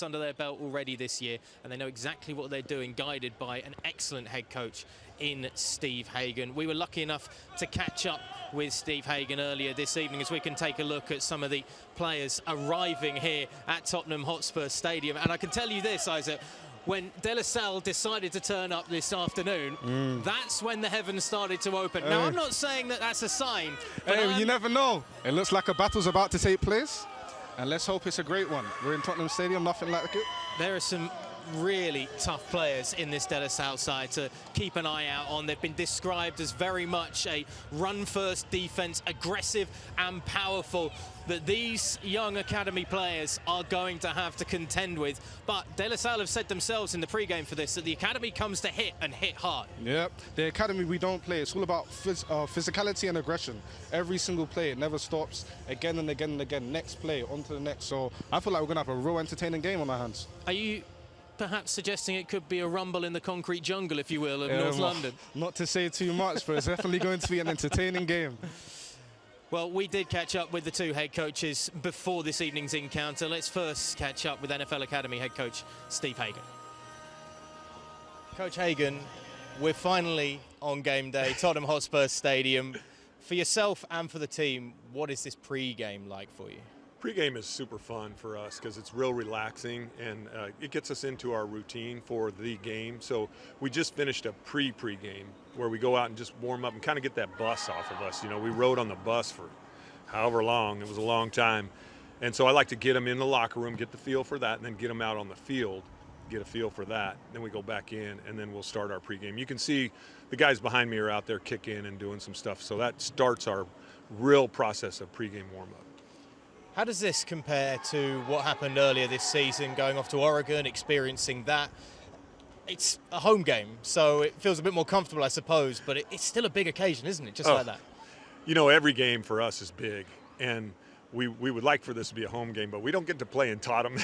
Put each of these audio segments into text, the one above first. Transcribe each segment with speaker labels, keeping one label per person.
Speaker 1: under their belt already this year, and they know exactly what they're doing, guided by an excellent head coach in Steve Hagan. We were lucky enough to catch up with Steve Hagan earlier this evening, as we can take a look at some of the players arriving here at Tottenham Hotspur Stadium. And I can tell you this, Isaac, when De La Salle decided to turn up this afternoon, that's when the heavens started to open. Now, I'm not saying that that's a sign.
Speaker 2: Hey, you never know. It looks like a battle's about to take place, and let's hope it's a great one. We're in Tottenham Stadium, nothing like it.
Speaker 1: There are some really tough players in this De La Salle side to keep an eye out on. They've been described as very much a run-first defense, aggressive and powerful, that these young academy players are going to have to contend with. But De La Salle have said themselves in the pre-game for this that the academy comes to hit and hit hard.
Speaker 2: Yep, the academy we don't play. It's all about physicality and aggression. Every single play, it never stops. Again and again and again. Next play, on to the next. So I feel like we're going to have a real entertaining game on our hands.
Speaker 1: Are you perhaps suggesting it could be a rumble in the concrete jungle, if you will, of North London?
Speaker 2: Not to say too much, but it's definitely going to be an entertaining game.
Speaker 1: Well, we did catch up with the two head coaches before this evening's encounter. Let's first catch up with NFL Academy head coach Steve Hagan. Coach Hagan, we're finally on game day, Tottenham Hotspur Stadium. For yourself and for the team, what is this pre-game like for you?
Speaker 3: Pre-game is super fun for us because it's real relaxing, and it gets us into our routine for the game. So we just finished a pre-game where we go out and just warm up and kind of get that bus off of us. You know, we rode on the bus for however long. It was a long time. And so I like to get them in the locker room, get the feel for that, and then get them out on the field, get a feel for that. Then we go back in, and then we'll start our pre-game. You can see the guys behind me are out there kicking and doing some stuff. So that starts our real process of pre-game warm-up.
Speaker 1: How does this compare to what happened earlier this season, going off to Oregon, experiencing that? It's a home game, so it feels a bit more comfortable, I suppose, but it's still a big occasion, isn't it, just like that?
Speaker 3: You know, every game for us is big, and we would like for this to be a home game, but we don't get to play in Tottenham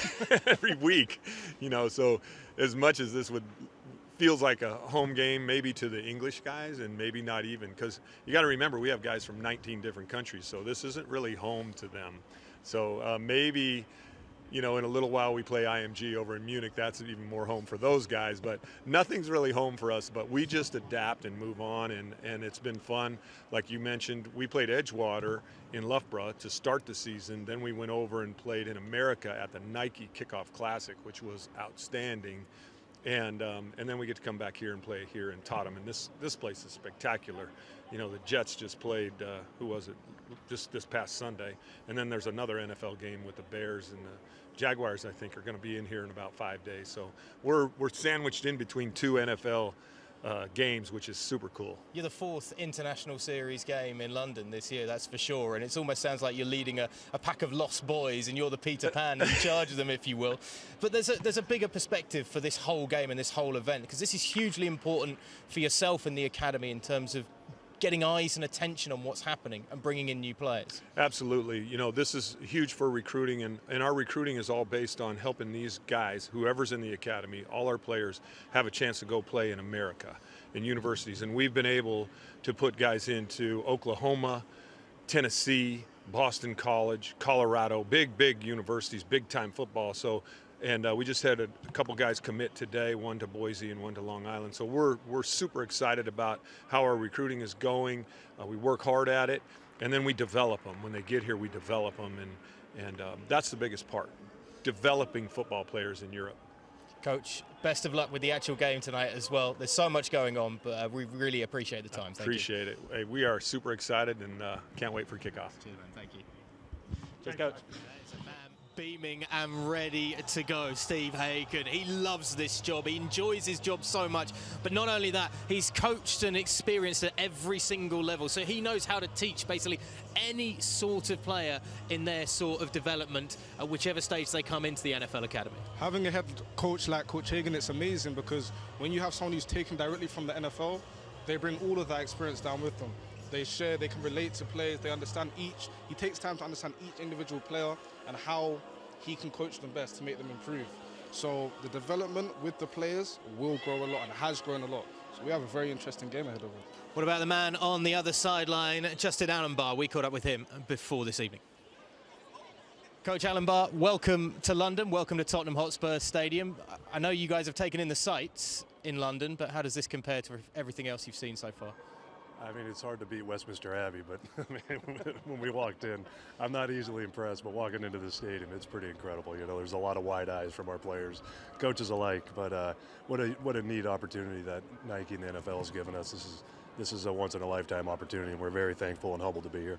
Speaker 3: every week, you know, so as much as this feels like a home game maybe to the English guys, and maybe not even, because you got to remember we have guys from 19 different countries, so this isn't really home to them. So maybe, you know, in a little while we play IMG over in Munich. That's even more home for those guys. But nothing's really home for us. But we just adapt and move on, and it's been fun. Like you mentioned, we played Edgewater in Loughborough to start the season. Then we went over and played in America at the Nike Kickoff Classic, which was outstanding. And then we get to come back here and play here in Tottenham. And this place is spectacular. You know, the Jets just played, who was it, just this past Sunday. And then there's another NFL game with the Bears, and the Jaguars, I think, are going to be in here in about 5 days. So we're sandwiched in between two NFL games, which is super cool.
Speaker 1: You're the fourth international series game in London this year, that's for sure, and it almost sounds like you're leading a pack of lost boys, and you're the Peter Pan in charge of them, if you will. But there's a bigger perspective for this whole game and this whole event, because this is hugely important for yourself and the academy in terms of getting eyes and attention on what's happening and bringing in new players.
Speaker 3: Absolutely. You know, this is huge for recruiting, and our recruiting is all based on helping these guys, whoever's in the academy, all our players, have a chance to go play in America, in universities. And we've been able to put guys into Oklahoma, Tennessee, Boston College, Colorado, big universities, big-time football. So, and we just had a couple guys commit today, one to Boise and one to Long Island. So we're super excited about how our recruiting is going. We work hard at it, and then we develop them. When they get here, we develop them, and that's the biggest part, developing football players in Europe.
Speaker 1: Coach, best of luck with the actual game tonight as well. There's so much going on, but we really appreciate the time. Thank you.
Speaker 3: Appreciate it. Hey, we are super excited and can't wait for kickoff.
Speaker 1: Cheers, man. Thank you.
Speaker 3: Cheers, Coach.
Speaker 1: Beaming and ready to go, Steve Hagan. He loves this job. He enjoys his job so much. But not only that, he's coached and experienced at every single level. So he knows how to teach basically any sort of player in their sort of development at whichever stage they come into the NFL Academy.
Speaker 2: Having a head coach like Coach Hagan, it's amazing, because when you have someone who's taken directly from the NFL, they bring all of that experience down with them. They share, they can relate to players, they understand each. He takes time to understand each individual player and how he can coach them best to make them improve. So the development with the players will grow a lot and has grown a lot. So we have a very interesting game ahead of us.
Speaker 1: What about the man on the other sideline, Justin Allenbar? We caught up with him before this evening. Coach Alan Barr, welcome to London, welcome to Tottenham Hotspur Stadium. I know you guys have taken in the sights in London, but how does this compare to everything else you've seen so far?
Speaker 4: I mean, it's hard to beat Westminster Abbey, but when we walked in, I'm not easily impressed, but walking into the stadium, it's pretty incredible. You know, there's a lot of wide eyes from our players, coaches alike, but what a neat opportunity that Nike and the NFL has given us. This is a once-in-a-lifetime opportunity, and we're very thankful and humbled to be here.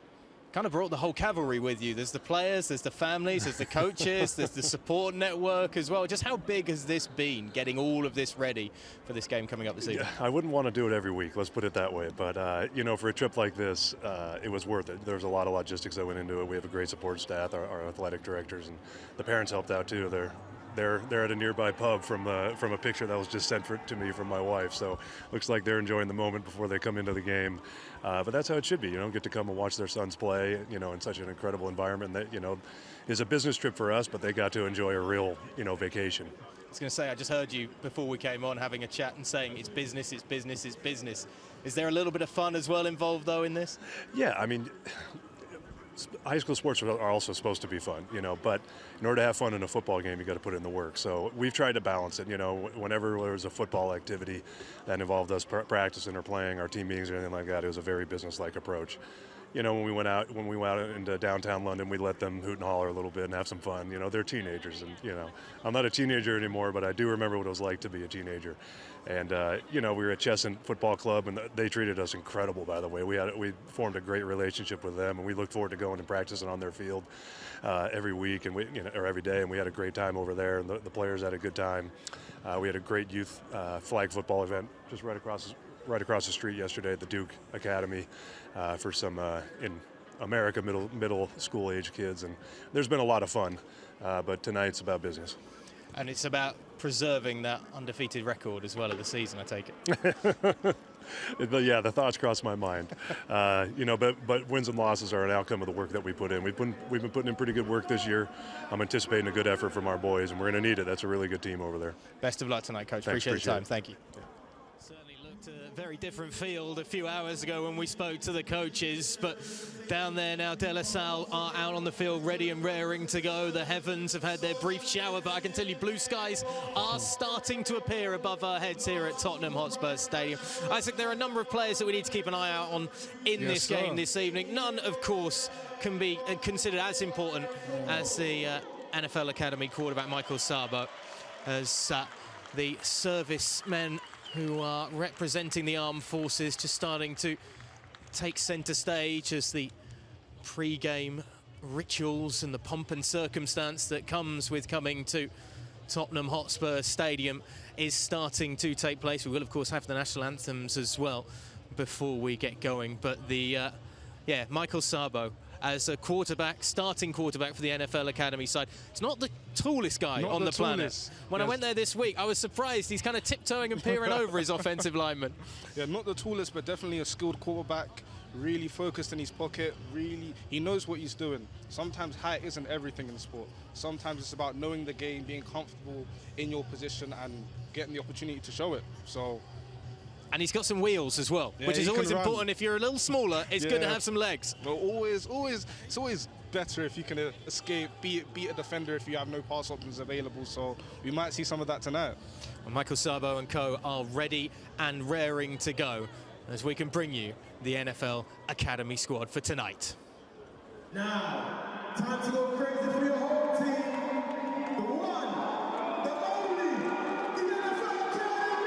Speaker 1: Kind of brought the whole cavalry with you. There's the players, there's the families, there's the coaches, there's the support network as well. Just how big has this been, getting all of this ready for this game coming up this evening?
Speaker 4: Yeah, I wouldn't want to do it every week, let's put it that way. But, you know, for a trip like this, it was worth it. There's a lot of logistics that went into it. We have a great support staff, our athletic directors, and the parents helped out too. They're at a nearby pub from a picture that was just sent to me from my wife. So looks like they're enjoying the moment before they come into the game. But that's how it should be, you know, get to come and watch their sons play, you know, in such an incredible environment that, you know, is a business trip for us, but they got to enjoy a real, you know, vacation.
Speaker 1: I was going to say, I just heard you before we came on having a chat and saying it's business, it's business, it's business. Is there a little bit of fun as well involved though in this?
Speaker 4: Yeah, I mean, high school sports are also supposed to be fun, you know, but in order to have fun in a football game, you got to put in the work. So we've tried to balance it, you know, whenever there's a football activity that involved us practicing or playing our team meetings or anything like that, it was a very business-like approach. You know, when we went out into downtown London, we let them hoot and holler a little bit and have some fun. You know, they're teenagers, and you know, I'm not a teenager anymore, but I do remember what it was like to be a teenager. And you know, we were at Cheshunt Football Club, and they treated us incredible. By the way, we formed a great relationship with them, and we look forward to going and practicing on their field every week and or every day. And we had a great time over there, and the players had a good time. We had a great youth flag football event just right across the street yesterday at the Duke Academy for some in America middle school age kids, and there's been a lot of fun, but tonight's about business. And
Speaker 1: it's about preserving that undefeated record as well of the season, I take it.
Speaker 4: Yeah, the thoughts cross my mind. You know, but wins and losses are an outcome of the work that we put in. We've been putting in pretty good work this year. I'm anticipating a good effort from our boys, and we're going to need it. That's a really good team over there.
Speaker 1: Best of luck tonight, Coach.
Speaker 4: Thanks,
Speaker 1: appreciate the time.
Speaker 4: it.
Speaker 1: Thank you. Yeah. Certainly looked a very different field a few hours ago when we spoke to the coaches, but down there now, De La Salle are out on the field ready and raring to go. The heavens have had their brief shower, but I can tell you blue skies are starting to appear above our heads here at Tottenham Hotspur Stadium. I think there are a number of players that we need to keep an eye out on in this game this evening. None, of course, can be considered as important as the NFL Academy quarterback Michael Sabo, as the servicemen who are representing the armed forces just starting to take centre stage as the pre-game rituals and the pomp and circumstance that comes with coming to Tottenham Hotspur Stadium is starting to take place. We will, of course, have the national anthems as well before we get going. But Michael Sabo as a quarterback, starting quarterback for the NFL Academy side. It's not the tallest guy on the planet. When I went there this week, I was surprised. He's kind of tiptoeing and peering over his offensive lineman. Yeah,
Speaker 2: not the tallest, but definitely a skilled quarterback, really focused in his pocket, he knows what he's doing. Sometimes height isn't everything in sport. Sometimes it's about knowing the game, being comfortable in your position and getting the opportunity to show it.
Speaker 1: And he's got some wheels as well, which is always important. If you're a little smaller, it's good to have some legs.
Speaker 2: Well, it's always better if you can escape, beat a defender if you have no pass options available. So we might see some of that tonight.
Speaker 1: Well, Michael Sabo and co are ready and raring to go as we can bring you the NFL Academy squad for tonight.
Speaker 5: Now, time to go crazy for your home team. The one, the only, the NFL Academy!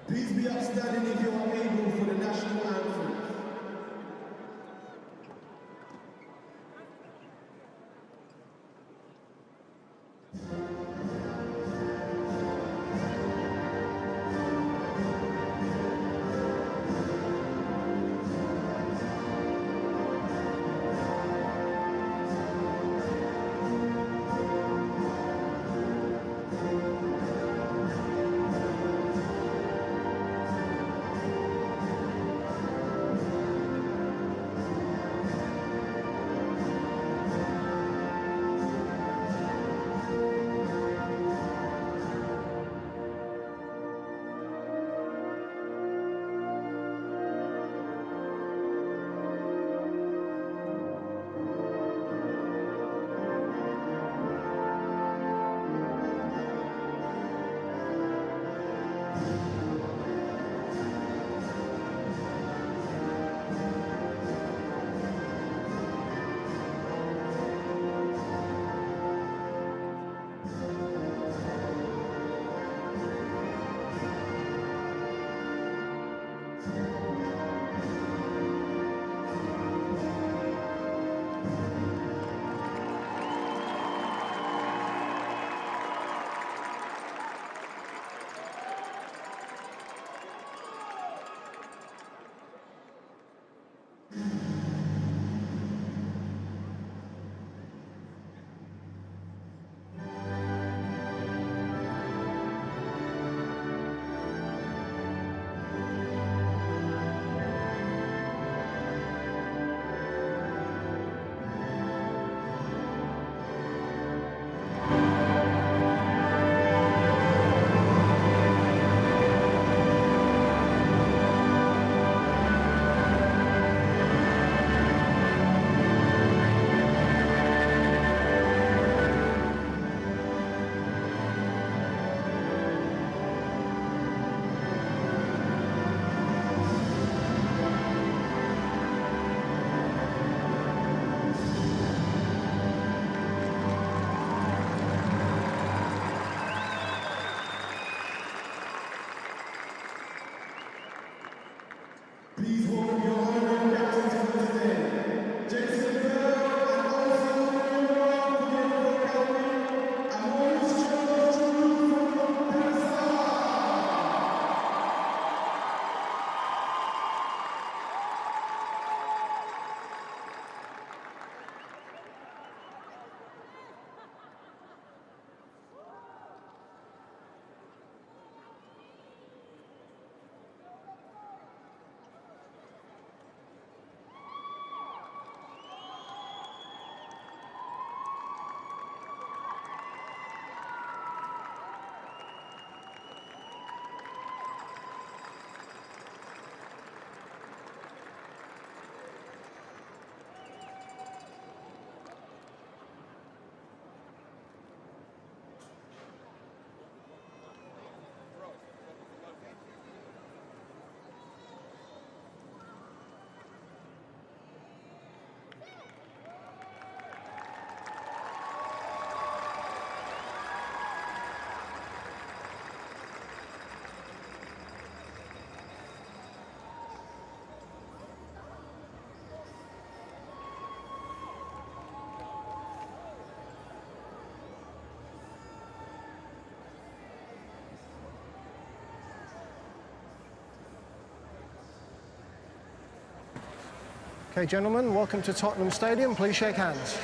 Speaker 5: Please be upstanding if you are able for the national anthem. Please welcome your honorary captains for today, Jason Bell and also Leroy from the Academy, and Maurice Charles from Pensacola.
Speaker 6: Okay, gentlemen, welcome to Tottenham Stadium. Please shake hands.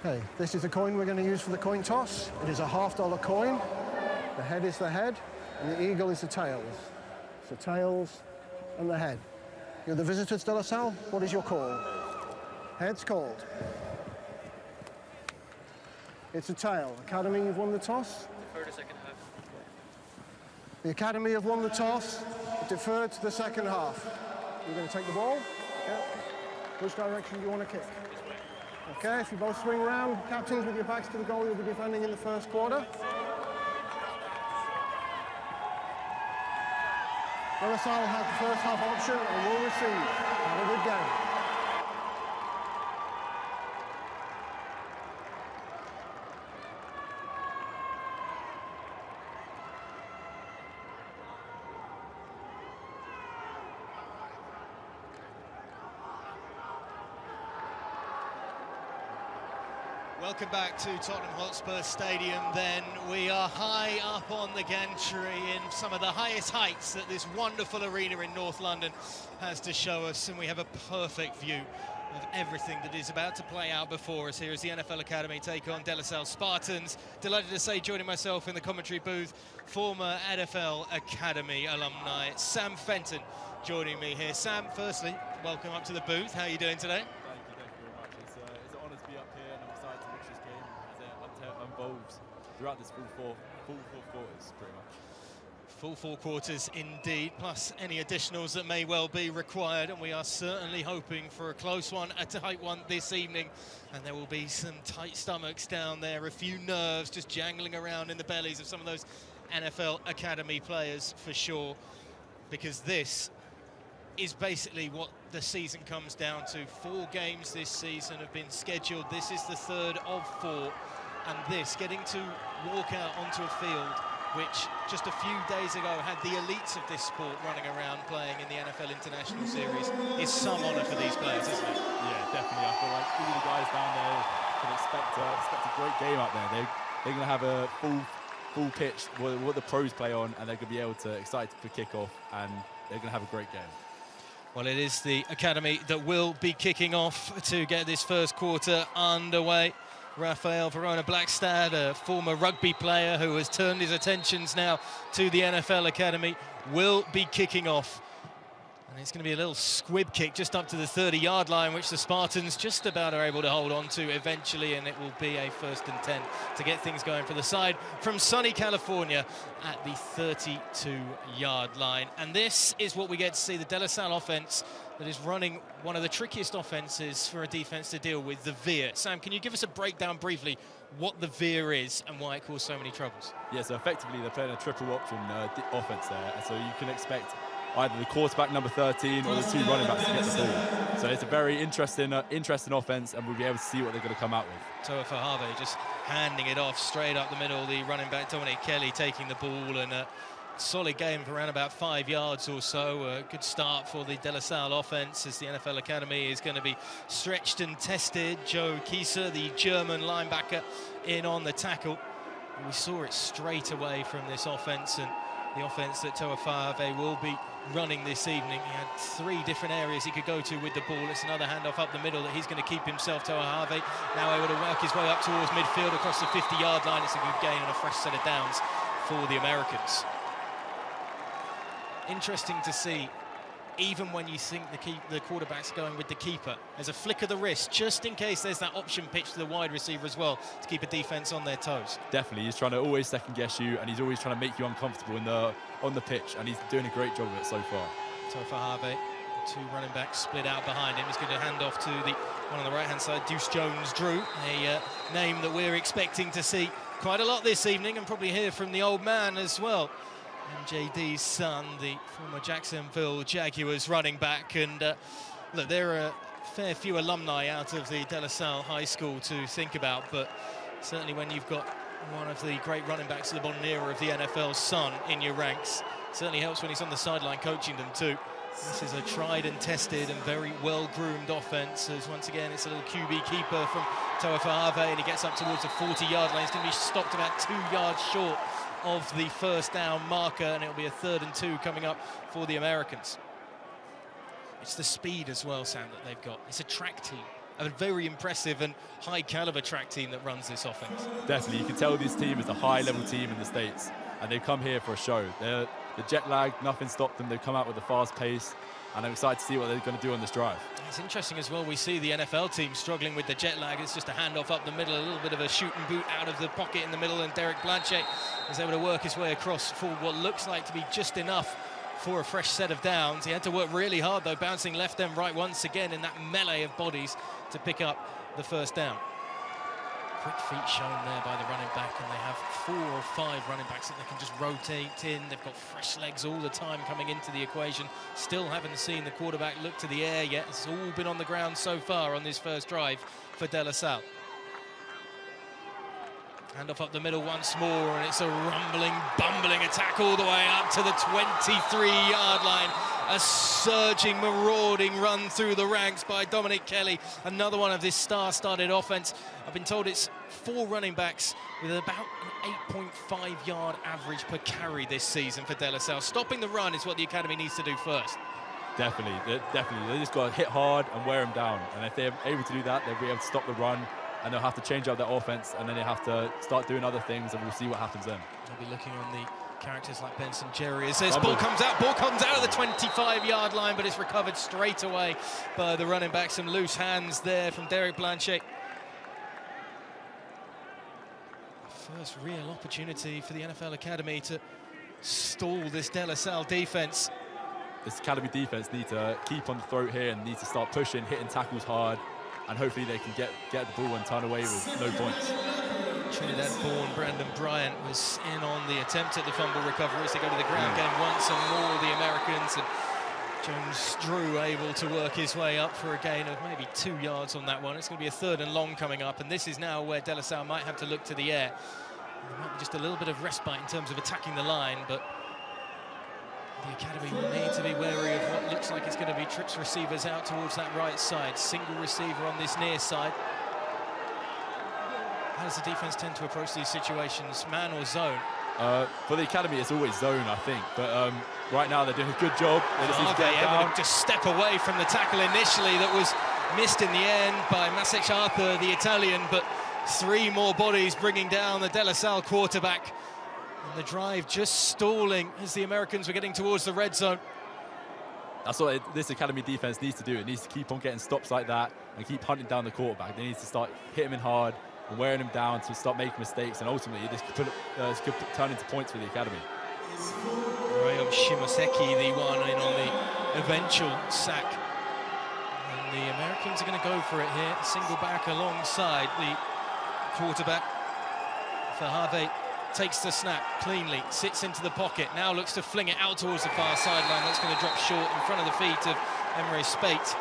Speaker 6: Okay, this is the coin we're going to use for the coin toss. It is a $50 coin. The head is the head, and the eagle is the tails. It's the tails and the head. You're the visitors to Salle. What is your call? Head's called. It's a tail. Academy, you've won the toss.
Speaker 1: Defer to second half.
Speaker 6: The Academy have won the toss. Deferred to the second half. You're going to take the ball? Yeah. Which direction do you want to kick? Okay, if you both swing round, captains with your backs to the goal, you'll be defending in the first quarter. De La Salle had the first half option and will receive. Have a good game.
Speaker 7: Welcome back to Tottenham Hotspur Stadium then. We are high up on the gantry in some of the highest heights that this wonderful arena in North London has to show us, and we have a perfect view of everything that is about to play out before us here as the NFL Academy take on De La Salle Spartans. Delighted to say, joining myself in the commentary booth, former NFL Academy alumni Sam Fenton joining me here. Sam, firstly, welcome up to the booth. How are you doing today?
Speaker 8: Unfolds throughout this full four quarters, pretty much.
Speaker 7: Full four quarters indeed, plus any additionals that may well be required, and we are certainly hoping for a close one, a tight one this evening, and there will be some tight stomachs down there, a few nerves just jangling around in the bellies of some of those NFL Academy players for sure, because this is basically what the season comes down to. 4 games this season have been scheduled. This is the 3rd of 4. And this, getting to walk out onto a field which just a few days ago had the elites of this sport running around playing in the NFL International Series, is some honour for these players, isn't it?
Speaker 8: Yeah, definitely. I feel like all the guys down there can expect a great game out there. They're going to have a full pitch, what the pros play on, and they're going to be able to excite for kickoff, and they're going to have a great game.
Speaker 7: Well, it is the Academy that will be kicking off to get this first quarter underway. Rafael Verona Blackstad, a former rugby player who has turned his attentions now to the NFL Academy, will be kicking off. And it's going to be a little squib kick just up to the 30-yard line, which the Spartans just about are able to hold on to eventually, and it will be a 1st and 10 to get things going for the side from sunny California at the 32-yard line. And this is what we get to see, the De La Salle offense that is running one of the trickiest offenses for a defense to deal with, the veer. Sam, can you give us a breakdown briefly what the veer is and why it caused so many troubles?
Speaker 8: Yeah, so effectively they're playing a triple option offense there, and so you can expect either the quarterback number 13 or the 2 running backs to get the ball. So it's a very interesting offense, and we'll be able to see what they're going to come out with.
Speaker 7: Toa Fahave just handing it off straight up the middle, the running back Dominic Kelly taking the ball, and a solid game for around about 5 yards or so. A good start for the De La Salle offense as the NFL Academy is going to be stretched and tested. Joe Kieser, the German linebacker, in on the tackle. And we saw it straight away from this offense, and the offense that Toa Fahave will be running this evening. He had 3 different areas he could go to with the ball. It's another handoff up the middle that he's going to keep himself. Toa Fahave now able to work his way up towards midfield across the 50-yard line. It's a good gain and a fresh set of downs for the Americans. Interesting to see, even when you think the quarterback's going with the keeper, there's a flick of the wrist just in case there's that option pitch to the wide receiver as well to keep a defense on their toes.
Speaker 8: Definitely, he's trying to always second guess you, and he's always trying to make you uncomfortable on the pitch, and he's doing a great job of it so far.
Speaker 7: Toa Fahave, 2 running backs split out behind him. He's going to hand off to the one on the right hand side, Deuce Jones-Drew, a name that we're expecting to see quite a lot this evening, and probably hear from the old man as well. MJD's son, the former Jacksonville Jaguars running back. And look, there are a fair few alumni out of the De La Salle High School to think about, but certainly when you've got one of the great running backs of the modern era of the NFL's son in your ranks, certainly helps when he's on the sideline coaching them too. This is a tried and tested and very well-groomed offense, as once again it's a little QB keeper from Toa Fahave, and he gets up towards the 40-yard line. He's going to be stopped about 2 yards short of the 1st down marker, and it'll be a 3rd and 2 coming up for the Americans. It's the speed as well, Sam, that they've got. It's a track team, a very impressive and high-caliber track team that runs this offense.
Speaker 8: Definitely, you can tell this team is a high-level team in the States, and they've come here for a show. The jet lag, nothing stopped them. They've come out with a fast pace, and I'm excited to see what they're going to do on this drive.
Speaker 7: It's interesting as well, we see the NFL team struggling with the jet lag. It's just a handoff up the middle, a little bit of a shoot and boot out of the pocket in the middle, and Derek Blanchet is able to work his way across for what looks like to be just enough for a fresh set of downs. He had to work really hard though, bouncing left and right once again in that melee of bodies to pick up the 1st down. Quick feet shown there by the running back, and they have 4 or 5 running backs that they can just rotate in. They've got fresh legs all the time coming into the equation. Still haven't seen the quarterback look to the air yet. It's all been on the ground so far on this first drive for De La Salle. Hand off up the middle once more, and it's a rumbling, bumbling attack all the way up to the 23-yard line. A surging, marauding run through the ranks by Dominic Kelly. Another one of this star-studded offense. I've been told it's 4 running backs with about an 8.5-yard average per carry this season for De La Salle. Stopping the run is what the academy needs to do first.
Speaker 8: Definitely. They just got to hit hard and wear them down. And if they're able to do that, they'll be able to stop the run, and they'll have to change up their offense, and then they have to start doing other things, and we'll see what happens then.
Speaker 7: They'll be looking on the characters like Benson Jerry as this ball comes out of the 25-yard line, but it's recovered straight away by the running back. Some loose hands there from Derek Blanchet. First real opportunity for the NFL Academy to stall this De La Salle defense.
Speaker 8: This academy defense needs to keep on the throat here and needs to start pushing, hitting tackles hard, and hopefully they can get the ball and turn away with no points.
Speaker 7: Trinidad-born Brandon Bryant was in on the attempt at the fumble recovery as they go to the ground game once and more, the Americans, and Jones-Drew able to work his way up for a gain of maybe 2 yards on that one. It's going to be a 3rd and long coming up, and this is now where De La Salle might have to look to the air. There might be just a little bit of respite in terms of attacking the line, but the academy will need to be wary of what looks like it's going to be trips receivers out towards that right side. Single receiver on this near side. How does the defense tend to approach these situations, man or zone?
Speaker 8: For the academy, it's always zone, I think. But right now, they're doing a good job. They just need to get down.
Speaker 7: Just step away from the tackle initially that was missed in the end by Masek Arthur, the Italian, but 3 more bodies bringing down the De La Salle quarterback. And the drive just stalling as the Americans were getting towards the red zone.
Speaker 8: That's what this academy defense needs to do. It needs to keep on getting stops like that and keep hunting down the quarterback. They need to start hitting him hard and wearing him down to stop making mistakes, and ultimately this could turn into points for the academy.
Speaker 7: Ryo Shimoseki, the one in on the eventual sack. And the Americans are going to go for it here. Single back alongside the quarterback. Fahave takes the snap cleanly, sits into the pocket, now looks to fling it out towards the far sideline. That's going to drop short in front of the feet of Emre Spate.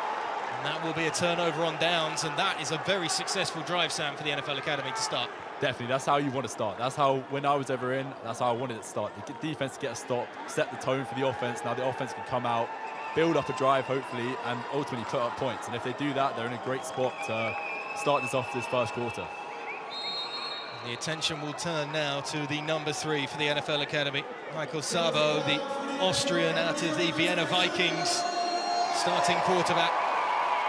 Speaker 7: And that will be a turnover on downs, and that is a very successful drive, Sam, for the NFL Academy to start.
Speaker 8: Definitely, that's how you want to start. That's how, when I was ever in, that's how I wanted it to start. The defense to get a stop, set the tone for the offense. Now the offense can come out, build up a drive, hopefully, and ultimately put up points. And if they do that, they're in a great spot to start this off this first quarter.
Speaker 7: The attention will turn now to the number 3 for the NFL Academy. Michael Sabo, the Austrian out of the Vienna Vikings, starting quarterback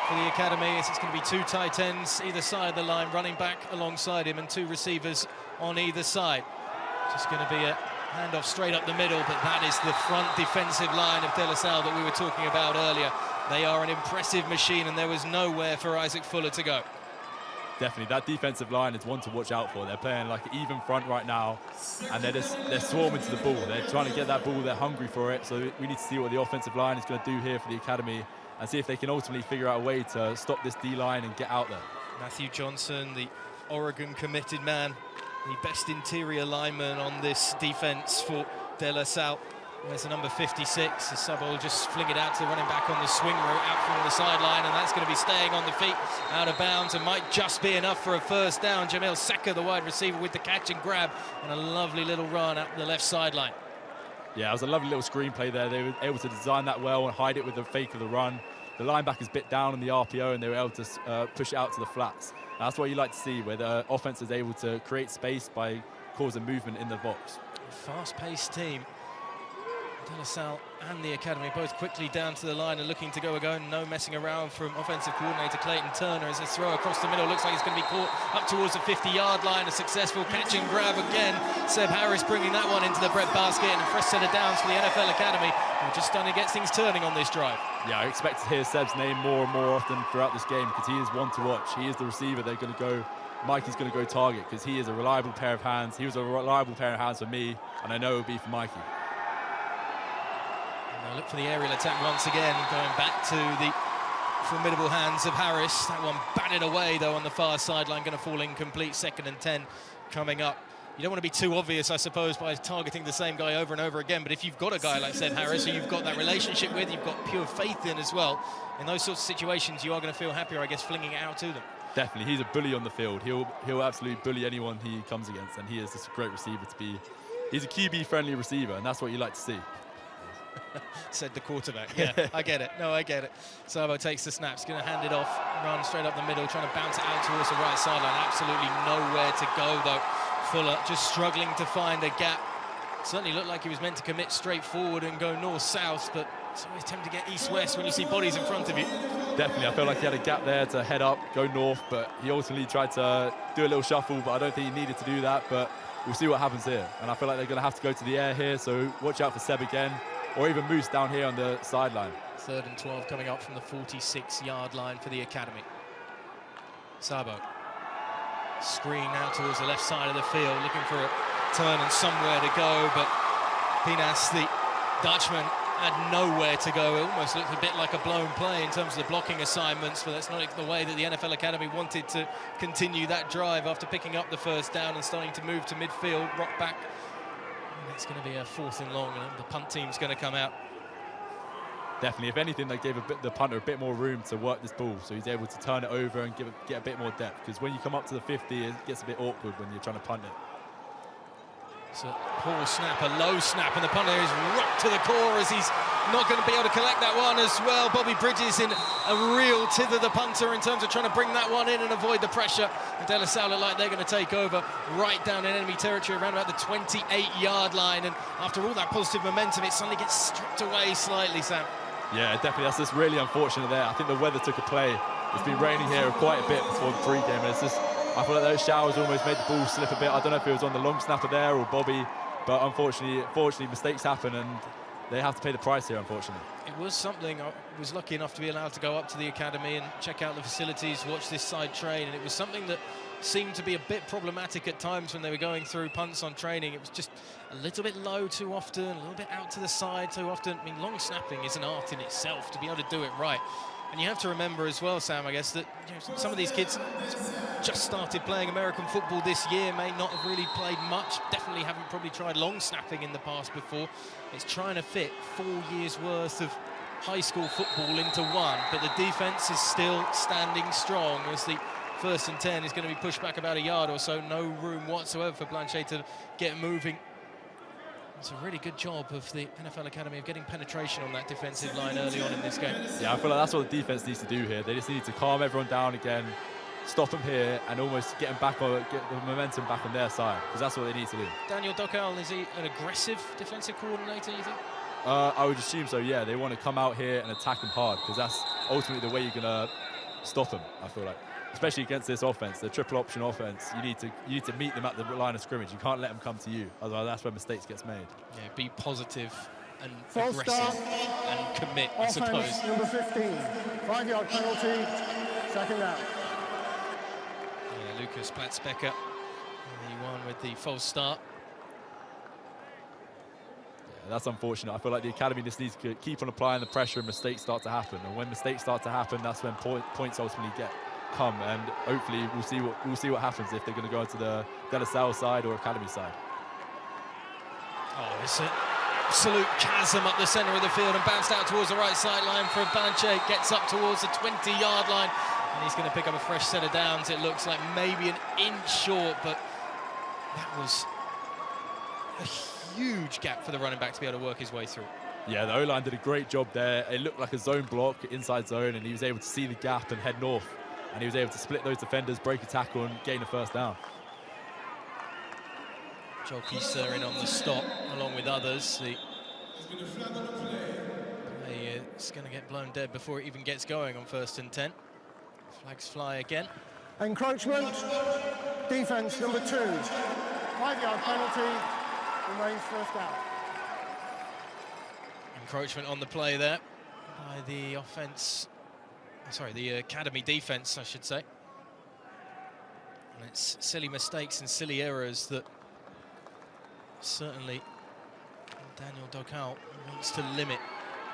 Speaker 7: for the academy. It's going to be 2 tight ends either side of the line, running back alongside him, and 2 receivers on either side. Just going to be a handoff straight up the middle, but that is the front defensive line of De La Salle that we were talking about earlier. They are an impressive machine, and there was nowhere for Isaac Fuller to go.
Speaker 8: Definitely, that defensive line is one to watch out for. They're playing like an even front right now, and they're swarming to the ball. They're trying to get that ball. They're hungry for it. So we need to see what the offensive line is going to do here for the academy, and see if they can ultimately figure out a way to stop this D-line and get out there. Matthew
Speaker 7: Johnson, the Oregon committed man, the best interior lineman on this defense for De La Salle. There's the number 56. The sub will just fling it out to the running back on the swing route out from the sideline, and that's going to be staying on the feet, out of bounds, and might just be enough for a first down. Jamil Saka, the wide receiver, with the catch and grab, and a lovely little run up the left sideline.
Speaker 8: Yeah, it was a lovely little screenplay there. They were able to design that well and hide it with the fake of the run. The linebackers bit down in the RPO, and they were able to push it out to the flats. And that's what you like to see, where the offense is able to create space by causing movement in the box.
Speaker 7: Fast-paced team. De La Salle and the academy both quickly down to the line and looking to go again. No messing around from offensive coordinator Clayton Turner as a throw across the middle. Looks like it's going to be caught up towards the 50-yard line. A successful catch and grab again. Seb Harris bringing that one into the breadbasket, and a fresh set of downs for the NFL Academy. We're just starting to get things turning on this drive.
Speaker 8: Yeah, I expect to hear Seb's name more and more often throughout this game, because he is one to watch. He is the receiver they're going to go. Mikey's going to go target, because he is a reliable pair of hands. He was a reliable pair of hands for me, and I know it will be for Mikey.
Speaker 7: Look for the aerial attack once again, going back to the formidable hands of Harris. That one batted away, though, on the far sideline, going to fall incomplete. 2nd and 10 coming up. You don't want to be too obvious, I suppose, by targeting the same guy over and over again, but if you've got a guy like Seb Harris, who you've got that relationship with, you've got pure faith in as well, in those sorts of situations, you are going to feel happier, I guess, flinging it out to them.
Speaker 8: Definitely, he's a bully on the field. He'll absolutely bully anyone he comes against, and he is just a great receiver to be. He's a QB-friendly receiver, and that's what you like to see.
Speaker 7: Said the quarterback. Yeah, I get it. No, I get it. Sabo takes the snaps, going to hand it off, run straight up the middle, trying to bounce it out towards the right sideline. Absolutely nowhere to go, though. Fuller just struggling to find a gap. Certainly looked like he was meant to commit straight forward and go north-south, but it's always tempting to get east-west when you see bodies in front of you.
Speaker 8: Definitely, I felt like he had a gap there to head up, go north, but he ultimately tried to do a little shuffle, but I don't think he needed to do that, but we'll see what happens here. And I feel like they're going to have to go to the air here, so watch out for Seb again, or even Moose down here on the sideline.
Speaker 7: 3rd and 12 coming up from the 46-yard line for the academy. Sabo. Screen out towards the left side of the field, looking for a turn and somewhere to go, but Pinas, the Dutchman, had nowhere to go. It almost looked a bit like a blown play in terms of the blocking assignments, but that's not the way that the NFL Academy wanted to continue that drive after picking up the 1st down and starting to move to midfield, rock back. And it's going to be a 4th and long, and the punt team's going to come out.
Speaker 8: Definitely, if anything, they gave the punter a bit more room to work this ball, so he's able to turn it over and get a bit more depth, because when you come up to the 50, it gets a bit awkward when you're trying to punt it.
Speaker 7: It's a poor snap, a low snap, and the punter is rocked to the core as he's not going to be able to collect that one as well. Bobby Bridges in a real tither the punter in terms of trying to bring that one in and avoid the pressure. And De La Salle look like they're going to take over right down in enemy territory around about the 28-yard line. And after all that positive momentum, it suddenly gets stripped away slightly, Sam.
Speaker 8: Yeah, definitely. That's just really unfortunate there. I think the weather took a play. It's been raining here quite a bit before the pre-game, and it's just, I feel like those showers almost made the ball slip a bit. I don't know if it was on the long snapper there or Bobby, but unfortunately, mistakes happen, and they have to pay the price here, unfortunately.
Speaker 7: It was something. I was lucky enough to be allowed to go up to the academy and check out the facilities, watch this side train, and it was something that seemed to be a bit problematic at times when they were going through punts on training. It was just a little bit low too often, a little bit out to the side too often. I mean, long snapping is an art in itself to be able to do it right. And you have to remember as well, Sam, I guess, that some of these kids just started playing American football this year, may not have really played much, definitely haven't probably tried long snapping in the past before. It's trying to fit 4 years' worth of high school football into one, but the defense is still standing strong as the 1st and 10 is going to be pushed back about a yard or so. No room whatsoever for Blanchet to get moving. It's a really good job of the NFL Academy of getting penetration on that defensive line early on in this game.
Speaker 8: Yeah, I feel like that's what the defense needs to do here. They just need to calm everyone down again, stop them here, and almost get the momentum back on their side, because that's what they need to do.
Speaker 7: Daniel Dockel, is he an aggressive defensive coordinator, you think?
Speaker 8: I would assume so, yeah. They want to come out here and attack them hard, because that's ultimately the way you're going to stop them, I feel like. Especially against this offense, the triple option offense, you need to meet them at the line of scrimmage. You can't let them come to you, otherwise that's where mistakes gets made.
Speaker 7: Yeah, be positive and
Speaker 6: False
Speaker 7: aggressive
Speaker 6: start.
Speaker 7: and commit, I
Speaker 6: Offense
Speaker 7: suppose.
Speaker 6: number 15, 5-yard penalty, 2nd down.
Speaker 7: Yeah, Lucas Platzbecker, the one with the false start.
Speaker 8: Yeah, that's unfortunate. I feel like the academy just needs to keep on applying the pressure and mistakes start to happen. And when mistakes start to happen, that's when points ultimately come, and hopefully we'll see what happens if they're going to go into the De La Salle side or academy side.
Speaker 7: Oh, it's an absolute chasm up the centre of the field and bounced out towards the right sideline for Blanchet. Gets up towards the 20-yard line, and he's going to pick up a fresh set of downs. It looks like maybe an inch short, but that was a huge gap for the running back to be able to work his way through.
Speaker 8: Yeah, the O-line did a great job there. It looked like a zone block, inside zone, and he was able to see the gap and head north. And he was able to split those defenders, break a tackle, and gain a 1st down.
Speaker 7: Joel Kieser in on the stop, along with others. The play is going to get blown dead before it even gets going on 1st and 10. Flags fly again.
Speaker 6: Encroachment, defense number 2, 5-yard penalty, remains 1st down.
Speaker 7: Encroachment on the play there by the offense. Sorry, the academy defense, I should say. And it's silly mistakes and silly errors that certainly Daniel Dockel wants to limit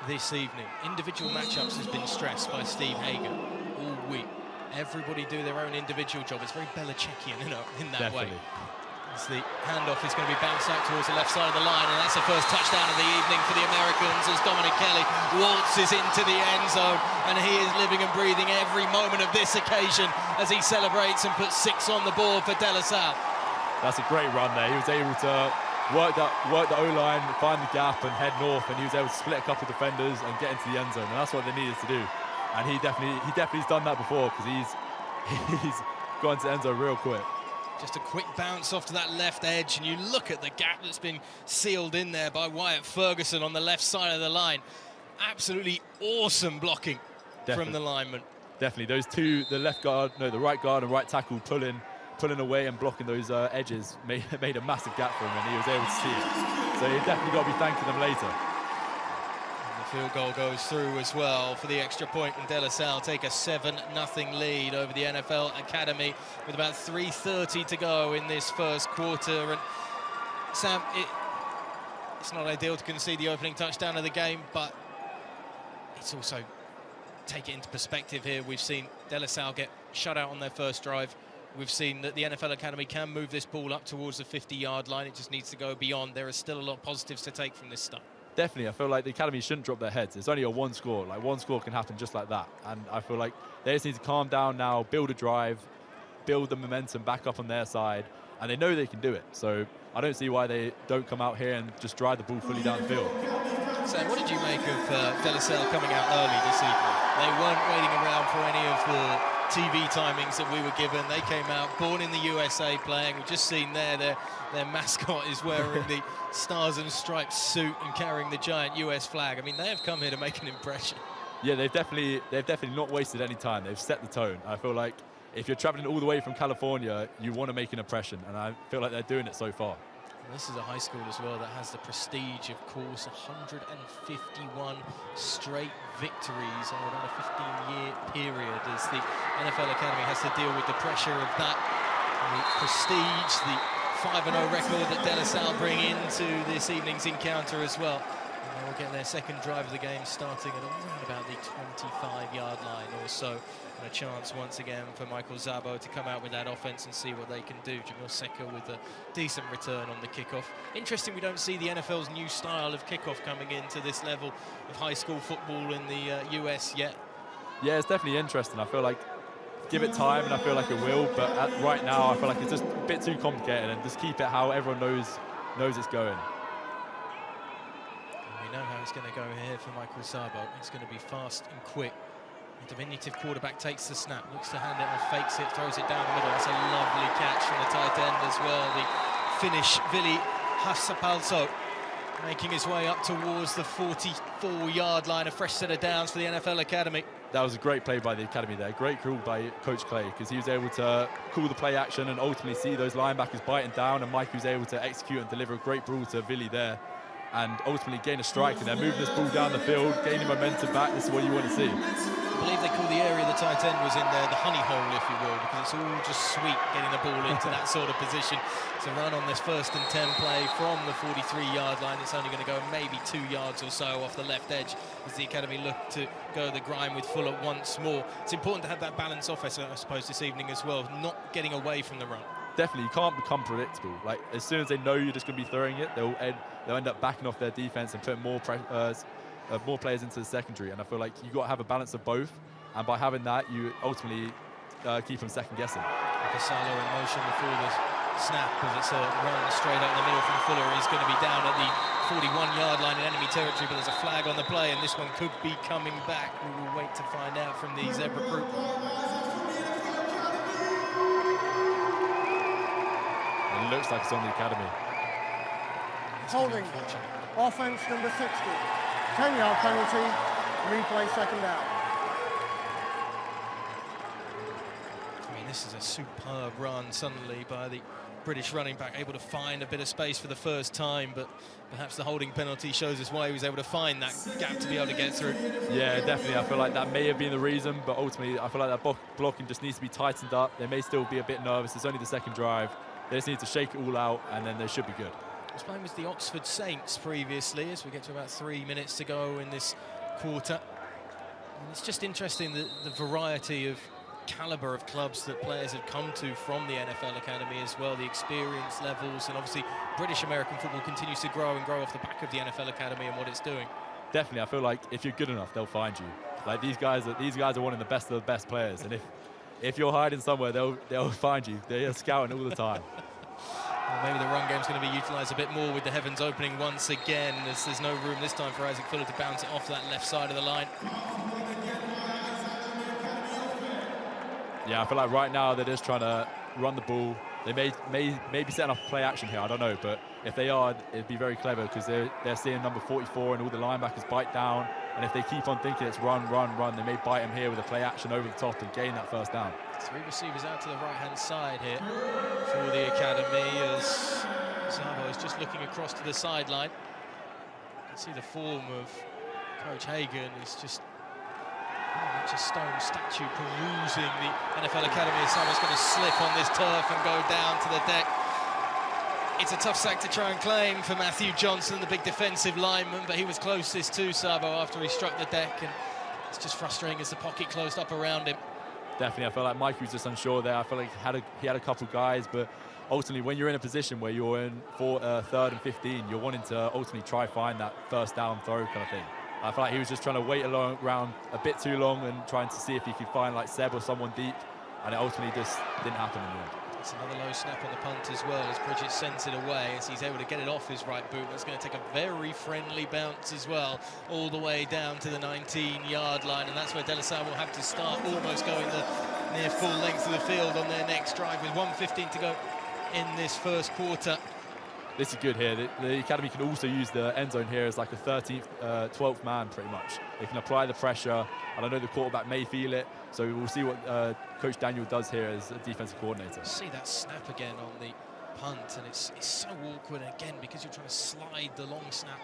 Speaker 7: this evening. Individual matchups has been stressed by Steve Hagan all week. Everybody do their own individual job. It's very Belichickian in that way. As the handoff is going to be bounced out towards the left side of the line, and that's the first touchdown of the evening for the Americans as Dominic Kelly waltzes into the end zone, and he is living and breathing every moment of this occasion as he celebrates and puts 6 on the board for De La Salle.
Speaker 8: That's a great run there. He was able to work the O-line, find the gap and head north, and he was able to split a couple of defenders and get into the end zone, and that's what they needed to do. And he definitely's done that before, because he's gone to the end zone real quick.
Speaker 7: Just a quick bounce off to that left edge, and you look at the gap that's been sealed in there by Wyatt Ferguson on the left side of the line. Absolutely awesome blocking from the lineman.
Speaker 8: Definitely, those two, the right guard and right tackle pulling away and blocking those edges made a massive gap for him, and he was able to see it. So he definitely got to be thanking them later.
Speaker 7: Field goal goes through as well for the extra point, and De La Salle take a 7-0 lead over the NFL Academy with about 3:30 to go in this first quarter. And Sam, it's not ideal to concede the opening touchdown of the game, but it's also, take it into perspective here, we've seen De La Salle get shut out on their first drive. We've seen that the NFL Academy can move this ball up towards the 50-yard line. It just needs to go beyond. There are still a lot of positives to take from this stuff.
Speaker 8: Definitely, I feel like the Academy shouldn't drop their heads. It's only a one score. Like, one score can happen just like that. And I feel like they just need to calm down now, build a drive, build the momentum back up on their side, and they know they can do it. So I don't see why they don't come out here and just drive the ball fully downfield.
Speaker 7: So what did you make of De La Salle coming out early this evening? They weren't waiting around for any of the TV timings that we were given. They came out, born in the USA, playing. We've just seen there their mascot is wearing the Stars and Stripes suit and carrying the giant US flag. I mean, they have come here to make an impression.
Speaker 8: Yeah, they've definitely not wasted any time. They've set the tone. I feel like if you're traveling all the way from California, you want to make an impression, and I feel like they're doing it so far.
Speaker 7: This is a high school as well that has the prestige, of course, 151 straight victories over about a 15-year period as the NFL Academy has to deal with the pressure of that, and the prestige, the 5-0 record that De La Salle bring into this evening's encounter as well. And they will get their second drive of the game starting at around about the 25-yard line or so. And a chance once again for Michael Szabo to come out with that offense and see what they can do. Jamil Seka with a decent return on the kickoff. Interesting, we don't see the NFL's new style of kickoff coming into this level of high school football in the US yet.
Speaker 8: Yeah, it's definitely interesting. I feel like give it time, and I feel like it will. But right now, I feel like it's just a bit too complicated, and just keep it how everyone knows it's going.
Speaker 7: And we know how it's going to go here for Michael Szabo. It's going to be fast and quick. The diminutive quarterback takes the snap, looks to hand it off, fakes it, throws it down the middle. That's a lovely catch from the tight end as well. The Finnish Vili Hassapalso making his way up towards the 44-yard line. A fresh set of downs for the NFL Academy.
Speaker 8: That was a great play by the Academy there. Great call by Coach Clay, because he was able to call the play action and ultimately see those linebackers biting down, and Mike was able to execute and deliver a great ball to Vili there and ultimately gain a strike, and they're moving this ball down the field, gaining momentum back. This is what you want to see.
Speaker 7: I believe they call the area the tight end was in there the honey hole, if you will, because it's all just sweet getting the ball into that sort of position. It's a run on this 1st and 10 play from the 43-yard line. It's only going to go maybe 2 yards or so off the left edge as the Academy look to go the grind with Fuller once more. It's important to have that balance offense, I suppose, this evening as well, not getting away from the run.
Speaker 8: Definitely, you can't become predictable. Like, as soon as they know you're just going to be throwing it, they'll end up backing off their defense and putting more players into the secondary. And I feel like you've got to have a balance of both, and by having that, you ultimately keep them second guessing.
Speaker 7: Casalo in motion before the snap, because it's a run straight up the middle from Fuller. He's going to be down at the 41-yard line in enemy territory, but there's a flag on the play, and this one could be coming back. We will wait to find out from the Zebra group.
Speaker 8: It looks like it's on the Academy.
Speaker 6: Holding. Offense number 60. 10-yard penalty. Replay second down.
Speaker 7: I mean, this is a superb run suddenly by the British running back, able to find a bit of space for the first time, but perhaps the holding penalty shows us why he was able to find that gap to be able to get through.
Speaker 8: Yeah, definitely. I feel like that may have been the reason, but ultimately I feel like that blocking just needs to be tightened up. They may still be a bit nervous. It's only the second drive. They just need to shake it all out, and then they should be good.
Speaker 7: was playing with the Oxford Saints previously, as we get to about 3 minutes to go in this quarter. And it's just interesting the variety of calibre of clubs that players have come to from the NFL Academy as well, the experience levels, and obviously British American football continues to grow and grow off the back of the NFL Academy and what it's doing.
Speaker 8: Definitely, I feel like if you're good enough, they'll find you. Like these guys are one of the best players, and if you're hiding somewhere, they'll find you. They're scouting all the time.
Speaker 7: Well, maybe the run game's going to be utilised a bit more with the heavens opening once again, as there's no room this time for Isaac Fuller to bounce it off that left side of the line.
Speaker 8: Yeah, I feel like right now they're just trying to run the ball. They may be setting up a play action here, I don't know, but if they are, it'd be very clever because they're seeing number 44 and all the linebackers bite down, and if they keep on thinking it's run, they may bite him here with a play action over the top and gain that first down.
Speaker 7: 3 receivers out to the right-hand side here for the Academy as Zabo is just looking across to the sideline. You can see the form of Coach Hagan is just a stone statue perusing the NFL Academy as Sabo's going to slip on this turf and go down to the deck. It's a tough sack to try and claim for Matthew Johnson, the big defensive lineman, but he was closest to Sabo after he struck the deck, and it's just frustrating as the pocket closed up around him.
Speaker 8: Definitely, I feel like Mike was just unsure there. I feel like he had a couple guys, but ultimately when you're in a position where you're in for 3rd and 15, you're wanting to ultimately try find that first down throw kind of thing. I feel like he was just trying to wait around a bit too long and trying to see if he could find like Seb or someone deep, and it ultimately just didn't happen in the end.
Speaker 7: It's another low snap on the punt as well as Bridget sends it away as he's able to get it off his right boot. That's going to take a very friendly bounce as well, all the way down to the 19-yard line, and that's where De La Salle will have to start almost going the near full length of the field on their next drive with 1:15 to go in this first quarter.
Speaker 8: This is good here. The Academy can also use the end zone here as like a 13th, 12th man pretty much. They can apply the pressure, and I know the quarterback may feel it, so we'll see what Coach Daniel does here as a defensive coordinator.
Speaker 7: See that snap again on the punt, and it's so awkward again because you're trying to slide the long snap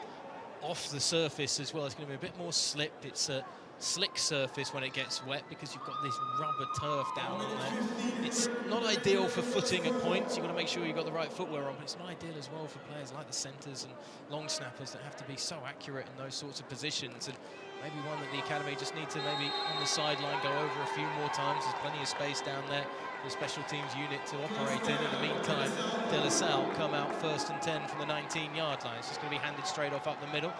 Speaker 7: off the surface as well. It's going to be a bit more slipped. It's a slick surface when it gets wet because you've got this rubber turf down on there. It's not ideal for footing at points. You've got to make sure you've got the right footwear on, but it's not ideal as well for players like the centres and long snappers that have to be so accurate in those sorts of positions. And maybe one that the Academy just need to maybe on the sideline go over a few more times. There's plenty of space down there for the special teams unit to operate in. In the meantime, De La Salle come out 1st and 10 from the 19-yard line. It's just going to be handed straight off up the middle.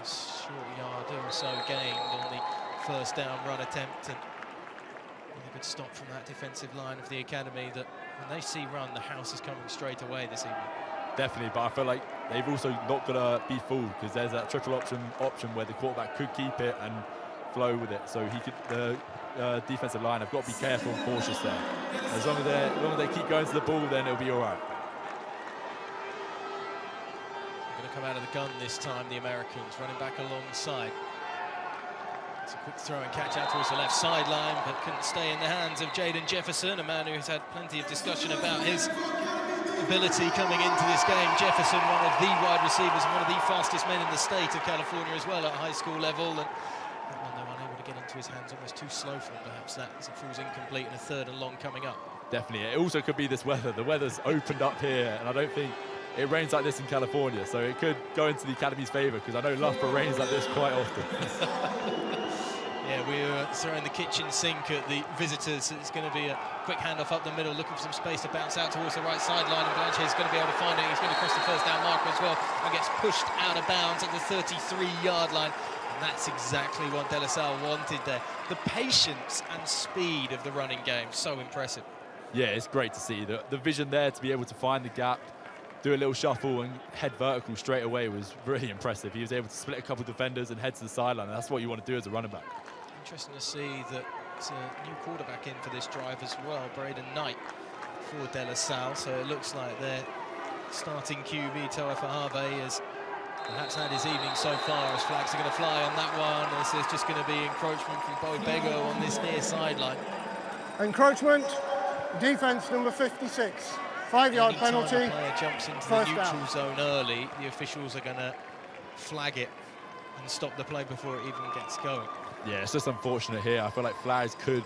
Speaker 7: Short yard or so gained on the first down run attempt, and a good stop from that defensive line of the Academy that when they see run, the house is coming straight away this evening.
Speaker 8: Definitely, but I feel like they've also not got to be fooled because there's that triple option where the quarterback could keep it and flow with it. So he could, the defensive line have got to be careful and cautious there. As long as they keep going to the ball, then it'll be all right.
Speaker 7: Come out of the gun this time, the Americans running back alongside. It's a quick throw and catch out towards the left sideline, but couldn't stay in the hands of Jaden Jefferson, a man who's had plenty of discussion about his ability coming into this game. Jefferson, one of the wide receivers and one of the fastest men in the state of California as well at high school level, and that one they were unable to get into his hands, almost too slow for him perhaps that, as it falls incomplete and a 3rd and long coming up.
Speaker 8: Definitely, it also could be this weather. The weather's opened up here, and I don't think it rains like this in California, so it could go into the Academy's favour because I know Loughborough rains like this quite often.
Speaker 7: Yeah, we're throwing the kitchen sink at the visitors. It's going to be a quick handoff up the middle, looking for some space to bounce out towards the right sideline, and Blanche's going to be able to find it. He's going to cross the first down marker as well and gets pushed out of bounds at the 33-yard line. And that's exactly what De La Salle wanted there. The patience and speed of the running game, so impressive. Yeah,
Speaker 8: it's great to see. The vision there to be able to find the gap, do a little shuffle and head vertical straight away was really impressive. He was able to split a couple of defenders and head to the sideline, and that's what you want to do as a running back.
Speaker 7: Interesting to see that it's a new quarterback in for this drive as well, Braden Knight for De La Salle, so it looks like their starting QB, Toa Fahave, has perhaps had his evening so far, as flags are going to fly on that one, as there's just going to be encroachment from Bo Bego on this near sideline.
Speaker 6: Encroachment, defense number 56. 5-yard penalty.
Speaker 7: Anytime a player jumps into the neutral zone early, the officials are going to flag it and stop the play before it even gets going.
Speaker 8: Yeah, it's just unfortunate here. I feel like flags could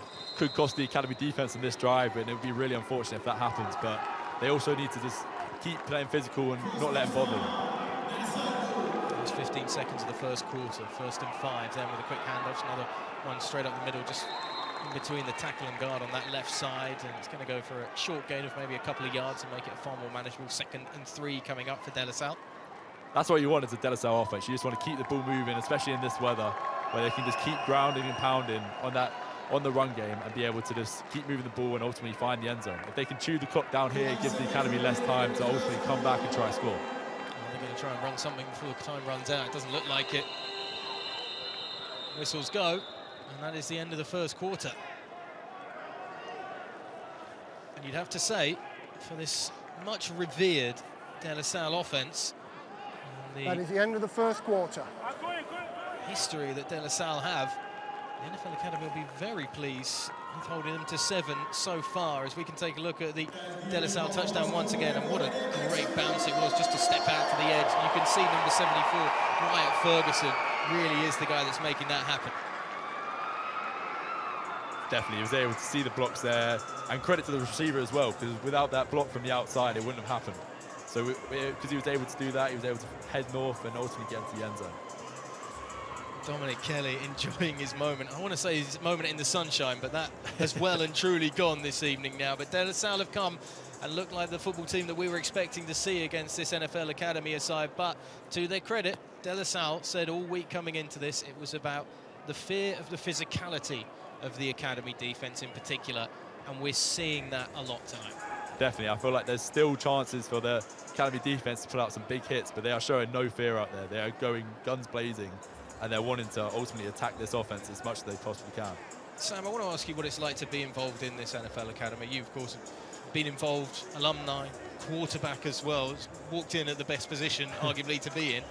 Speaker 8: cost the Academy defense in this drive, and it would be really unfortunate if that happens. But they also need to just keep playing physical and not let them bother them.
Speaker 7: Last 15 seconds of the first quarter, 1st and 5, then with a quick handoff, another one straight up the middle, just in between the tackle and guard on that left side, and it's going to go for a short gain of maybe a couple of yards and make it a far more manageable 2nd and 3 coming up for De La Salle.
Speaker 8: That's what you want as a De La Salle offense. You just want to keep the ball moving, especially in this weather, where they can just keep grounding and pounding on the run game and be able to just keep moving the ball and ultimately find the end zone. If they can chew the clock down here, it gives the academy less time to ultimately come back and try and score.
Speaker 7: They're going to try and run something before the time runs out. It doesn't look like it. Whistles go, and that is the end of the first quarter. And you'd have to say, for this much revered De La Salle offense,
Speaker 6: That is the end of the first quarter.
Speaker 7: history that De La Salle have, the NFL Academy will be very pleased with holding them to 7 so far, as we can take a look at the De La Salle touchdown once again. And what a great bounce it was just to step out to the edge. You can see number 74, Wyatt Ferguson, really is the guy that's making that happen.
Speaker 8: Definitely, he was able to see the blocks there, and credit to the receiver as well, because without that block from the outside, it wouldn't have happened. So because he was able to do that, he was able to head north and ultimately get into the end zone.
Speaker 7: Dominic Kelly enjoying his moment. I want to say his moment in the sunshine, but that has well and truly gone this evening now. But De La Salle have come and looked like the football team that we were expecting to see against this NFL Academy side. But to their credit, De La Salle said all week coming into this, it was about the fear of the physicality of the Academy defense in particular, and we're seeing that a lot tonight.
Speaker 8: Definitely, I feel like there's still chances for the Academy defense to pull out some big hits, but they are showing no fear out there. They are going guns blazing, and they're wanting to ultimately attack this offense as much as they possibly can.
Speaker 7: Sam, I want to ask you what it's like to be involved in this NFL Academy. You, of course, have been involved, alumni, quarterback as well, walked in at the best position, arguably, to be in.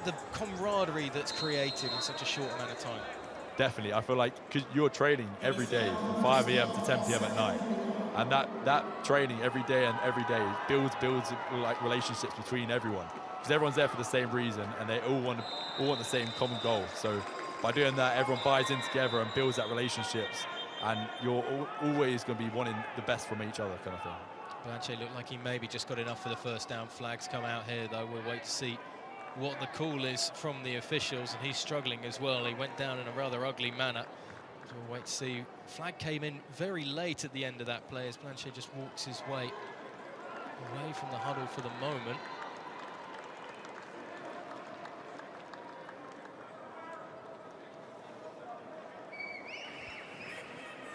Speaker 7: The camaraderie that's created in such a short amount of time.
Speaker 8: Definitely, I feel like because you're training every day from 5 a.m. to 10 p.m. at night, and that training every day builds like relationships between everyone, because everyone's there for the same reason and they all want the same common goal. So by doing that, everyone buys in together and builds that relationships, and you're always going to be wanting the best from each other, kind of thing.
Speaker 7: Blanche looked like he maybe just got enough for the first down. Flags come out here, though. We'll wait to see what the call is from the officials, and he's struggling as well. He went down in a rather ugly manner. So we'll wait to see. Flag came in very late at the end of that play as Blanchet just walks his way away from the huddle for the moment.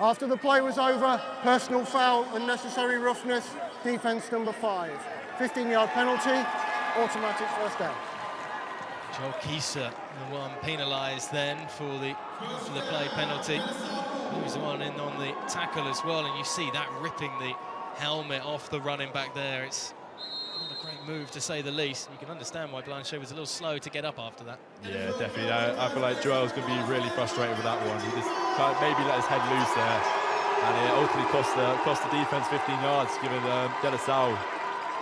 Speaker 6: After the play was over, personal foul, unnecessary roughness, defense number 5. 15-yard penalty, automatic first down.
Speaker 7: Joel Kieser, the one penalised then for the play penalty. He was the one in on the tackle as well, and you see that ripping the helmet off the running back there. It's not a great move, to say the least. You can understand why Blanchet was a little slow to get up after that.
Speaker 8: Yeah, definitely. I feel like Joel's going to be really frustrated with that one. He just can't maybe let his head loose there, and it ultimately cost the defense 15 yards, giving De La Salle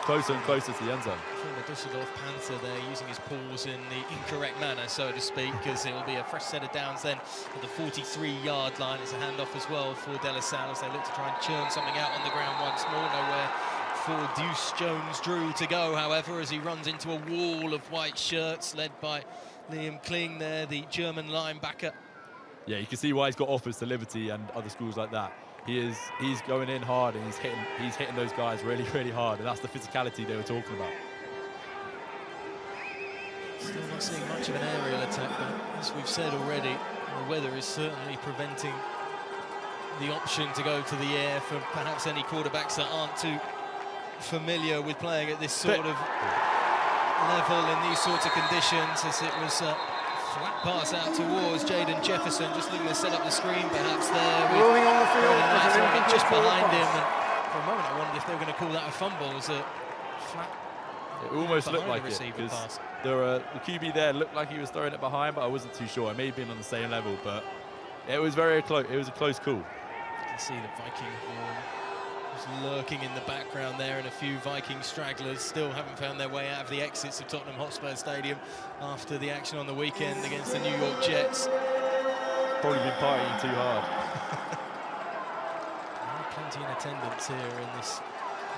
Speaker 8: closer and closer to the end zone.
Speaker 7: The Dusseldorf Panther there using his paws in the incorrect manner, so to speak, because it will be a fresh set of downs then at the 43-yard line. It's a handoff as well for De La Salle as they look to try and churn something out on the ground once more. Nowhere for Deuce Jones-Drew to go, however, as he runs into a wall of white shirts led by Liam Kling there, the German linebacker.
Speaker 8: Yeah, you can see why he's got offers to Liberty and other schools like that. He's going in hard, and he's hitting those guys really, really hard, and that's the physicality they were talking about.
Speaker 7: Still not seeing much of an aerial attack, but as we've said already, the weather is certainly preventing the option to go to the air for perhaps any quarterbacks that aren't too familiar with playing at this sort of level in these sorts of conditions, as it was a flat pass out towards Jaden Jefferson, just looking to set up the screen perhaps there.
Speaker 6: Rolling on the field,
Speaker 7: Just behind him, and for a moment I wondered if they were going to call that a fumble. As a flat
Speaker 8: It almost looked like it, because the QB there looked like he was throwing it behind, but I wasn't too sure. It may have been on the same level, but it was very close. It was a close call.
Speaker 7: You can see the Viking horn just lurking in the background there, and a few Viking stragglers still haven't found their way out of the exits of Tottenham Hotspur Stadium after the action on the weekend against the New York Jets.
Speaker 8: Probably been partying too hard.
Speaker 7: Plenty in attendance here in this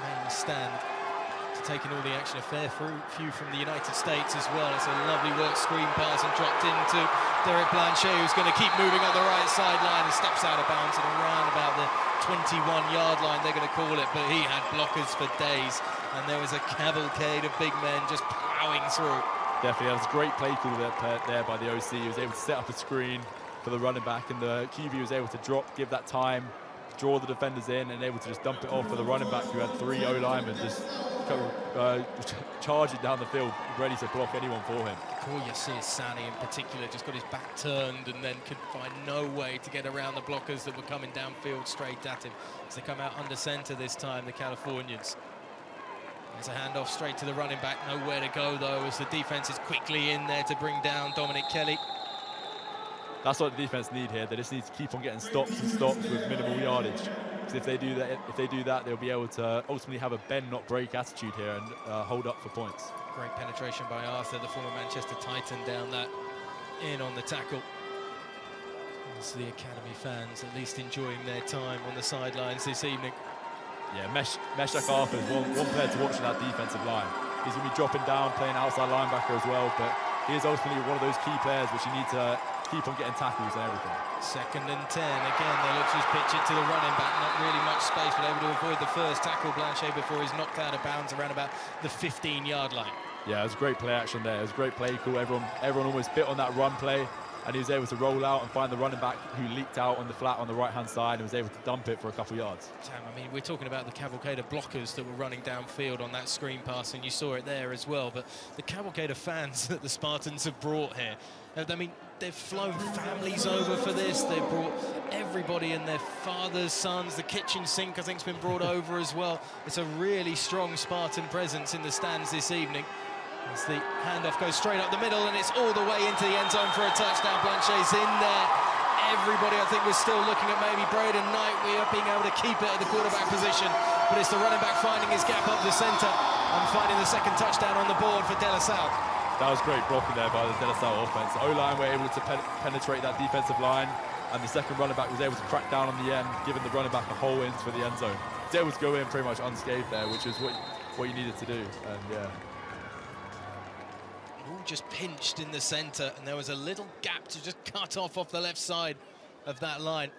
Speaker 7: main stand. taking all the action, a fair few from the United States as well. It's a lovely work screen pass and dropped into Derek Blanchet, who's going to keep moving on the right sideline and steps out of bounds and around about the 21-yard line, they're going to call it, but he had blockers for days, and there was a cavalcade of big men just plowing through.
Speaker 8: Definitely, that was a great play call there by the OC. He was able to set up a screen for the running back, and the QB was able to drop, give that time, draw the defenders in, and able to just dump it off for the running back, who had 3 O-linemen just charging down the field, ready to block anyone for him.
Speaker 7: Koyasir Sani in particular just got his back turned and then could find no way to get around the blockers that were coming downfield straight at him as they come out under center this time, the Californians. There's a handoff straight to the running back, nowhere to go though, as the defense is quickly in there to bring down Dominic Kelly.
Speaker 8: That's what the defense need here. They just need to keep on getting stops and stops with minimal yardage. Because if they do that, they'll be able to ultimately have a bend not break attitude here and hold up for points.
Speaker 7: Great penetration by Arthur, the former Manchester Titan, down that in on the tackle. As the academy fans at least enjoying their time on the sidelines this evening.
Speaker 8: Yeah, Meshach Arthur is one player to watch in that defensive line. He's going to be dropping down, playing outside linebacker as well, but he is ultimately one of those key players which you need to keep on getting tackles and everything.
Speaker 7: 2nd and 10. Again, they look to just pitch it to the running back. Not really much space, but able to avoid the first tackle, Blanchet, before he's knocked out of bounds around about the 15-yard line.
Speaker 8: Yeah, it was a great play action there. It was a great play call. Everyone almost bit on that run play, and he was able to roll out and find the running back who leaked out on the flat on the right-hand side and was able to dump it for a couple yards.
Speaker 7: Sam, I mean, we're talking about the cavalcade of blockers that were running downfield on that screen pass, and you saw it there as well, but the cavalcade of fans that the Spartans have brought here, I mean, they've flown families over for this. They've brought everybody and their fathers, sons. The kitchen sink, I think, has been brought over as well. It's a really strong Spartan presence in the stands this evening. As the handoff goes straight up the middle, and it's all the way into the end zone for a touchdown. Blanchet's in there. Everybody, I think, was still looking at maybe Braden Knight. We are being able to keep it at the quarterback position, but it's the running back finding his gap up the center and finding the 2nd touchdown on the board for De La Salle.
Speaker 8: That was great blocking there by the De La Salle offense. The O-line were able to penetrate that defensive line, and the 2nd running back was able to crack down on the end, giving the running back a hole in for the end zone. He was able to go in pretty much unscathed there, which is what you needed to do, and yeah.
Speaker 7: All just pinched in the center, and there was a little gap to just cut off the left side of that line.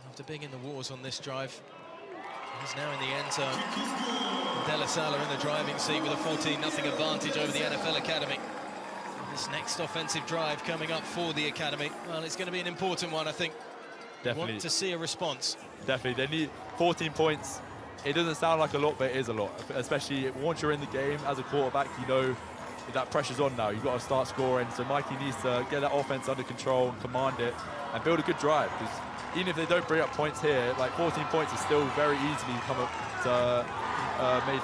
Speaker 7: After being in the wars on this drive, he's now in the end zone. De La Salle in the driving seat with a 14-0 advantage over the NFL Academy. And this next offensive drive coming up for the Academy, well, it's going to be an important one, I think.
Speaker 8: Definitely.
Speaker 7: Want to see a response.
Speaker 8: Definitely, they need 14 points. It doesn't sound like a lot, but it is a lot. Especially once you're in the game as a quarterback, you know that pressure's on now. You've got to start scoring. So Mikey needs to get that offense under control and command it and build a good drive. Because even if they don't bring up points here, like 14 points is still very easily made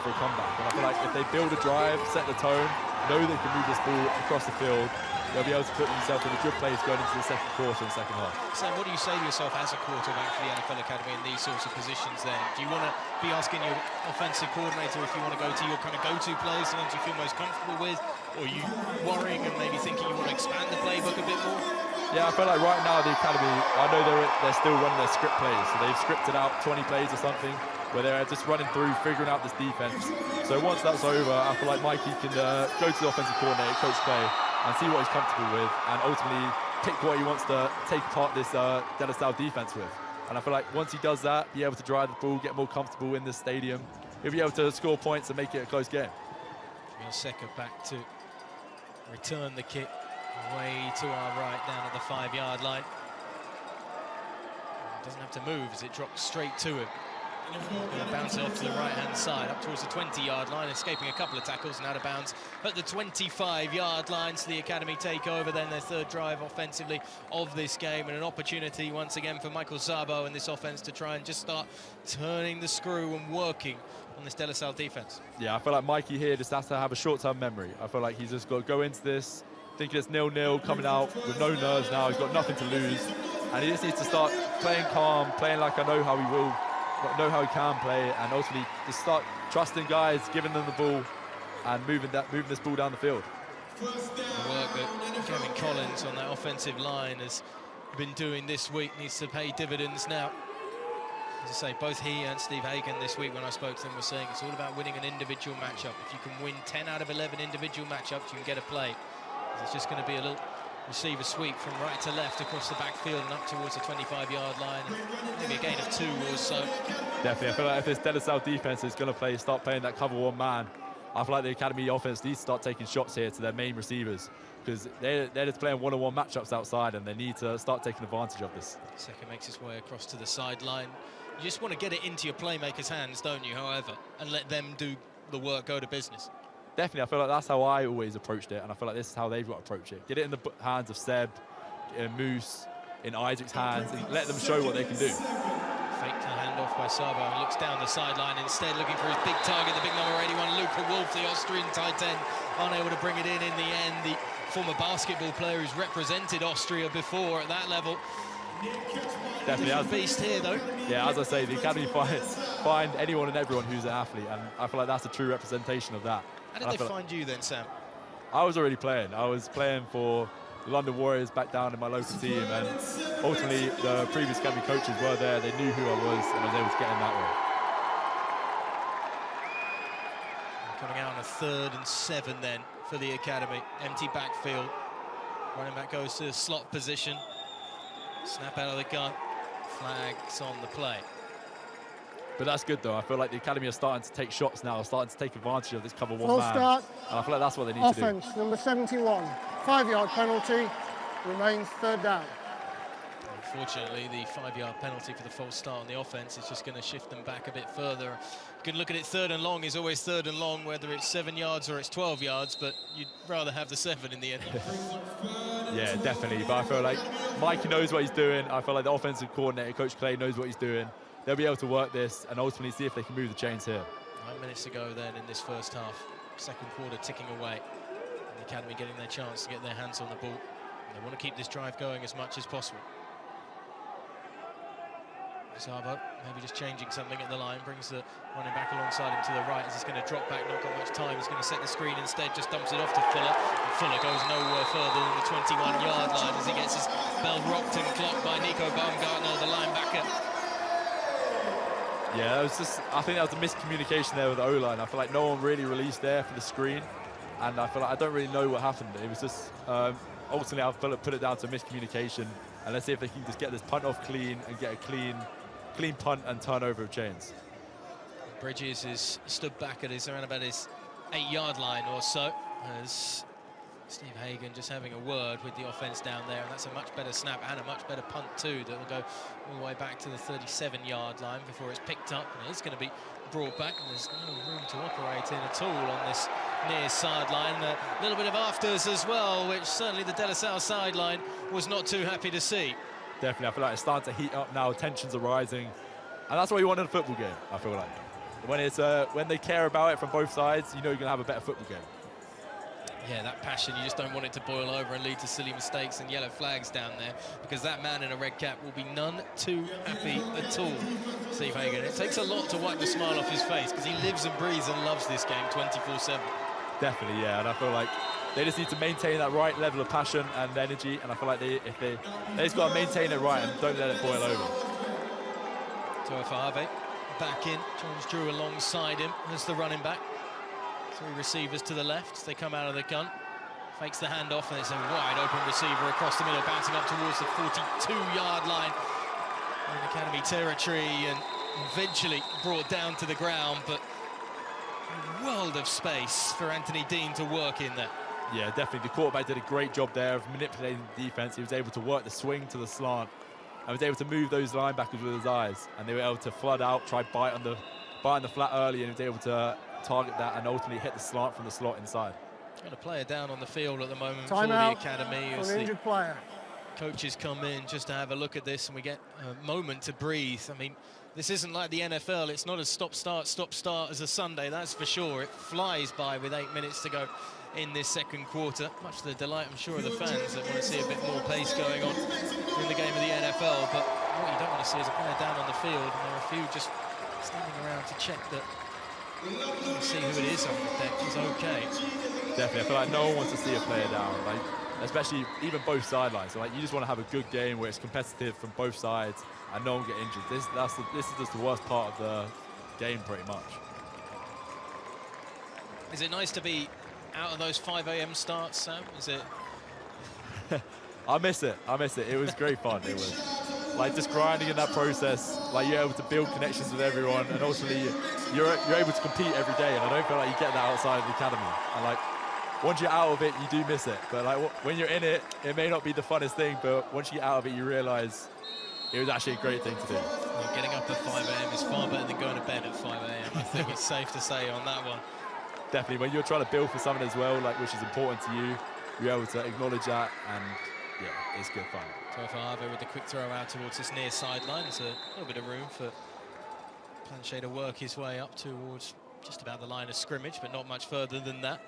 Speaker 8: for a comeback. And I feel like if they build a drive, set the tone, know they can move this ball across the field, they'll be able to put themselves in a good place going into the 2nd quarter and 2nd half.
Speaker 7: Sam, what do you say to yourself as a quarterback for the NFL Academy in these sorts of positions then? Do you want to be asking your offensive coordinator if you want to go to your kind of go-to plays, the ones you feel most comfortable with? Or are you worrying and maybe thinking you want to expand the playbook a bit more?
Speaker 8: Yeah, I feel like right now the Academy, I know they're still running their script plays. So they've scripted out 20 plays or something where they're just running through, figuring out this defense. So once that's over, I feel like Mikey can go to the offensive coordinator, Coach Clay, and see what he's comfortable with, and ultimately pick what he wants to take apart this De La Salle defense with. And I feel like once he does that, be able to drive the ball, get more comfortable in this stadium, he'll be able to score points and make it a close game.
Speaker 7: Second back to return the kick way to our right down at the 5-yard line. Doesn't have to move as it drops straight to him. Going to bounce it off to the right-hand side, up towards the 20-yard line, escaping a couple of tackles and out of bounds at the 25-yard line. So the Academy take over then their 3rd drive offensively of this game, and an opportunity once again for Michael Szabo and this offense to try and just start turning the screw and working on this De La Salle defense.
Speaker 8: Yeah, I feel like Mikey here just has to have a short-term memory. I feel like he's just got to go into this thinking it's 0-0, coming out with no nerves now. He's got nothing to lose, and he just needs to start playing calm, playing like I know how he will, know how he can play, and ultimately just start trusting guys, giving them the ball, and moving this ball down the field.
Speaker 7: The work that Kevin Collins on that offensive line has been doing this week needs to pay dividends now. As I say, both he and Steve Hagan this week when I spoke to them were saying it's all about winning an individual matchup. If you can win 10 out of 11 individual matchups, you can get a play. It's just going to be a little receiver sweep from right to left across the backfield and up towards the 25-yard line. And maybe a gain of 2 or so.
Speaker 8: Definitely. I feel like if this De La Salle defense is going to start playing that cover one man, I feel like the academy offense needs to start taking shots here to their main receivers, because they're just playing one-on-one matchups outside, and they need to start taking advantage of this.
Speaker 7: Second makes his way across to the sideline. You just want to get it into your playmakers' hands, don't you, however, and let them do the work, go to business.
Speaker 8: Definitely, I feel like that's how I always approached it, and I feel like this is how they've got to approach it. Get it in the hands of Seb, Moose, in Isaac's hands, and let them show what they can do.
Speaker 7: Fake to handoff by Sabo and looks down the sideline, instead looking for his big target, the big number 81, Luca Wolf, the Austrian tight end, unable to bring it in the end. The former basketball player who's represented Austria before at that level.
Speaker 8: Definitely.
Speaker 7: Different beast here, though.
Speaker 8: Yeah, as I say, the academy find anyone and everyone who's an athlete, and I feel like that's a true representation of that.
Speaker 7: How did they find you then, Sam?
Speaker 8: I was already playing. I was playing for the London Warriors back down in my local team, and ultimately the previous academy coaches were there. They knew who I was, and I was able to get in that way.
Speaker 7: Coming out on a 3rd and 7 then for the academy. Empty backfield. Running back goes to slot position. Snap out of the gun. Flags on the play.
Speaker 8: But that's good, though. I feel like the academy are starting to take shots now, starting to take advantage of this cover one
Speaker 6: Full
Speaker 8: man.
Speaker 6: start.
Speaker 8: And I feel like that's what they need
Speaker 6: Offense,
Speaker 8: to do.
Speaker 6: number 71. 5-yard penalty. Remains 3rd down.
Speaker 7: Unfortunately, the 5-yard penalty for the false start on the offense is just going to shift them back a bit further. You can look at it 3rd and long is always 3rd and long, whether it's 7 yards or it's 12 yards, but you'd rather have the 7 in the end.
Speaker 8: Yeah, definitely. But I feel like Mikey knows what he's doing. I feel like the offensive coordinator, Coach Clay, knows what he's doing. They'll be able to work this and ultimately see if they can move the chains here.
Speaker 7: 9 minutes to go then in this first half. Second quarter ticking away. And the academy getting their chance to get their hands on the ball. And they want to keep this drive going as much as possible. Sabo maybe just changing something at the line, brings the running back alongside him to the right as he's going to drop back, not got much time. He's going to set the screen instead, just dumps it off to Fuller. And Fuller goes nowhere further than the 21-yard line as he gets his bell rocked and clocked by Nico Baumgartner, the linebacker.
Speaker 8: Yeah, I think that was a miscommunication there with the O-line. I feel like no one really released there for the screen, and I feel like I don't really know what happened. It was just, ultimately I feel like put it down to miscommunication, and let's see if they can just get this punt off clean and get a clean punt and turnover of chains.
Speaker 7: Bridges is stood back at around about his 8-yard line or so, as Steve Hagan just having a word with the offense down there, and that's a much better snap and a much better punt too that will go all the way back to the 37-yard line before it's picked up, and it's going to be brought back, and there's no room to operate in at all on this near sideline. A little bit of afters as well, which certainly the De La Salle sideline was not too happy to see.
Speaker 8: Definitely, I feel like it's starting to heat up now, tensions are rising, and that's what you want in a football game, I feel like. When they care about it from both sides, you know you're going to have a better football game.
Speaker 7: Yeah, that passion, you just don't want it to boil over and lead to silly mistakes and yellow flags down there, because that man in a red cap will be none too happy at all, Steve Hagan. It takes a lot to wipe the smile off his face, because he lives and breathes and loves this game 24/7.
Speaker 8: Definitely, yeah, and I feel like they just need to maintain that right level of passion and energy, and I feel like they just got to maintain it right and don't let it boil over.
Speaker 7: Toafave back in, Jones Drew alongside him as the running back. 3 receivers to the left, they come out of the gun. Fakes the handoff, and it's a wide open receiver across the middle, bouncing up towards the 42-yard line in academy territory, and eventually brought down to the ground, but a world of space for Anthony Dean to work in there.
Speaker 8: Yeah, definitely. The quarterback did a great job there of manipulating the defense. He was able to work the swing to the slant and was able to move those linebackers with his eyes, and they were able to flood out, try bite on the flat early, and he was able to target that and ultimately hit the slant from the slot inside.
Speaker 7: Got a player down on the field at the moment
Speaker 6: Time
Speaker 7: for
Speaker 6: out
Speaker 7: the academy
Speaker 6: for
Speaker 7: as
Speaker 6: an
Speaker 7: the
Speaker 6: injured player.
Speaker 7: coaches come in just to have a look at this, and we get a moment to breathe. I mean, this isn't like the NFL. It's not as stop-start as a Sunday, that's for sure. It flies by with 8 minutes to go in this second quarter, much to the delight, I'm sure, of the fans that want to see a bit more pace going on in the game of the NFL. But what you don't want to see is a player down on the field, and there are a few just standing around to check that see who it is on the deck is okay.
Speaker 8: Definitely, I feel like no one wants to see a player down. Like, especially even both sidelines. So like you just want to have a good game where it's competitive from both sides and no one get injured. This is just the worst part of the game pretty much.
Speaker 7: Is it nice to be out of those 5 a.m. starts, Sam? Is it?
Speaker 8: I miss it. It was great fun. It was like just grinding in that process. Like you're able to build connections with everyone, and ultimately you're able to compete every day. And I don't feel like you get that outside of the academy. And like once you're out of it, you do miss it. But like when you're in it, it may not be the funnest thing. But once you get out of it, you realise it was actually a great thing to do.
Speaker 7: Well, getting up at 5 a.m. is far better than going to bed at 5 a.m. I think it's safe to say on that one.
Speaker 8: Definitely, when you're trying to build for something as well, like which is important to you, you're able to acknowledge that, and yeah, it's good fun.
Speaker 7: Tottenham Hotspur with the quick throw out towards this near sideline. There's a little bit of room for Planchet to work his way up towards just about the line of scrimmage, but not much further than that.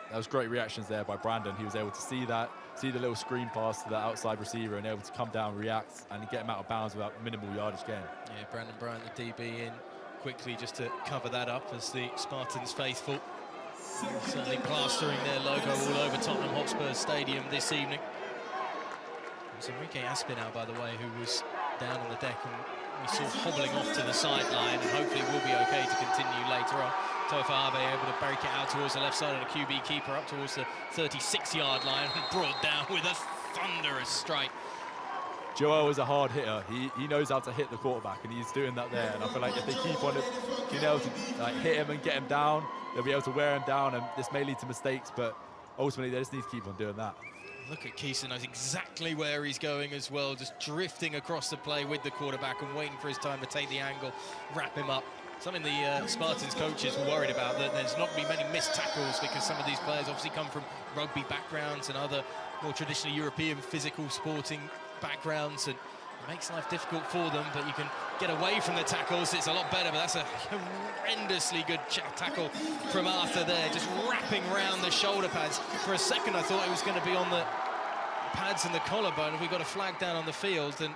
Speaker 8: That was great reactions there by Brandon. He was able to see that, see the little screen pass to the outside receiver, and able to come down, react, and get him out of bounds without minimal yardage gain.
Speaker 7: Yeah, Brandon Bryant, the DB, in quickly just to cover that up as the Spartans faithful certainly plastering their logo all over Tottenham Hotspur Stadium this evening. It's Enrique Aspinall, by the way, who was down on the deck and we saw hobbling off to the sideline, and hopefully will be okay to continue later on. Tottenham Hotspur able to break it out towards the left side of the QB keeper up towards the 36-yard line and brought down with a thunderous strike.
Speaker 8: Joel is a hard hitter. He knows how to hit the quarterback, and he's doing that there. And I feel like if they keep on being able to like, hit him and get him down, they'll be able to wear him down, and this may lead to mistakes, but ultimately they just need to keep on doing that.
Speaker 7: Look at Keeson, knows exactly where he's going as well, just drifting across the play with the quarterback and waiting for his time to take the angle, wrap him up. Something the Spartans coaches were worried about, that there's not going to be many missed tackles because some of these players obviously come from rugby backgrounds and other more traditionally European physical sporting backgrounds, and it makes life difficult for them, but you can get away from the tackles, it's a lot better. But that's a horrendously good tackle from Arthur there, just wrapping around the shoulder pads. For a second I thought it was going to be on the pads and the collarbone. If we got a flag down on the field, then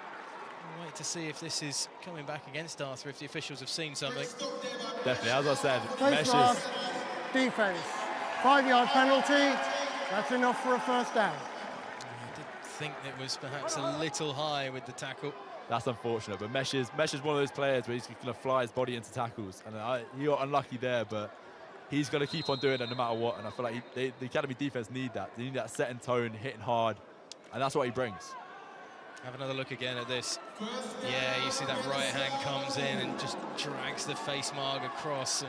Speaker 7: we'll wait to see if this is coming back against Arthur, if the officials have seen something.
Speaker 8: Definitely, as I said,
Speaker 6: Face mask, defence, 5-yard penalty, that's enough for a first down.
Speaker 7: I did think it was perhaps a little high with the tackle.
Speaker 8: That's unfortunate, but Mesh is one of those players where he's going to fly his body into tackles, and he got unlucky there, but he's going to keep on doing it no matter what, and I feel like the academy defense need that. They need that set in tone, hitting hard, and that's what he brings.
Speaker 7: Have another look again at this. Yeah, you see that right hand comes in and just drags the face mark across.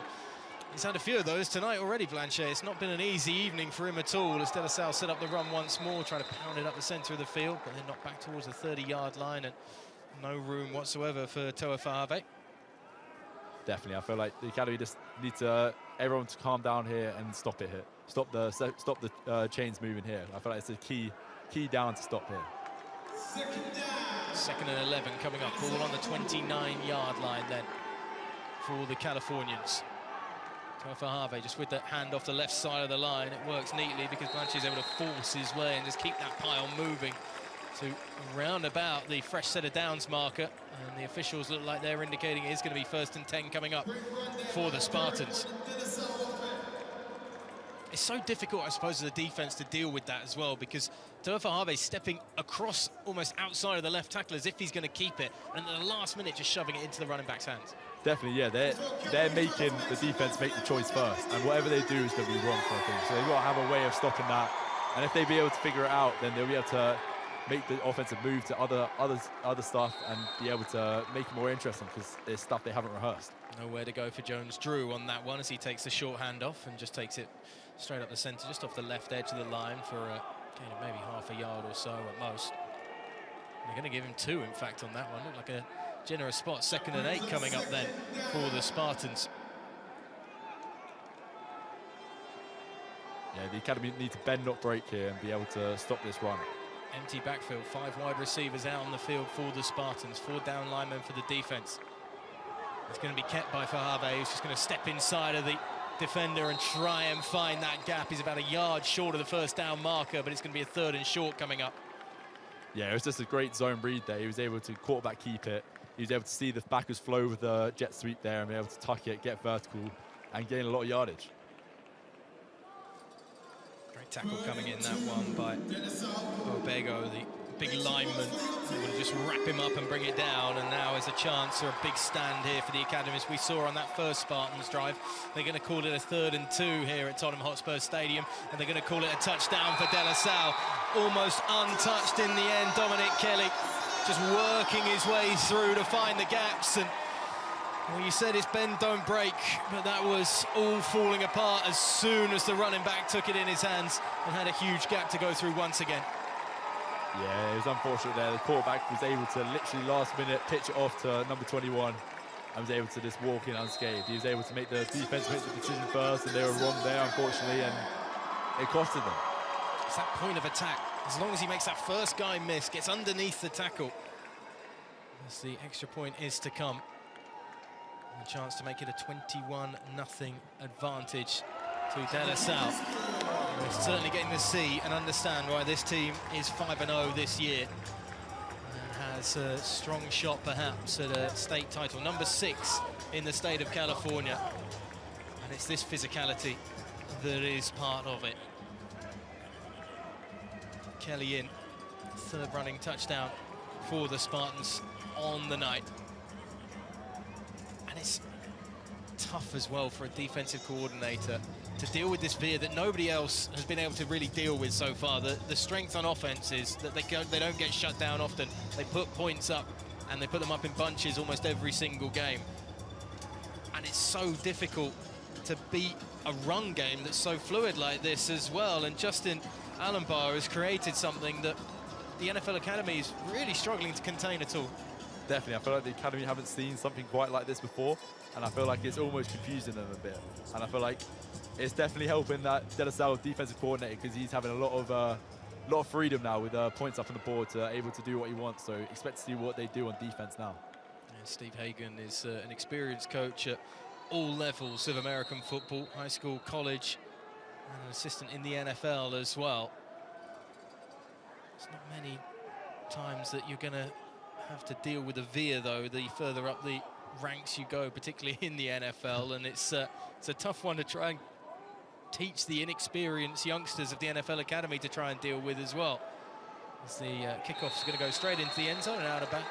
Speaker 7: He's had a few of those tonight already, Blanchet. It's not been an easy evening for him at all. As De La Salle set up the run once more, trying to pound it up the centre of the field, but then knocked back towards the 30-yard line, and no room whatsoever for Toa Fahave.
Speaker 8: Definitely, I feel like the academy just needs everyone to calm down here and stop it here. Stop the chains moving here. I feel like it's a key down to stop here.
Speaker 7: Second and 11 coming up. Ball on the 29-yard line then for the Californians. Toa Fahave just with the hand off the left side of the line. It works neatly because Blanche is able to force his way and just keep that pile moving to round about the fresh set of downs marker, and the officials look like they're indicating it is going to be 1st and 10 coming up for the Spartans. It's so difficult, I suppose, as a defense to deal with that as well, because Toa Fahave stepping across almost outside of the left tackle as if he's going to keep it, and at the last minute just shoving it into the running back's hands.
Speaker 8: Definitely, yeah, they're making the defense make the choice first, and whatever they do is going to be wrong for a thing. So they've got to have a way of stopping that, and if they be able to figure it out, then they'll be able to make the offensive move to other stuff and be able to make it more interesting, because it's stuff they haven't rehearsed.
Speaker 7: Nowhere to go for Jones-Drew on that one as he takes the short handoff and just takes it straight up the centre, just off the left edge of the line for a gain of maybe half a yard or so at most. They're going to give him 2, in fact, on that one. Looked like a generous spot. 2nd and 8 coming up then for the Spartans.
Speaker 8: Yeah, the academy need to bend, not break here, and be able to stop this run.
Speaker 7: Empty backfield, 5 wide receivers out on the field for the Spartans, 4 down linemen for the defense. It's going to be kept by Fahave, who's just going to step inside of the defender and try and find that gap. He's about a yard short of the 1st down marker, but it's going to be a 3rd and short coming up.
Speaker 8: Yeah, it was just a great zone read there. He was able to quarterback keep it. He was able to see the backers flow with the jet sweep there and be able to tuck it, get vertical, and gain a lot of yardage.
Speaker 7: Great tackle coming in, that one by Bobego, the big lineman, who will just wrap him up and bring it down. And now is a chance for a big stand here for the Academy. As we saw on that first Spartans drive, they're going to call it a 3rd and 2 here at Tottenham Hotspur Stadium, and they're going to call it a touchdown for De La Salle. Almost untouched in the end, Dominic Kelly just working his way through to find the gaps. And well, you said it's bend, don't break, but that was all falling apart as soon as the running back took it in his hands and had a huge gap to go through once again.
Speaker 8: Yeah, it was unfortunate there. The quarterback was able to literally last minute pitch it off to number 21 and was able to just walk in unscathed. He was able to make the defense make the decision first, and they were wrong there, unfortunately, and it costed them.
Speaker 7: It's that point of attack. As long as he makes that first guy miss, gets underneath the tackle, as the extra point is to come. And a chance to make it a 21-0 advantage to De La Salle. We're certainly getting to see and understand why this team is 5-0 this year and has a strong shot perhaps at a state title, number 6 in the state of California. And it's this physicality that is part of it. Kelly in, 3rd running touchdown for the Spartans on the night. And it's tough as well for a defensive coordinator to deal with this veer that nobody else has been able to really deal with so far. The strength on offense is that they don't get shut down often. They put points up, and they put them up in bunches almost every single game. And it's so difficult to beat a run game that's so fluid like this as well. And Justin Allenbar has created something that the NFL Academy is really struggling to contain at all.
Speaker 8: Definitely, I feel like the Academy haven't seen something quite like this before, and I feel like it's almost confusing them a bit. And I feel like it's definitely helping that De La Salle defensive coordinator, because he's having a lot of freedom now with points up on the board to able to do what he wants. So expect to see what they do on defense now.
Speaker 7: And Steve Hagan is an experienced coach at all levels of American football, high school, college, and an assistant in the NFL as well. It's not many times that you're going to have to deal with a veer, though, the further up the ranks you go, particularly in the NFL, and it's a tough one to try and teach the inexperienced youngsters of the NFL Academy to try and deal with as well. As the kickoff's going to go straight into the end zone and out of back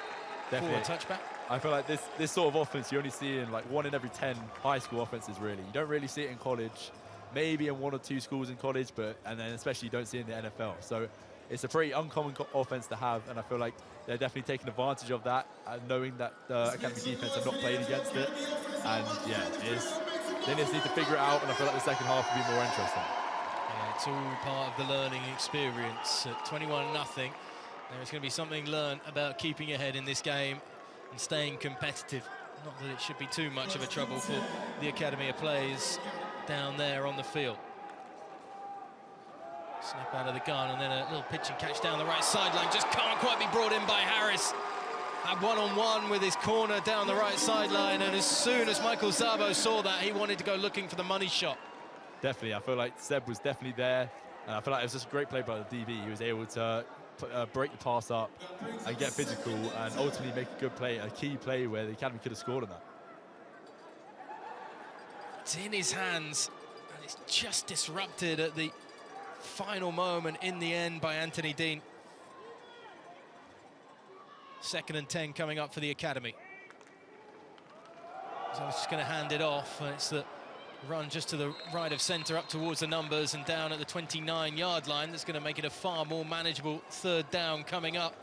Speaker 7: for a touchback.
Speaker 8: I feel like this sort of offense you only see in like 1 in every 10 high school offenses, really. You don't really see it in college, maybe in 1 or 2 schools in college, and then especially you don't see it in the NFL. So it's a pretty uncommon offense to have, and I feel like they're definitely taking advantage of that, knowing that the Academy defense have not played against it. And yeah, they just need to figure it out, and I feel like the second half will be more interesting.
Speaker 7: Yeah, it's all part of the learning experience. At 21-0, there's going to be something learned about keeping ahead in this game and staying competitive. Not that it should be too much of a trouble for the Academy of players down there on the field. Snap out of the gun, and then a little pitch and catch down the right sideline. Just can't quite be brought in by Harris. Had one-on-one with his corner down the right sideline, and as soon as Michael Szabo saw that, he wanted to go looking for the money shot.
Speaker 8: Definitely, I feel like Seb was definitely there, and I feel like it was just a great play by the DB. He was able to break the pass up and get physical and ultimately make a good play, a key play where the Academy could have scored on that.
Speaker 7: It's in his hands, and it's just disrupted at the final moment in the end by Anthony Dean. 2nd and 10 coming up for the Academy. So I was just going to hand it off, and it's the run just to the right of centre up towards the numbers and down at the 29-yard line. That's going to make it a far more manageable 3rd down coming up.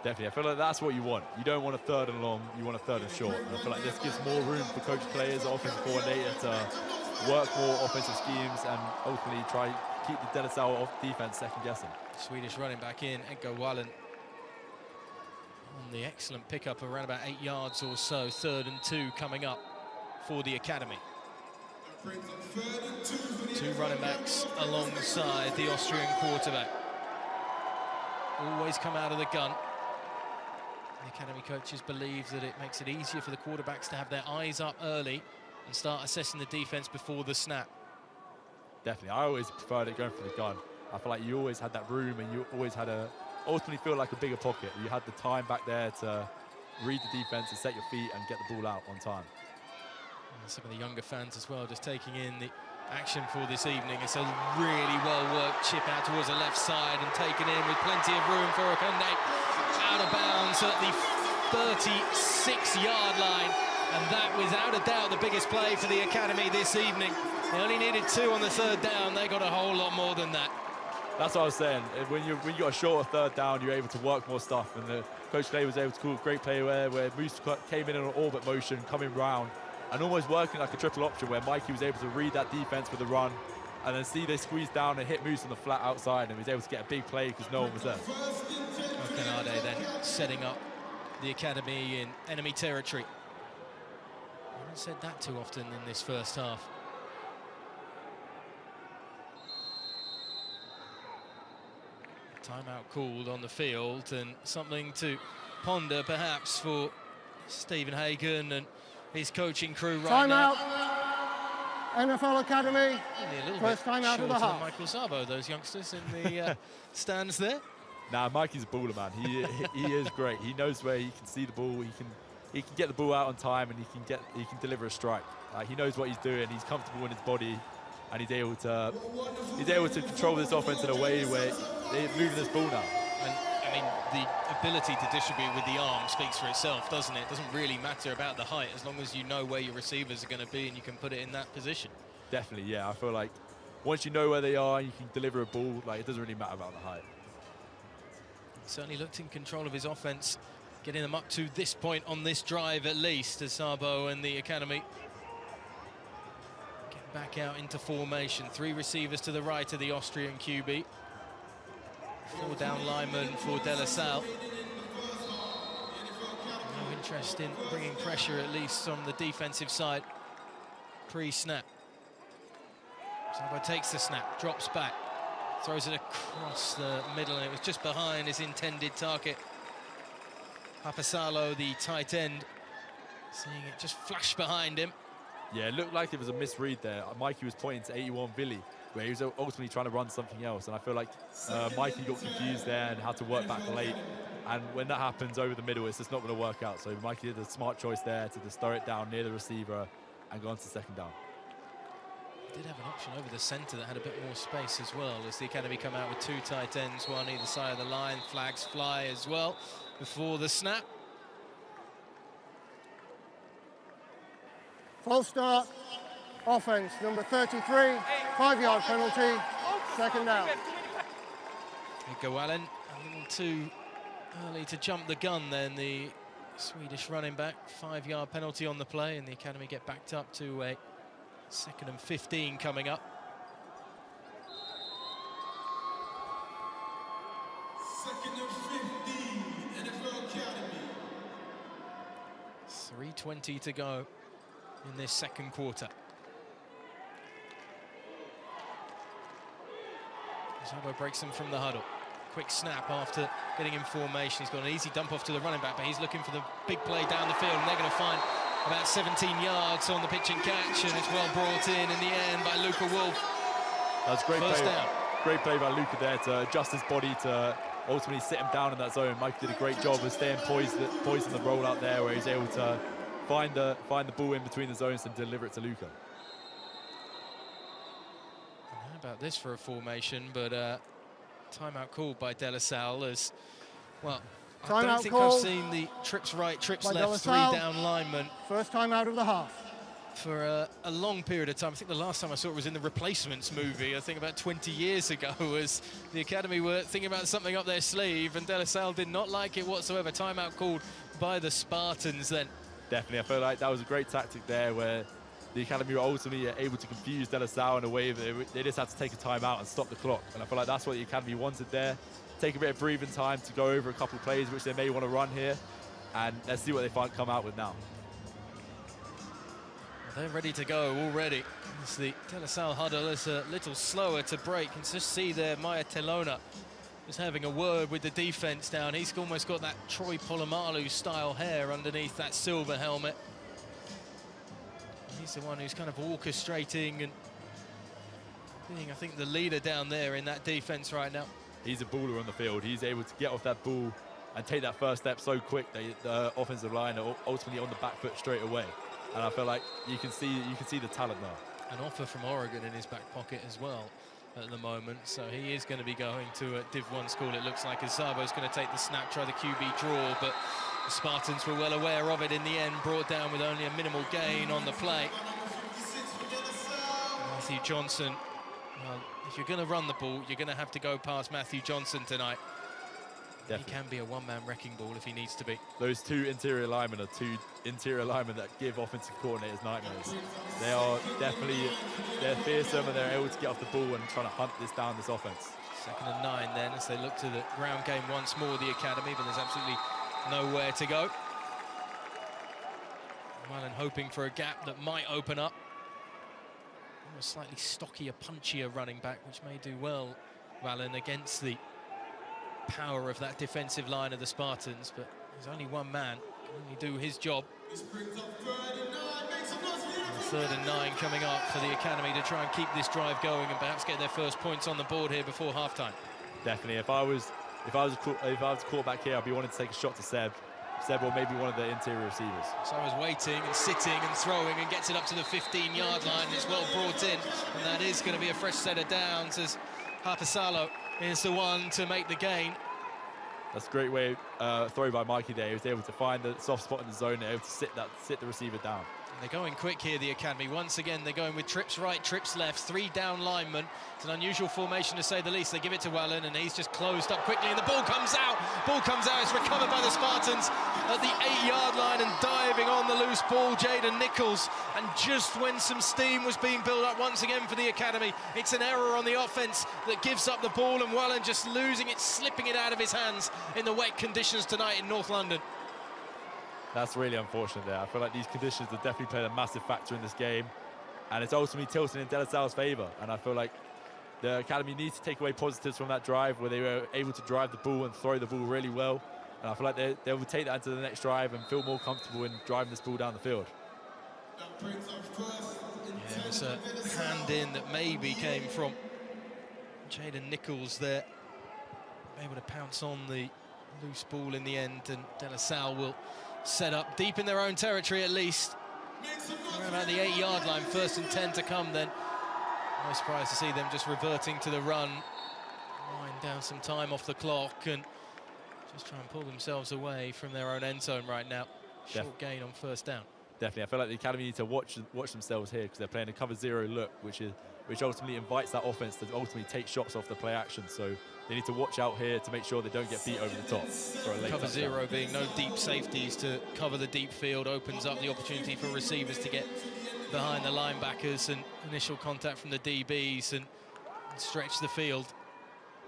Speaker 8: Definitely, I feel like that's what you want. You don't want a 3rd and long, you want a 3rd and short. And I feel like this gives more room for coach players, offensive coordinator to work more offensive schemes and ultimately try keep the De La Salle off defense second guessing.
Speaker 7: Swedish running back in, Edgar Wallen, on the excellent pickup of around about 8 yards or so. 3rd and 2 coming up for the Academy. 2 running backs alongside the Austrian quarterback. Always come out of the gun. The Academy coaches believe that it makes it easier for the quarterbacks to have their eyes up early and start assessing the defense before the snap.
Speaker 8: Definitely, I always preferred it going for the gun. I feel like you always had that room, and you always had ultimately feel like a bigger pocket. You had the time back there to read the defense and set your feet and get the ball out on time.
Speaker 7: And some of the younger fans as well, just taking in the action for this evening. It's a really well-worked chip out towards the left side and taken in with plenty of room for Okunde. Out of bounds at the 36-yard line, and that, without a doubt, the biggest play for the Academy this evening. They only needed 2 on the third down. They got a whole lot more than that.
Speaker 8: That's what I was saying. When you got a shorter third down, you're able to work more stuff. And Coach Clay was able to call a great play where Moose came in an orbit motion, coming round, and almost working like a triple option, where Mikey was able to read that defense with a run, and then see they squeeze down and hit Moose on the flat outside, and was able to get a big play because no one was there.
Speaker 7: Okunade then setting up the Academy in enemy territory. I haven't said that too often in this first half. Timeout called on the field, and something to ponder perhaps for Stephen Hagan and his coaching crew right now.
Speaker 6: Timeout. NFL Academy. First time out of the half.
Speaker 7: Michael Sabo, those youngsters in the stands there.
Speaker 8: Nah, Mikey's a baller, man. He is great. He knows where he can see the ball. He can get the ball out on time, and he can deliver a strike. He knows what he's doing. He's comfortable in his body, and he's able to control this offense in a way where they're moving this ball now.
Speaker 7: And I mean, the ability to distribute with the arm speaks for itself, doesn't it? It doesn't really matter about the height as long as you know where your receivers are going to be and you can put it in that position.
Speaker 8: Definitely, yeah. I feel like once you know where they are, you can deliver a ball. Like, it doesn't really matter about the height.
Speaker 7: Certainly looked in control of his offense, getting them up to this point on this drive at least, as Sabo and the Academy get back out into formation. 3 receivers to the right of the Austrian QB. 4 down linemen for De La Salle. No interest in bringing pressure, at least on the defensive side, pre-snap. Sabo takes the snap, drops back, throws it across the middle, and it was just behind his intended target. Papasalo, the tight end, seeing it just flash behind him.
Speaker 8: Yeah, it looked like it was a misread there. Mikey was pointing to 81 Billy, where he was ultimately trying to run something else. And I feel like Mikey got confused there and had to work back late. And when that happens over the middle, it's just not going to work out. So Mikey did a smart choice there to just throw it down near the receiver and go on to second down.
Speaker 7: Did have an option over the centre that had a bit more space as well, as the Academy come out with 2 tight ends, one either side of the line. Flags fly as well before the snap.
Speaker 6: False start. Offense, number 33. 5-yard penalty. Second down.
Speaker 7: Go Allen, a little too early to jump the gun then, the Swedish running back. 5-yard penalty on the play, and the Academy get backed up to a 2nd and 15 coming up.
Speaker 5: Second and 15, NFL Academy.
Speaker 7: 3:20 to go in this second quarter. Sabo breaks them from the huddle. Quick snap after getting in formation. He's got an easy dump off to the running back, but he's looking for the big play down the field, and they're going to find about 17 yards on the pitch and catch, and it's well brought in the end by Luca Wolf.
Speaker 8: That's great
Speaker 7: First
Speaker 8: play.
Speaker 7: down.
Speaker 8: Great play by Luca there to adjust his body to ultimately sit him down in that zone. Mike did a great job of staying poised in the rollout there, where he's able to find the ball in between the zones and deliver it to Luca.
Speaker 7: How about this for a formation, but timeout called by De La Salle as, well, I don't think I've seen the trips right, trips left, 3 down linemen.
Speaker 6: First time out of the half.
Speaker 7: For a long period of time. I think the last time I saw it was in the Replacements movie, I think about 20 years ago, as the Academy were thinking about something up their sleeve, and De La Salle did not like it whatsoever. Timeout called by the Spartans then.
Speaker 8: Definitely, I feel like that was a great tactic there, where the Academy were ultimately able to confuse De La Salle in a way that they just had to take a timeout and stop the clock. And I feel like that's what the Academy wanted there. Take a bit of breathing time to go over a couple of plays which they may want to run here, and let's see what they come out with now.
Speaker 7: They're ready to go already. As the De La Salle huddle is a little slower to break. You can just see there Maya Telona is having a word with the defense down. He's almost got that Troy Polamalu style hair underneath that silver helmet. He's the one who's kind of orchestrating and being, I think, the leader down there in that defense right now.
Speaker 8: He's a baller on the field. He's able to get off that ball and take that first step so quick that the offensive line are ultimately on the back foot straight away. And I feel like you can see the talent there.
Speaker 7: an offer from Oregon in his back pocket as well at the moment, so he is going to be going to a Div 1 school, it looks like, as Sabo's going to take the snap, try the QB draw, but the Spartans were well aware of it in the end, brought down with only a minimal gain on the play. Matthew Johnson, well, if you're going to run the ball, you're going to have to go past Matthew Johnson tonight. Definitely. He can be a one-man wrecking ball if he needs to be.
Speaker 8: Those two interior linemen are two interior linemen that give offensive coordinators nightmares. They are definitely, they're fearsome and they're able to get off the ball and trying to hunt this down, this offense.
Speaker 7: 2nd and 9 then as they look to the ground game once more, the academy, but there's absolutely nowhere to go. Wallen hoping for a gap that might open up. A slightly stockier, punchier running back, which may do well, Wallen, against the power of that defensive line of the Spartans, but there's only one man, can only do his job. 3rd and 9 coming up for the academy to try and keep this drive going and perhaps get their first points on the board here before halftime.
Speaker 8: Definitely. If I was a quarterback here, I'd be wanting to take a shot to Seb or maybe one of the interior receivers.
Speaker 7: So I was waiting and sitting and throwing and gets it up to the 15-yard line. It's well brought in, and that is going to be a fresh set of downs as Harpasalo is the one to make the gain.
Speaker 8: That's a great way throw by Mikey there. He was able to find the soft spot in the zone and able to sit the receiver down.
Speaker 7: And they're going quick here, the academy. Once again, they're going with trips right, trips left, 3 down linemen. It's an unusual formation to say the least. They give it to Wallen and he's just closed up quickly and the ball comes out. Ball comes out, it's recovered by the Spartans at the 8-yard line and diving on the loose ball, Jaden Nichols. And just when some steam was being built up once again for the academy, it's an error on the offense that gives up the ball and Wallen just losing it, slipping it out of his hands in the wet conditions tonight in North London.
Speaker 8: That's really unfortunate there. I feel like these conditions have definitely played a massive factor in this game, and it's ultimately tilting in De La Salle's favour. And I feel like the academy needs to take away positives from that drive where they were able to drive the ball and throw the ball really well. And I feel like they will take that into the next drive and feel more comfortable in driving this ball down the field.
Speaker 7: Yeah, it was a hand in that maybe came from Jaden Nichols there. Able to pounce on the loose ball in the end, and De La Salle will set up deep in their own territory at least. Around about the 8-yard line, 1st and 10 to come then. No surprise to see them just reverting to the run. Wind down some time off the clock and just try and pull themselves away from their own end zone right now. Short gain on 1st down.
Speaker 8: Definitely, I feel like the academy need to watch themselves here because they're playing a cover 0 look, which ultimately invites that offense to ultimately take shots off the play action. So they need to watch out here to make sure they don't get beat over the top for a late
Speaker 7: cover
Speaker 8: touchdown.
Speaker 7: 0 being no deep safeties to cover the deep field opens up the opportunity for receivers to get behind the linebackers and initial contact from the DBs and stretch the field.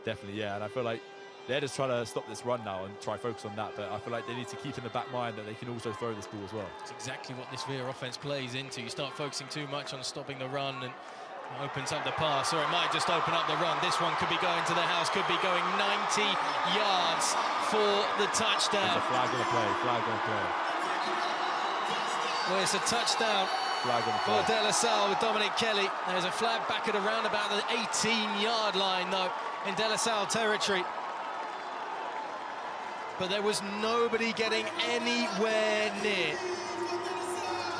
Speaker 8: Definitely, yeah, and I feel like they're just trying to stop this run now and try focus on that, but I feel like they need to keep in the back mind that they can also throw this ball as well.
Speaker 7: It's exactly what this Veer offense plays into. You start focusing too much on stopping the run and it opens up the pass, or it might just open up the run. This one could be going to the house, could be going 90 yards for the touchdown.
Speaker 8: There's a flag on the play, flag on the play.
Speaker 7: Well, it's a touchdown
Speaker 8: Flag on the
Speaker 7: for
Speaker 8: play.
Speaker 7: De La Salle with Dominic Kelly. There's a flag back at around about the 18-yard line, though, in De La Salle territory. But there was nobody getting anywhere near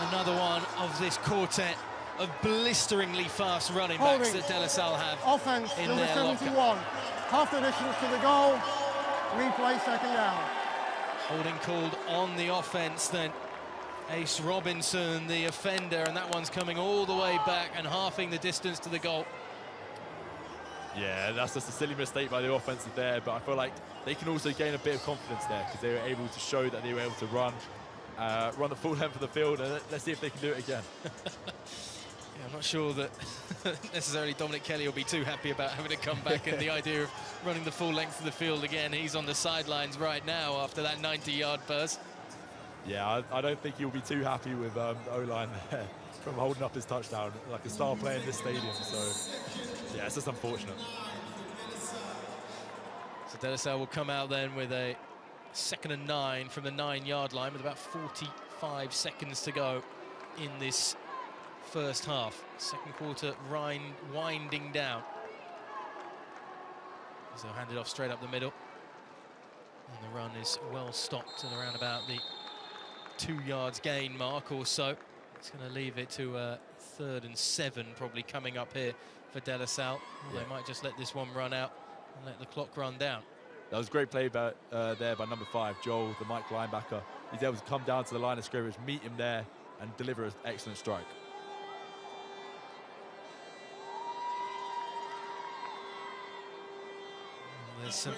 Speaker 7: another one of this quartet of blisteringly fast running backs that De La Salle have
Speaker 6: Offense,
Speaker 7: in
Speaker 6: number
Speaker 7: their
Speaker 6: 71.
Speaker 7: locker.
Speaker 6: Half the distance to the goal. Replay 2nd down.
Speaker 7: Holding called on the offense then. Ace Robinson, the offender, and that one's coming all the way back and halving the distance to the goal.
Speaker 8: Yeah, that's just a silly mistake by the offensive there, but I feel like they can also gain a bit of confidence there because they were able to show that they were able to run the full length of the field, and let's see if they can do it again.
Speaker 7: Yeah, I'm not sure that necessarily Dominic Kelly will be too happy about having to come back and the idea of running the full length of the field again. He's on the sidelines right now after that 90-yard burst.
Speaker 8: Yeah, I don't think he'll be too happy with the O-line there from holding up his touchdown, like a star player in this stadium. So, yeah, it's just unfortunate.
Speaker 7: So De La Salle will come out then with a 2nd and 9 from the 9-yard line with about 45 seconds to go in this first half. Second quarter winding down. So hand it off straight up the middle. And the run is well stopped at around about the 2 yards gain mark or so. It's going to leave it to 3rd and 7 probably coming up here for De La Salle. They might just let this one run out and let the clock run down.
Speaker 8: That was a great play there by number 5, Joel, the Mike linebacker. He's able to come down to the line of scrimmage, meet him there, and deliver an excellent strike.
Speaker 7: There's some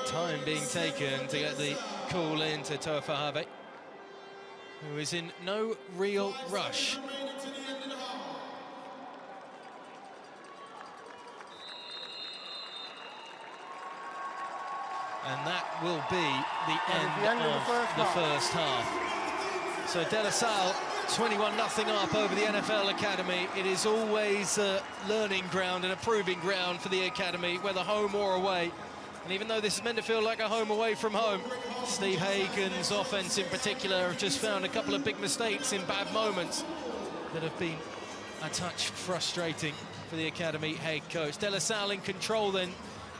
Speaker 7: time being taken to get the call in to Toa Fahave, who is in no real rush. And that will be the end of the first half. So De La Salle 21-0 up over the NFL Academy. It is always a learning ground and a proving ground for the Academy, whether home or away. And even though this is meant to feel like a home away from home, Steve Hagan's offense in particular have just found a couple of big mistakes in bad moments that have been a touch frustrating for the Academy head coach. De La Salle in control then,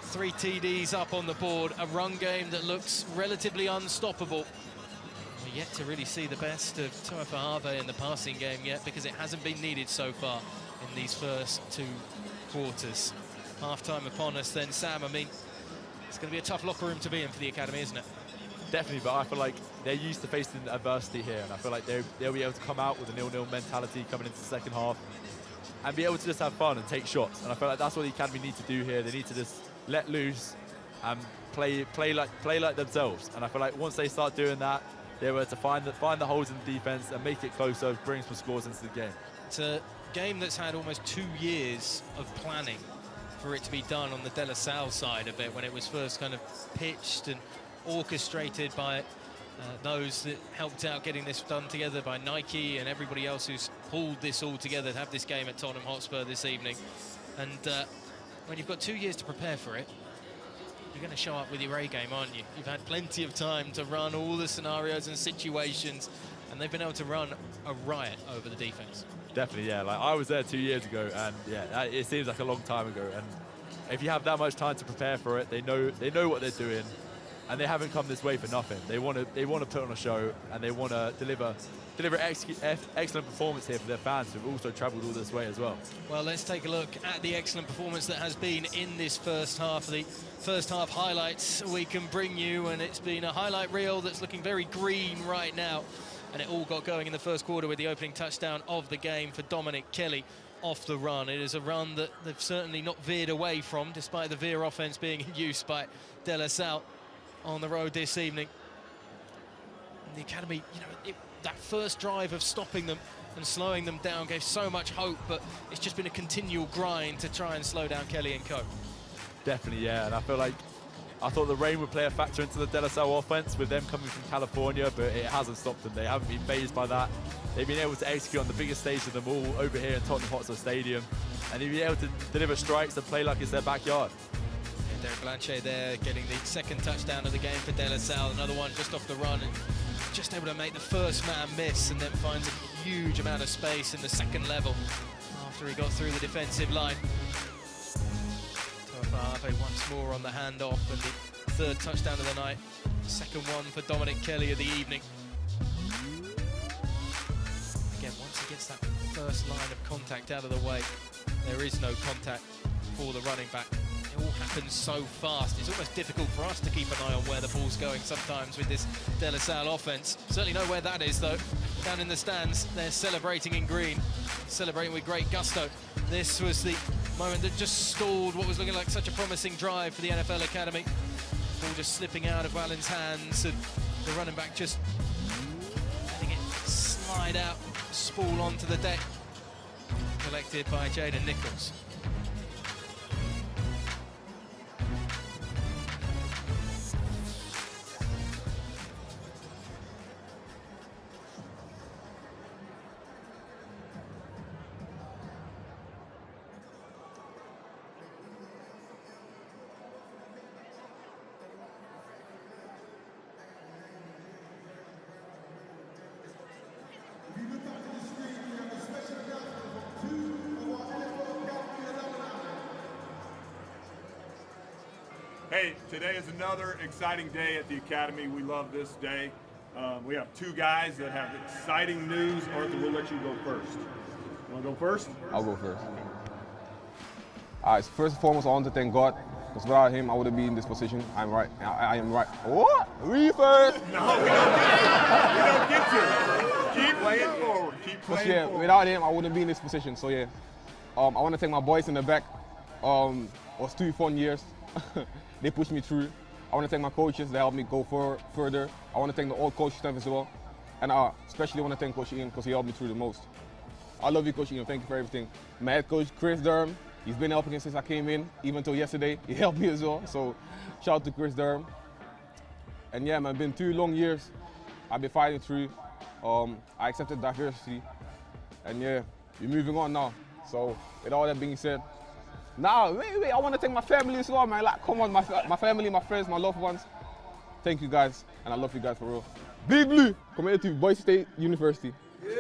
Speaker 7: 3 TDs up on the board, a run game that looks relatively unstoppable. We're yet to really see the best of Toa Fahave in the passing game yet, because it hasn't been needed so far in these first 2 quarters. Half-time upon us then, Sam. I mean, it's going to be a tough locker room to be in for the Academy, isn't it?
Speaker 8: Definitely, but I feel like they're used to facing adversity here, and I feel like they'll be able to come out with a 0-0 mentality coming into the second half and be able to just have fun and take shots. And I feel like that's what the Academy need to do here. They need to just let loose and play like themselves. And I feel like once they start doing that, they're able to find the holes in the defense and make it closer, bring some scores into the game.
Speaker 7: It's a game that's had almost 2 years of planning for it to be done on the De La Salle side of it, when it was first kind of pitched and orchestrated by those that helped out getting this done together, by Nike and everybody else who's pulled this all together to have this game at Tottenham Hotspur this evening. And when you've got 2 years to prepare for it, you're going to show up with your A game, aren't you? You've had plenty of time to run all the scenarios and situations, and they've been able to run a riot over the defense.
Speaker 8: Definitely, yeah. Like, I was there 2 years ago, and yeah, it seems like a long time ago. And if you have that much time to prepare for it, they know what they're doing, and they haven't come this way for nothing. They want to put on a show, and they want to deliver excellent performance here for their fans who've also travelled all this way as well.
Speaker 7: Well, let's take a look at the excellent performance that has been in this first half. The first half highlights we can bring you, and it's been a highlight reel that's looking very green right now. And it all got going in the first quarter with the opening touchdown of the game for Dominic Kelly off the run. It is a run that they've certainly not veered away from, despite the veer offense being in use by De La Salle on the road this evening. And the Academy, you know, that first drive of stopping them and slowing them down gave so much hope, but it's just been a continual grind to try and slow down Kelly and co.
Speaker 8: Definitely, yeah, and I thought the rain would play a factor into the De La Salle offense with them coming from California, but it hasn't stopped them. They haven't been fazed by that. They've been able to execute on the biggest stage of them all over here in Tottenham Hotspur Stadium, and they've been able to deliver strikes and play like it's their backyard.
Speaker 7: Yeah, Derek Blanchet there getting the second touchdown of the game for De La Salle, another one just off the run, and just able to make the first man miss, and then finds a huge amount of space in the second level after he got through the defensive line. Fahave once more on the handoff, and the third touchdown of the night, second one for Dominic Kelly of the evening. Again, once he gets that first line of contact out of the way, there is no contact for the running back. It all happens so fast. It's almost difficult for us to keep an eye on where the ball's going sometimes with this De La Salle offense. Certainly know where that is, though. Down in the stands, they're celebrating in green, celebrating with great gusto. This was the moment that just stalled what was looking like such a promising drive for the NFL Academy. Ball just slipping out of Wallen's hands, and the running back just letting it slide out, spool onto the deck. Collected by Jaden Nichols.
Speaker 3: Hey, today is another exciting day at the Academy. We love this day.
Speaker 9: We have two guys that have exciting news. Arthur, we'll let you go first. You want to go first?
Speaker 10: I'll go first. All right, so first and foremost, I want to thank God, because without him, I wouldn't be in this position. I'm right. I am right. What? Me first?
Speaker 9: No, we don't get to. Keep playing forward. Keep playing forward.
Speaker 10: Without him, I wouldn't be in this position. So yeah, I want to thank my boys in the back. It was 2 fun years. They pushed me through. I want to thank my coaches that helped me go further. I want to thank the old coach staff as well. And I especially want to thank Coach Ian because he helped me through the most. I love you, Coach Ian. Thank you for everything. My head coach, Chris Durham, he's been helping me since I came in, even until yesterday. He helped me as well. So shout out to Chris Durham. And yeah, man, it's been 2 long years. I've been fighting through. I accepted diversity. And yeah, we're moving on now. So with all that being said, now, wait, I want to thank my family as well, man. Like, come on, my family, my friends, my loved ones. Thank you guys, and I love you guys for real. Big Blue, committed to Boise State University.
Speaker 9: Yeah.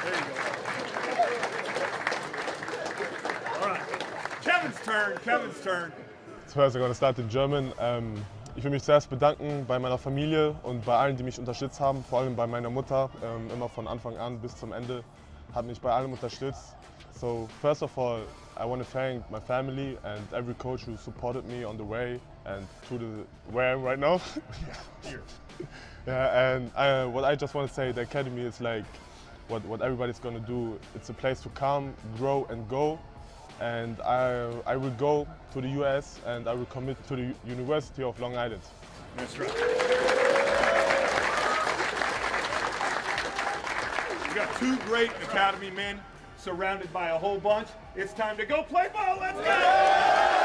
Speaker 9: There you go. All right, Kevin's turn.
Speaker 11: First, I'm going to start in German. Ich will mich zuerst bedanken bei meiner Familie und bei allen, die mich unterstützt haben, vor allem bei meiner Mutter, immer von Anfang an bis zum Ende, hat mich bei allem unterstützt. So first of all, I want to thank my family and every coach who supported me on the way and to where I am right now. Yeah, and what I just want to say, the academy is like what everybody's going to do. It's a place to come, grow and go. And I will go to the US and I will commit to the University of Long Island.
Speaker 9: That's right. We got 2 great academy men surrounded by a whole bunch. It's time to go play ball. Let's go!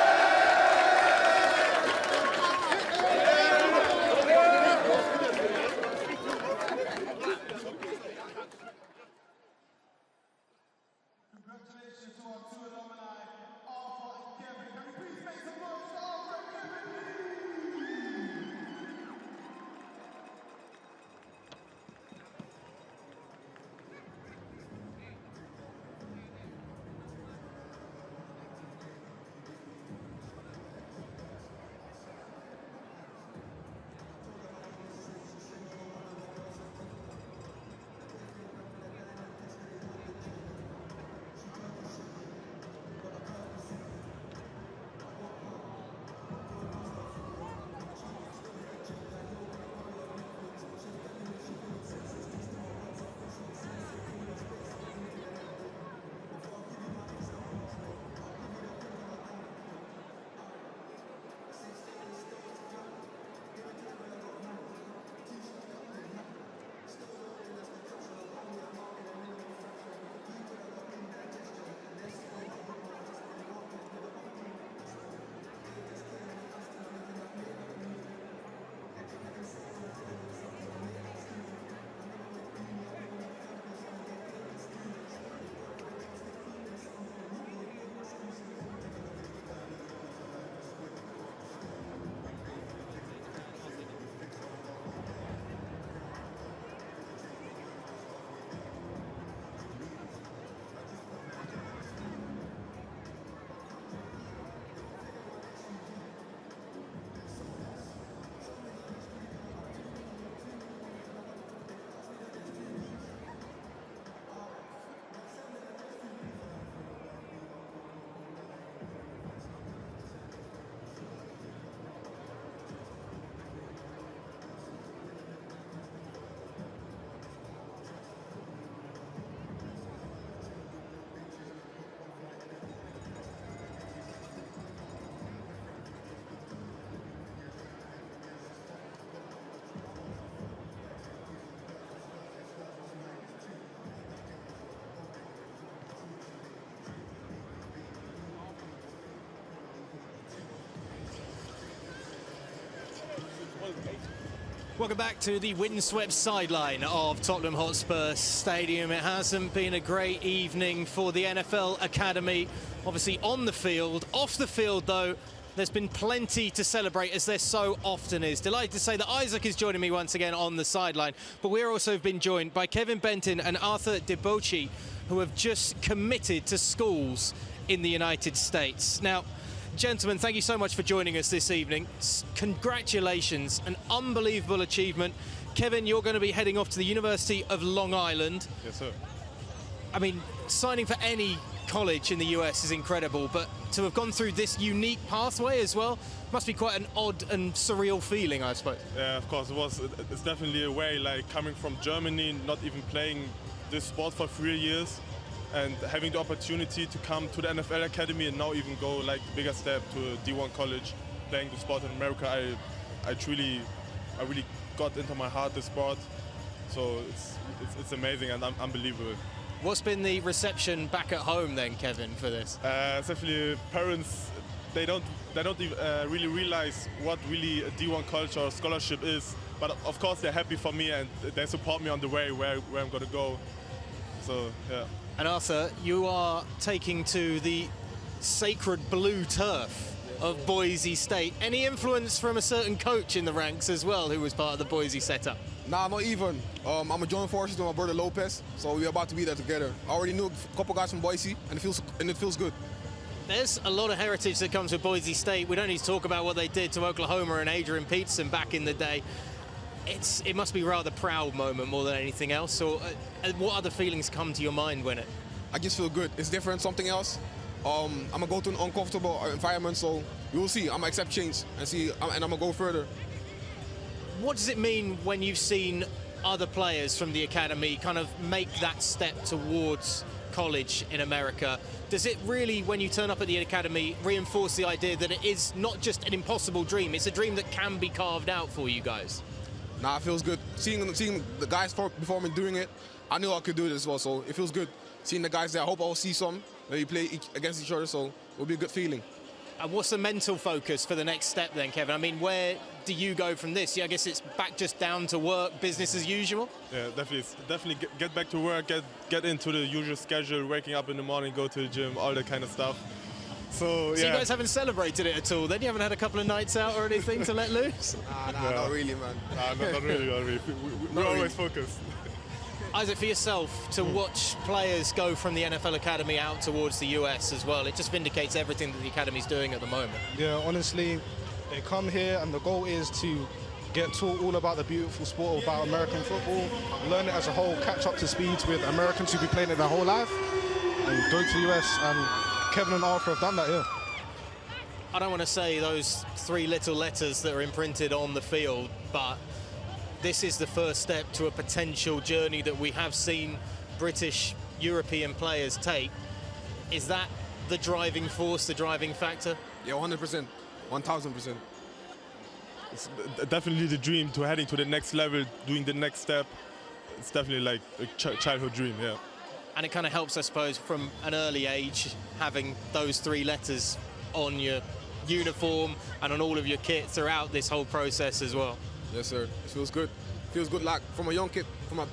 Speaker 1: Welcome back to the windswept sideline of Tottenham Hotspur Stadium. It hasn't been a great evening for the NFL Academy. Obviously on the field. Off the field, though, there's been plenty to celebrate, as there so often is. Delighted to say that Isaac is joining me once again on the sideline. But we're also been joined by Kevin Benton and Arthur Debochi, who have just committed to schools in the United States. Now, Gentlemen, thank you so much for joining us this evening. Congratulations, an unbelievable achievement. Kevin, you're going to be heading off to the University of Long Island.
Speaker 11: Yes, sir.
Speaker 1: I mean, signing for any college in the US is incredible, but to have gone through this unique pathway as well must be quite an odd and surreal feeling, I suppose.
Speaker 11: Yeah, of course, it's definitely a way, like coming from Germany, not even playing this sport for 3 years, and having the opportunity to come to the NFL Academy and now even go like the bigger step to a D1 college, playing the sport in America. I really got into my heart the sport, so it's amazing and unbelievable.
Speaker 1: What's been the reception back at home then, Kevin, for this?
Speaker 11: Especially parents, they don't even, really realize what really a D1 college or scholarship is. But of course they're happy for me and they support me on the way where I'm going to go. So yeah.
Speaker 1: And Arthur, you are taking to the sacred blue turf of Boise State. Any influence from a certain coach in the ranks as well who was part of the Boise setup?
Speaker 10: Nah, not even. I'm a joint forces with my brother Lopez, so we're about to be there together. I already knew a couple guys from Boise, and it feels good.
Speaker 1: There's a lot of heritage that comes with Boise State. We don't need to talk about what they did to Oklahoma and Adrian Peterson back in the day. It must be a rather proud moment more than anything else. Or what other feelings come to your mind when it?
Speaker 10: I just feel good. It's different, something else. I'm gonna go to an uncomfortable environment, so we will see. I'm gonna accept change and see, and I'm gonna go further.
Speaker 1: What does it mean when you've seen other players from the academy kind of make that step towards college in America? Does it really, when you turn up at the academy, reinforce the idea that it is not just an impossible dream, it's a dream that can be carved out for you guys?
Speaker 10: Nah, it feels good. Seeing the guys before me doing it, I knew I could do it as well, so it feels good. Seeing the guys there, I hope I'll see some, maybe play against each other, so it'll be a good feeling.
Speaker 1: And what's the mental focus for the next step then, Kevin? I mean, where do you go from this? Yeah, I guess it's back just down to work, business as usual?
Speaker 11: Yeah, definitely get back to work, get into the usual schedule, waking up in the morning, go to the gym, all that kind of stuff. So
Speaker 1: you guys haven't celebrated it at all then? You haven't had a couple of nights out or anything to let loose?
Speaker 10: Nah, not really, man.
Speaker 11: Nah, not really. We're always focused.
Speaker 1: Isaac, for yourself, to watch players go from the NFL Academy out towards the US as well, it just vindicates everything that the Academy's doing at the moment.
Speaker 2: Yeah, honestly, they come here and the goal is to get taught all about the beautiful sport about American football, learn it as a whole, catch up to speed with Americans who've been playing it their whole life, and go to the US. And Kevin and Arthur have done that here.
Speaker 1: I don't want to say those 3 little letters that are imprinted on the field, but this is the first step to a potential journey that we have seen British, European players take. Is that the driving force, the driving factor?
Speaker 10: Yeah, 100%, 1000%.
Speaker 11: It's definitely the dream to heading to the next level, doing the next step. It's definitely like a childhood dream, yeah.
Speaker 1: And it kind of helps, I suppose, from an early age, having those 3 letters on your uniform and on all of your kit throughout this whole process as well.
Speaker 10: Yes, sir. It feels good. It feels good. Like from a young kid,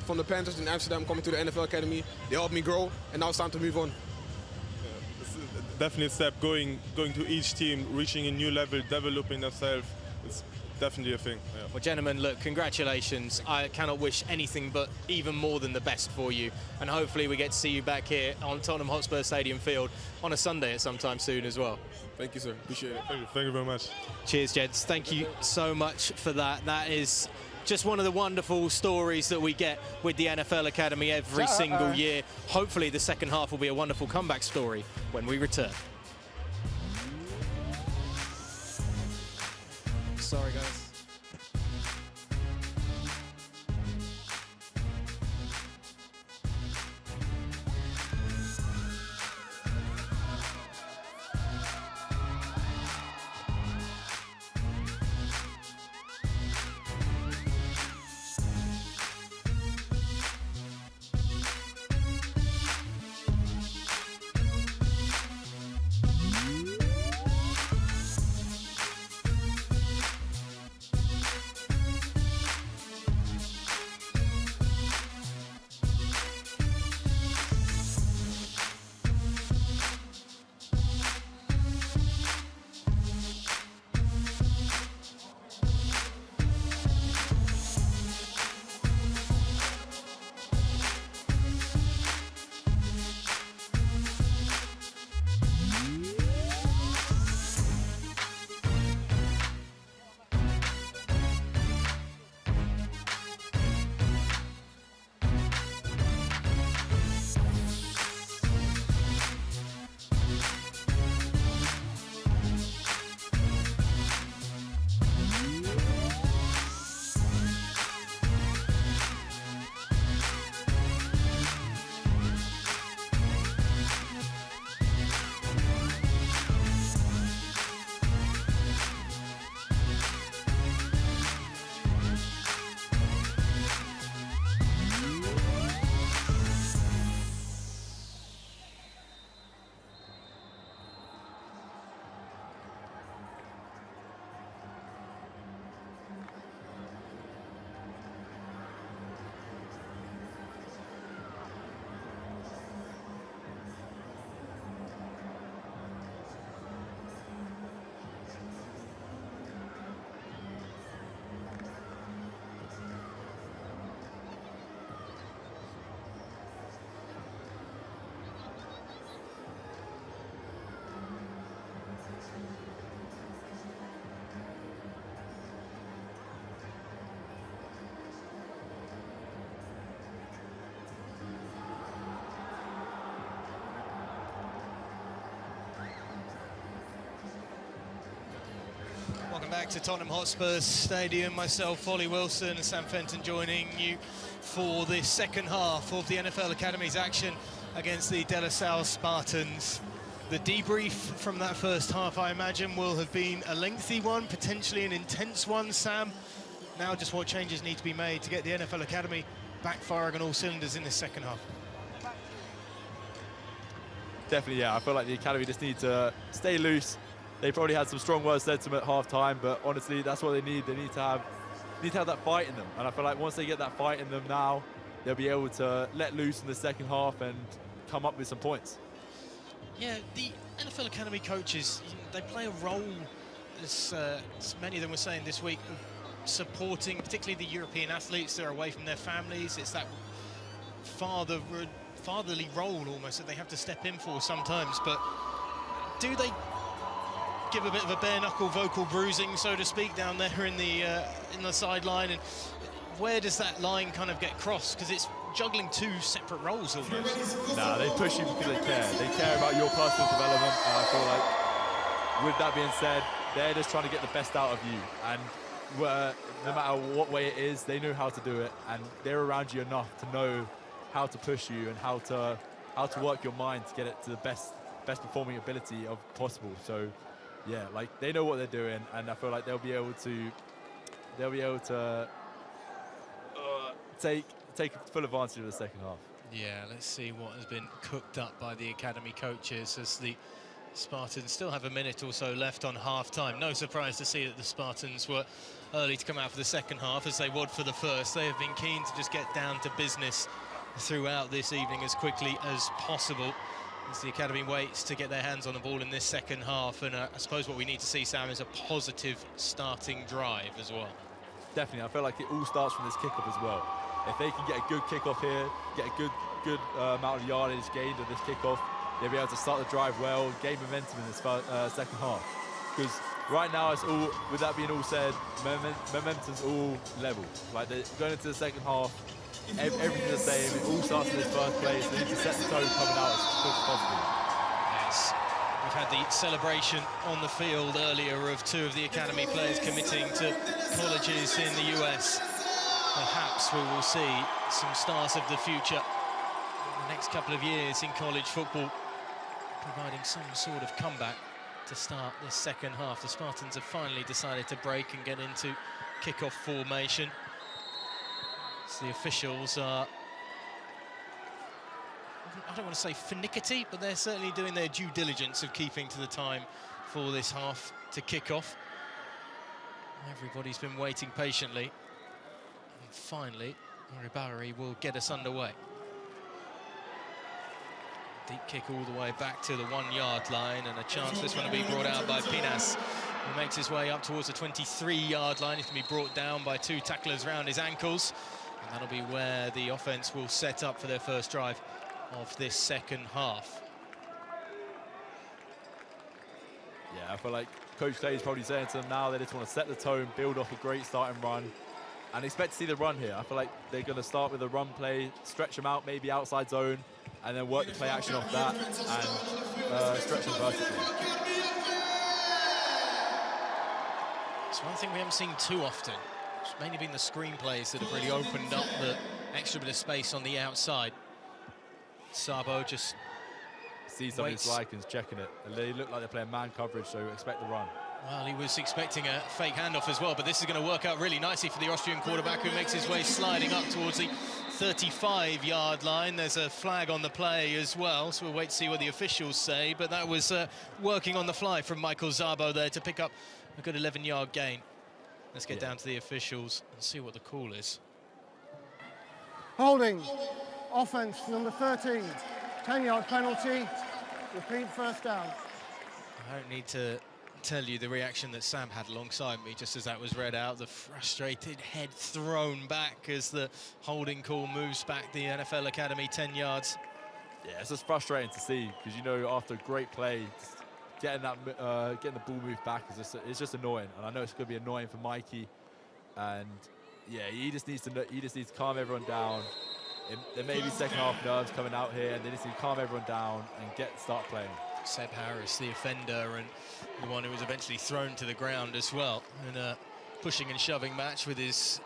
Speaker 10: from the Panthers in Amsterdam, coming to the NFL Academy, they helped me grow, and now it's time to move on.
Speaker 11: Yeah, it's definitely a step, going to each team, reaching a new level, developing themselves. It's definitely a thing. Yeah.
Speaker 1: Well, gentlemen, look, congratulations. I cannot wish anything but even more than the best for you. And hopefully we get to see you back here on Tottenham Hotspur Stadium field on a Sunday at some time soon as well.
Speaker 10: Thank you, sir. Appreciate it.
Speaker 11: Thank you very much.
Speaker 1: Cheers, gents. Thank you so much for that. That is just one of the wonderful stories that we get with the NFL Academy every single year. Hopefully the second half will be a wonderful comeback story when we return. Sorry, guys.
Speaker 7: back to Tottenham Hotspur Stadium. Myself, Ollie Wilson and Sam Fenton joining you for the second half of the NFL Academy's action against the De La Salle Spartans. The debrief from that first half, I imagine, will have been a lengthy one, potentially an intense one, Sam. Now just what changes need to be made to get the NFL Academy back firing on all cylinders in this second half.
Speaker 8: Definitely, yeah. I feel like the Academy just need to stay loose. They probably had some strong words said to them at half-time, but honestly, that's what they need. They need to have that fight in them. And I feel like once they get that fight in them now, they'll be able to let loose in the second half and come up with some points.
Speaker 7: Yeah, the NFL Academy coaches, they play a role, as many of them were saying this week, of supporting particularly the European athletes that are away from their families. It's that fatherly role almost that they have to step in for sometimes. But do they give a bit of a bare knuckle vocal bruising, so to speak, down there in the sideline? And where does that line kind of get crossed? Because it's juggling two separate roles almost.
Speaker 8: Nah, they push you because they care. They care about your personal development, and I feel like, with that being said, they're just trying to get the best out of you. And no matter what way it is, they know how to do it, and they're around you enough to know how to push you and how to work your mind to get it to the best performing ability of possible. So yeah, like, they know what they're doing, and I feel like they'll be able to take full advantage of the second half.
Speaker 7: Yeah, let's see what has been cooked up by the Academy coaches as the Spartans still have a minute or so left on half-time. No surprise to see that the Spartans were early to come out for the second half, as they would for the first. They have been keen to just get down to business throughout this evening as quickly as possible, as the Academy waits to get their hands on the ball in this second half. And I suppose what we need to see, Sam, is a positive starting drive as well.
Speaker 8: Definitely, I feel like it all starts from this kickoff as well. If they can get a good kickoff here, get a good amount of yardage gained on this kickoff, they'll be able to start the drive well, gain momentum in this second half. Because right now, it's all, with that being all said, momentum's all level. Like, they're going into the second half, everything's the same. It all starts in this first place. They need to set the tone coming out as quick as possible.
Speaker 7: Yes, we've had the celebration on the field earlier of two of the Academy players committing to colleges in the US. Perhaps we will see some stars of the future in the next couple of years in college football, providing some sort of comeback to start this second half. The Spartans have finally decided to break and get into kickoff formation. So the officials are, I don't want to say finicky, but they're certainly doing their due diligence of keeping to the time for this half to kick off. Everybody's been waiting patiently. And finally, Barry will get us underway. Deep kick all the way back to the 1 yard line, and a chance this one to be brought out by Pinas, who makes his way up towards the 23 yard line. He can be brought down by two tacklers around his ankles, and that'll be where the offense will set up for their first drive of this second half.
Speaker 8: Yeah, I feel like Coach Clay is probably saying to them now they just want to set the tone, build off a great starting run, and expect to see the run here. I feel like they're going to start with a run play, stretch them out, maybe outside zone, and then work the play action off that and stretch them vertically.
Speaker 7: It's one thing we haven't seen too often. It's mainly been the screen plays that have really opened up the extra bit of space on the outside. Sabo just
Speaker 8: sees some of his likings, checking it. And they look like they're playing man coverage, so expect the run.
Speaker 7: Well, he was expecting a fake handoff as well, but this is going to work out really nicely for the Austrian quarterback, who makes his way sliding up towards the 35 yard line. There's a flag on the play as well, so we'll wait to see what the officials say, but that was working on the fly from Michael Szabo there to pick up a good 11 yard gain. Let's get down to the officials and see what the call is.
Speaker 6: Holding. Offense, number 13. 10-yard penalty. Repeat, first down.
Speaker 7: I don't need to tell you the reaction that Sam had alongside me just as that was read out. The frustrated head thrown back as the holding call moves back the NFL Academy 10 yards.
Speaker 8: Yeah, it's just frustrating to see, because, you know, after a great play, getting the ball moved back is just annoying, and I know it's going to be annoying for Mikey. And yeah, he just needs to calm everyone down, there may be second half nerves coming out here, and they just need to calm everyone down and start playing.
Speaker 7: Seb Harris, the offender, and the one who was eventually thrown to the ground as well in a pushing and shoving match with his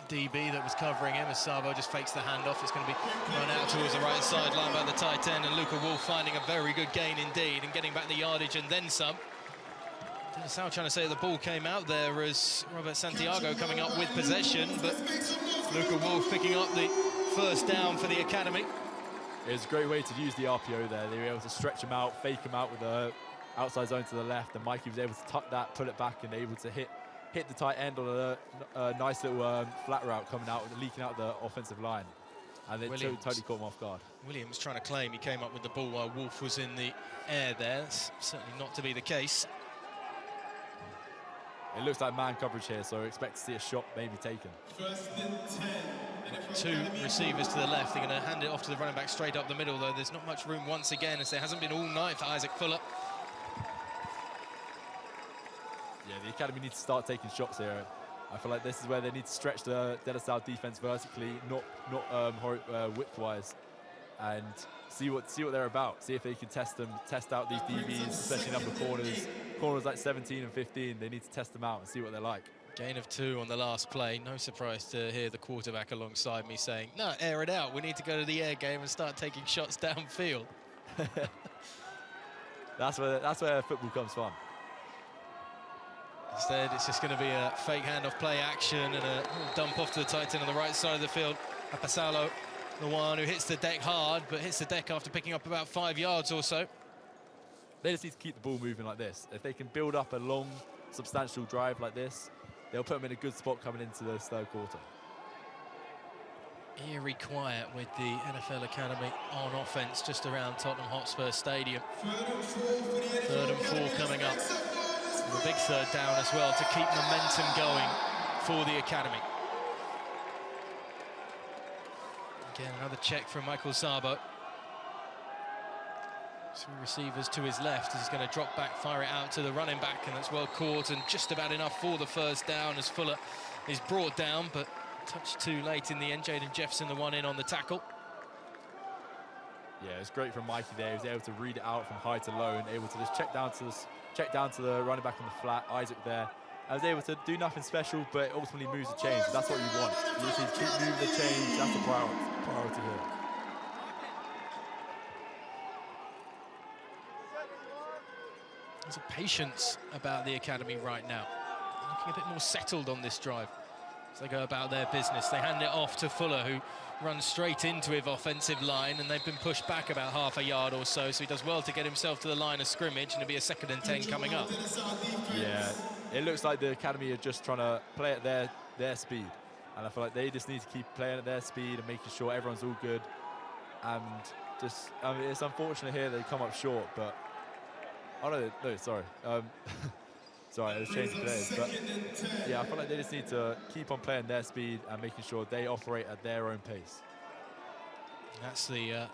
Speaker 7: DB that was covering him, as Sabo just fakes the handoff. It's going to be run out towards the right sideline by the tight end, and Luca Wolf finding a very good gain indeed and getting back the yardage and then some. Sal trying to say the ball came out there as Robert Santiago coming up with possession, but Luca Wolf picking up the first down for the academy.
Speaker 8: It was a great way to use the RPO there. They were able to stretch him out, fake him out with the outside zone to the left, and Mikey was able to tuck that, pull it back, and able to hit the tight end on a nice little flat route coming out, leaking out the offensive line. And it totally caught him off guard.
Speaker 7: Williams trying to claim he came up with the ball while Wolf was in the air there. That's certainly not to be the case.
Speaker 8: It looks like man coverage here, so expect to see a shot maybe taken.
Speaker 7: Two receivers to the left. They're going to hand it off to the running back straight up the middle, though there's not much room once again, as there hasn't been all night for Isaac Fuller.
Speaker 8: Yeah, the academy needs to start taking shots here. I feel like this is where they need to stretch the De La Salle defense vertically, not width-wise, and see what they're about. See if they can test out these DBs, especially number corners like 17 and 15. They need to test them out and see what they're like.
Speaker 7: Gain of 2 on the last play. No surprise to hear the quarterback alongside me saying, "No, air it out. We need to go to the air game and start taking shots downfield."
Speaker 8: That's where football comes from.
Speaker 7: Instead, it's just going to be a fake handoff play action and a dump off to the tight end on the right side of the field. Apasalo, the one who hits the deck hard, but hits the deck after picking up about 5 yards or so.
Speaker 8: They just need to keep the ball moving like this. If they can build up a long, substantial drive like this, they'll put them in a good spot coming into the third quarter.
Speaker 7: Eerie quiet with the NFL Academy on offense just around Tottenham Hotspur Stadium. 3rd and 4 coming up. And a big third down as well to keep momentum going for the academy. Again, another check from Michael Sabo. 3 receivers to his left. He's going to drop back, fire it out to the running back, and that's well caught and just about enough for the first down as Fuller is brought down, but a touch too late in the end. Jaden Jefferson, the one in on the tackle.
Speaker 8: Yeah, it's great from Mikey there. He was able to read it out from high to low and able to just check down to the running back on the flat, Isaac there. I was able to do nothing special, but it ultimately moves the chains. That's what you want. You just need to keep moving the chains. That's the priority here.
Speaker 7: There's a patience about the academy right now. Looking a bit more settled on this drive as they go about their business. They hand it off to Fuller, who runs straight into his offensive line, and they've been pushed back about half a yard or so, so he does well to get himself to the line of scrimmage, and it'll be a 2nd and 10 coming up.
Speaker 8: Yeah, it looks like the academy are just trying to play at their speed, and I feel like they just need to keep playing at their speed and making sure everyone's all good. And just, I mean, it's unfortunate here they come up short, but sorry. Sorry, I was changing players, but yeah, I feel like they just need to keep on playing their speed and making sure they operate at their own pace.
Speaker 7: That's the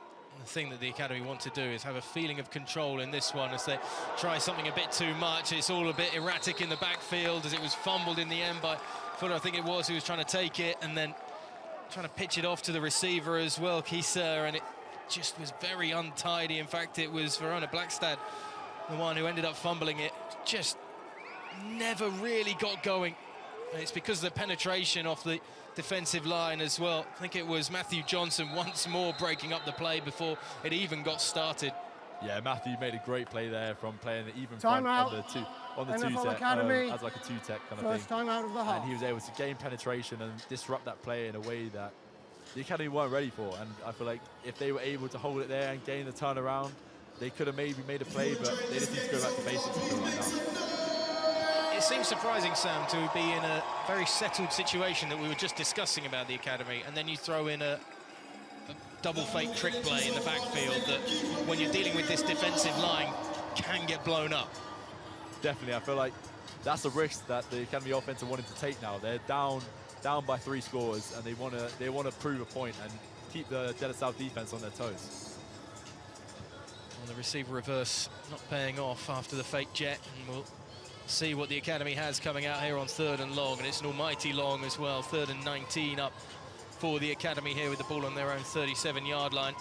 Speaker 7: thing that the academy want to do, is have a feeling of control in this one as they try something a bit too much. It's all a bit erratic in the backfield as it was fumbled in the end by Fuller, I think it was, who was trying to take it and then trying to pitch it off to the receiver as well, Kieser, and it just was very untidy. In fact, it was Verona Blackstad, the one who ended up fumbling it. Just never really got going. And it's because of the penetration off the defensive line as well. I think it was Matthew Johnson once more breaking up the play before it even got started.
Speaker 8: Yeah, Matthew made a great play there from playing the even
Speaker 6: Time
Speaker 8: front
Speaker 6: out.
Speaker 8: on the two-tech, as like a two-tech kind of thing.
Speaker 6: First time out of the half.
Speaker 8: And he was able to gain penetration and disrupt that play in a way that the academy weren't ready for. And I feel like if they were able to hold it there and gain the turnaround, they could have maybe made a play, but they just need to go back to basics until right now.
Speaker 7: It seems surprising, Sam, to be in a very settled situation that we were just discussing about the academy, and then you throw in a double fake trick play in the backfield that, when you're dealing with this defensive line, can get blown up.
Speaker 8: Definitely, I feel like that's a risk that the academy offense are wanting to take now. They're down by 3 scores, and they want to prove a point and keep the De La Salle defense on their toes.
Speaker 7: Well, the receiver reverse not paying off after the fake jet, and we'll see what the academy has coming out here on 3rd and long, and it's an almighty long as well. 3rd and 19 up for the academy here with the ball on their own 37-yard line.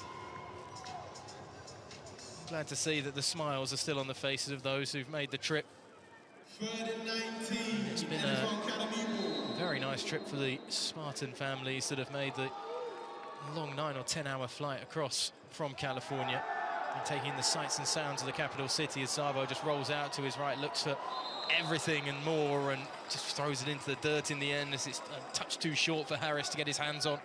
Speaker 7: Glad to see that the smiles are still on the faces of those who've made the trip. It's been a very nice trip for the Spartan families that have made the long 9 or 10 hour flight across from California and taking in the sights and sounds of the capital city as Savo just rolls out to his right, looks for everything and more, and just throws it into the dirt in the end as it's a touch too short for Harris to get his hands on.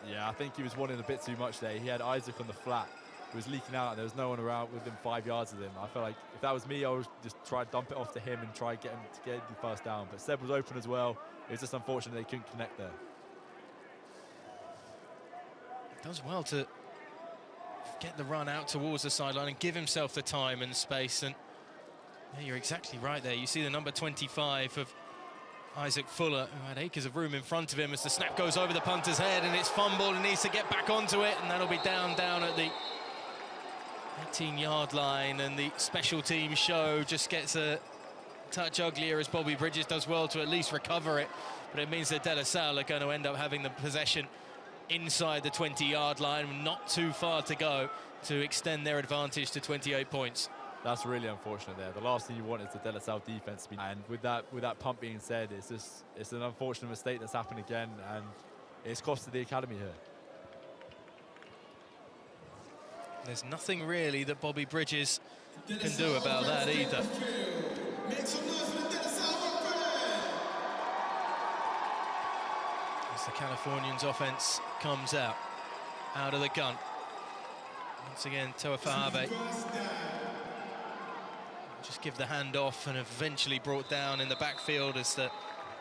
Speaker 8: Yeah, I think he was wanting a bit too much there. He had Isaac on the flat, who was leaking out, and there was no one around within 5 yards of him. I felt like if that was me, I would just try to dump it off to him and try to get him to get the first down. But Seb was open as well. It was just unfortunate they couldn't connect there.
Speaker 7: Does well to get the run out towards the sideline and give himself the time and space. And yeah, you're exactly right there. You see the number 25 of Isaac Fuller, who had acres of room in front of him as the snap goes over the punter's head, and it's fumbled and needs to get back onto it, and that'll be down at the 18-yard line, and the special team show just gets a touch uglier as Bobby Bridges does well to at least recover it, but it means that De La Salle are going to end up having the possession inside the 20-yard line, not too far to go to extend their advantage to 28 points.
Speaker 8: That's really unfortunate there. The last thing you want is the De La Salle defense to be, and with that pump being said, it's an unfortunate mistake that's happened again, and it's costed the academy here.
Speaker 7: There's nothing really that Bobby Bridges can do about that either. As the Californians' offense comes out of the gun. Once again, Toa Fahabe just give the hand off and eventually brought down in the backfield as the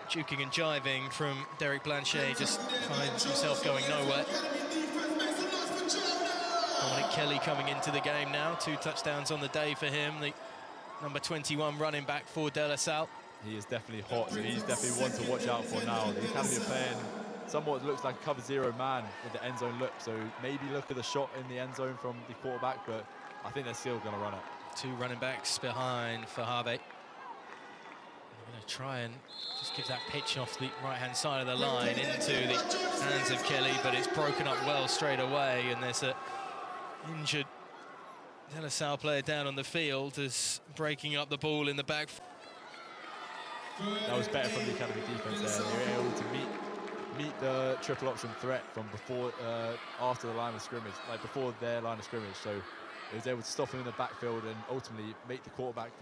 Speaker 7: juking and jiving from Derek Blanchet just finds himself going nowhere. Dominic Kelly coming into the game now, 2 touchdowns on the day for him, the number 21 running back for De La Salle.
Speaker 8: He is definitely hot, so he's definitely one to watch out for now. The academy are playing somewhat looks like a cover 0 man with the end zone look, so maybe look at the shot in the end zone from the quarterback, but I think they're still going to run it.
Speaker 7: 2 running backs behind Fahabe. They're going to try and just give that pitch off the right-hand side of the line into the hands of Kelly, but it's broken up well straight away, and there's a injured De La Salle player down on the field as breaking up the ball in the back.
Speaker 8: That was better from the academy defense there. They were able to meet the triple option threat from before, after the line of scrimmage, like before their line of scrimmage. So it was able to stop him in the backfield and ultimately make the quarterback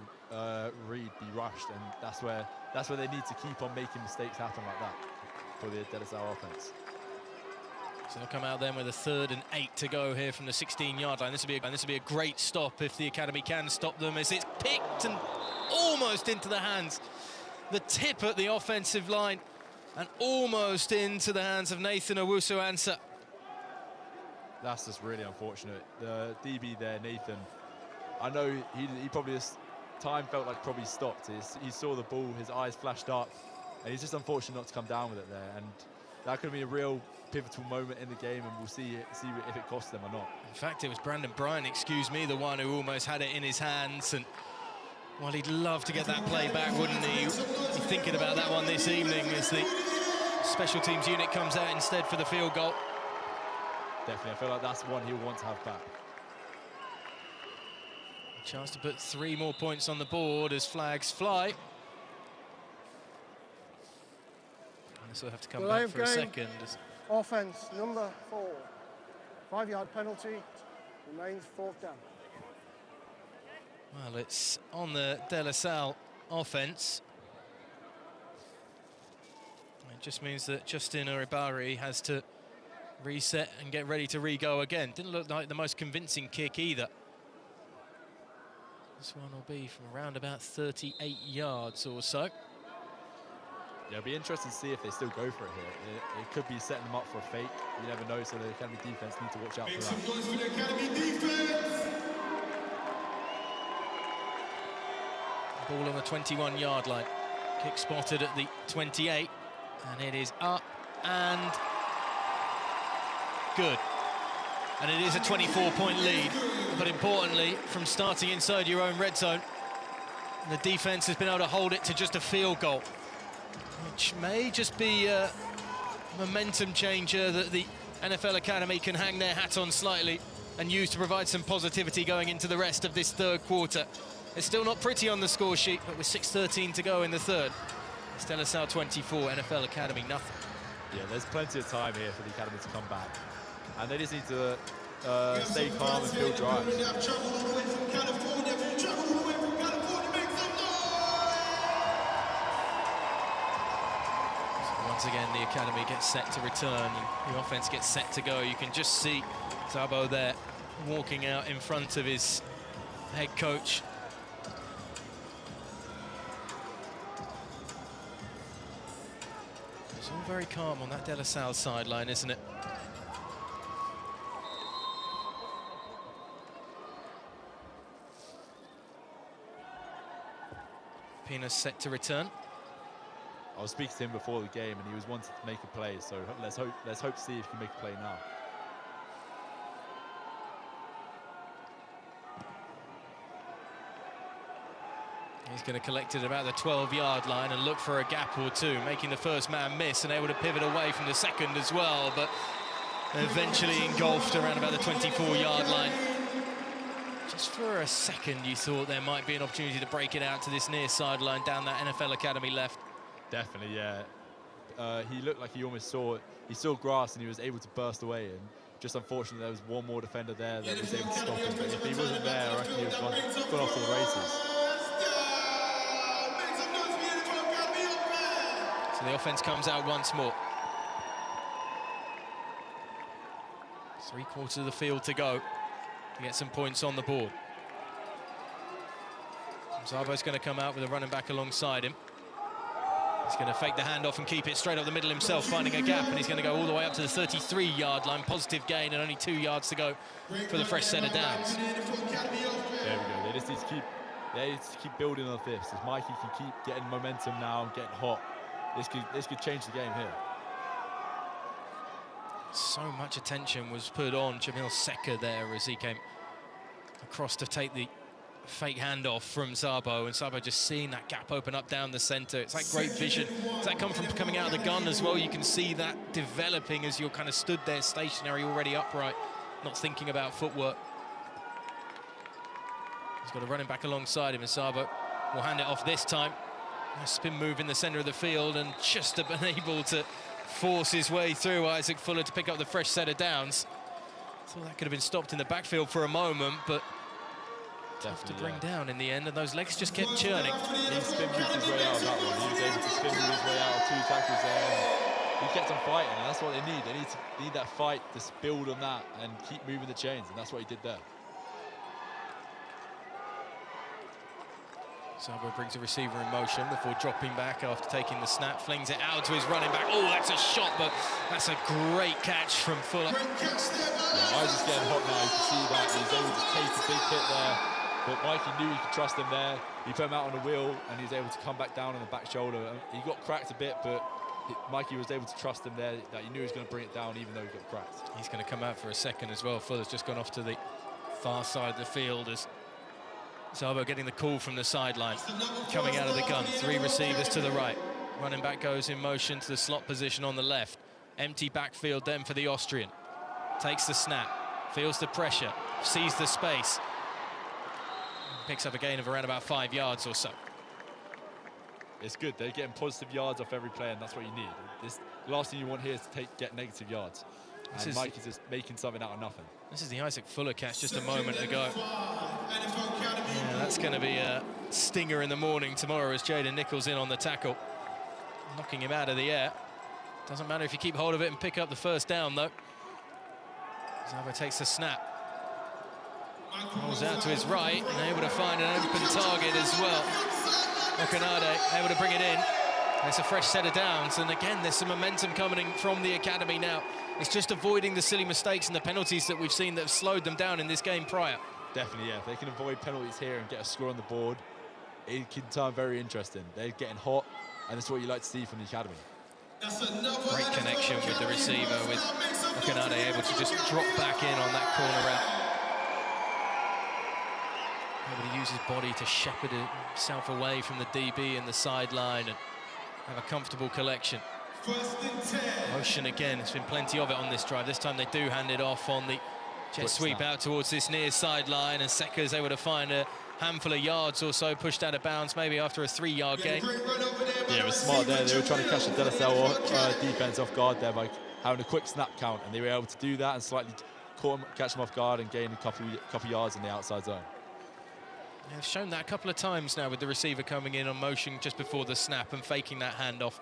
Speaker 8: read be rushed, and that's where they need to keep on making mistakes happen like that for the De La Salle offense.
Speaker 7: So they'll come out then with a 3rd and 8 to go here from the 16-yard line. This will be a great stop if the academy can stop them, as it's picked and almost into the hands. The tip at the offensive line and almost into the hands of Nathan Owusu-Ansah.
Speaker 8: That's just really unfortunate. The DB there, Nathan, I know he probably just, time felt like probably stopped. He saw the ball, his eyes flashed up, and he's just unfortunate not to come down with it there. And that could be a real pivotal moment in the game, and we'll see if it costs them or not.
Speaker 7: In fact, it was Brandon Bryant, the one who almost had it in his hands, and well, he'd love to get that play back, wouldn't he? He's thinking about that one this evening as the special teams unit comes out instead for the field goal.
Speaker 8: Definitely, I feel like that's one he'll want to have back.
Speaker 7: A chance to put 3 more points on the board as flags fly. And this will have to come back for a second.
Speaker 6: Offense, number 4. 5-yard penalty, remains 4th down.
Speaker 7: Well, it's on the De La Salle offense. It just means that Justin Uribari has to reset and get ready to re-go again. Didn't look like the most convincing kick either. This one will be from around about 38 yards or so.
Speaker 8: Yeah, it'll be interesting to see if they still go for it here. It could be setting them up for a fake. You never know, so the academy defense need to watch out for that.
Speaker 5: Make some noise for the academy defense!
Speaker 7: Ball on the 21-yard line. Kick spotted at the 28, and it is up and good. And it is a 24-point lead, but importantly, from starting inside your own red zone, the defense has been able to hold it to just a field goal, which may just be momentum changer that the NFL Academy can hang their hat on slightly and use to provide some positivity going into the rest of this third quarter. It's still not pretty on the score sheet, but with 6:13 to go in the third, it's De La Salle 24, NFL Academy nothing.
Speaker 8: Yeah, there's plenty of time here for the Academy to come back. And they just need to stay calm and build drives.
Speaker 7: Once again, the Academy gets set to return and the offense gets set to go. You can just see Zabo there walking out in front of his head coach. It's all very calm on that De La Salle sideline, isn't it? Pina's set to return.
Speaker 8: I was speaking to him before the game, and he was wanting to make a play. So let's hope to see if he can make a play now.
Speaker 7: He's going to collect it about the 12-yard line and look for a gap or two, making the first man miss and able to pivot away from the second as well, but eventually engulfed around about the 24-yard line. Just for a second, you thought there might be an opportunity to break it out to this near sideline down that NFL Academy left.
Speaker 8: Definitely, yeah. He looked like he almost saw it. He saw grass and he was able to burst away. And just unfortunately, there was one more defender there that was able to stop him. But if he wasn't there, I reckon he was gone off to the races.
Speaker 7: So the offense comes out once more. 3/4 of the field to go to get some points on the board. Zabo's going to come out with a running back alongside him. He's going to fake the handoff and keep it straight up the middle himself, finding a gap, and he's going to go all the way up to the 33-yard line. Positive gain and only 2 yards to go for the fresh set of downs.
Speaker 8: There we go. They just need to keep building on this. If Mikey can keep getting momentum now and getting hot, this could change the game here.
Speaker 7: So much attention was put on Jamil Secker there as he came across to take the fake handoff from Zabo, and Zabo just seeing that gap open up down the center. It's like great vision. Does that come from coming out of the gun as well? You can see that developing as you're kind of stood there stationary, already upright, not thinking about footwork. He's got a running back alongside him, and Zabo will hand it off this time. A spin move in the center of the field, and just been able to force his way through Isaac Fuller to pick up the fresh set of downs. Thought that could have been stopped in the backfield for a moment, but tough to bring down in the end, and those legs just kept churning.
Speaker 8: He spin moved his way out of that one. He was able to spin move his way out of 2 tackles there. He kept on fighting, and that's what they need. They need that fight to build on that and keep moving the chains, and that's what he did there.
Speaker 7: Zabo brings a receiver in motion before dropping back after taking the snap, flings it out to his running back. Oh, that's a shot, but that's a great catch from Fuller.
Speaker 8: Yeah, Isaac's getting hot now. You can see that. He's able to take a big hit there. But Mikey knew he could trust him there. He put him out on the wheel, and he was able to come back down on the back shoulder. He got cracked a bit, but Mikey was able to trust him there, that he knew he was going to bring it down even though he got cracked.
Speaker 7: He's going to come out for a second as well. Fuller's just gone off to the far side of the field as Zabo getting the call from the sideline. Coming out of the gun, 3 receivers to the right. Running back goes in motion to the slot position on the left. Empty backfield then for the Austrian. Takes the snap, feels the pressure, sees the space. Picks up a gain of around about 5 yards or so.
Speaker 8: It's good. They're getting positive yards off every play, and that's what you need. The last thing you want here is to get negative yards. And Mikey's just making something out of nothing.
Speaker 7: This is the Isaac Fuller catch just a moment ago. Yeah, that's going to be a stinger in the morning tomorrow as Jaden Nichols in on the tackle. Knocking him out of the air. Doesn't matter if you keep hold of it and pick up the first down, though. Zabo takes the snap. Rolls out to his right and able to find an open target as well. Okanade able to bring it in. It's a fresh set of downs, and again, there's some momentum coming from the academy now. It's just avoiding the silly mistakes and the penalties that we've seen that have slowed them down in this game prior.
Speaker 8: Definitely, yeah. If they can avoid penalties here and get a score on the board, it can turn very interesting. They're getting hot, and that's what you like to see from the academy.
Speaker 7: Great connection with the receiver, with Okanade able to just drop back in on that corner route. Able to use his body to shepherd himself away from the DB in the sideline and have a comfortable collection. Motion again, there's been plenty of it on this drive. This time they do hand it off on the jet sweep out towards this near sideline, and Seka's able to find a handful of yards or so, pushed out of bounds maybe after a 3-yard gain.
Speaker 8: Yeah, it was smart there. They were trying to catch the De La Salle defense off guard there by having a quick snap count, and they were able to do that and slightly catch them off guard and gain a couple yards in the outside zone.
Speaker 7: They've shown that a couple of times now with the receiver coming in on motion just before the snap and faking that handoff.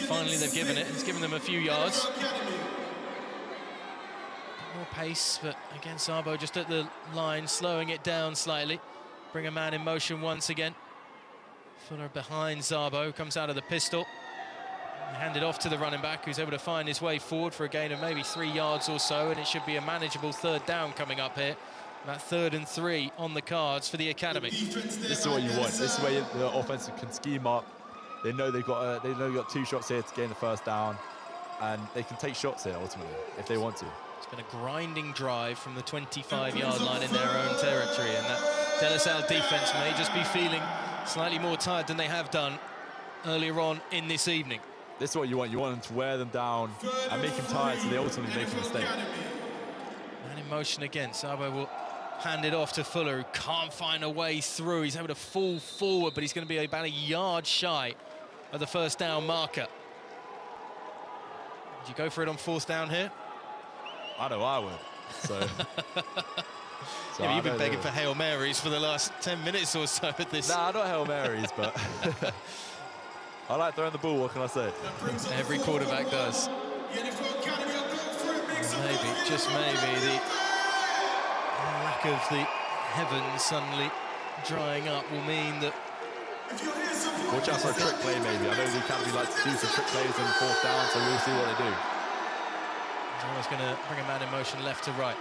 Speaker 7: Finally, they've given it. It's given them a few yards. More pace, but again, Szabo just at the line, slowing it down slightly. Bring a man in motion once again. Fuller behind Szabo, comes out of the pistol. Hand it off to the running back, who's able to find his way forward for a gain of maybe 3 yards or so, and it should be a manageable 3rd down coming up here. About 3rd and 3 on the cards for the academy.
Speaker 8: This is what you want. This is where the offense can scheme up. They know they've got 2 shots here to gain the 1st down, and they can take shots here ultimately if they want to.
Speaker 7: It's been a grinding drive from the 25-yard line in their own territory, and that De La Salle defense may just be feeling slightly more tired than they have done earlier on in this evening.
Speaker 8: This is what you want. You want them to wear them down and make them tired so they ultimately make a mistake.
Speaker 7: Man in motion again. Szabo will hand it off to Fuller, who can't find a way through. He's able to fall forward, but he's going to be about a yard shy of the 1st down marker. Would you go for it on 4th down here?
Speaker 8: I know I would. So,
Speaker 7: yeah, you've been begging for Hail Marys for the last 10 minutes or so at this.
Speaker 8: Nah, not Hail Marys, but I like throwing the ball, what can I say?
Speaker 7: Every quarterback does. Maybe, just maybe, the lack of the heavens suddenly drying up will mean that...
Speaker 8: Watch out for a trick play, maybe. I know the academy likes to do some trick plays on 4th down, so we'll see what they do.
Speaker 7: He's always going to bring a man in motion left to right.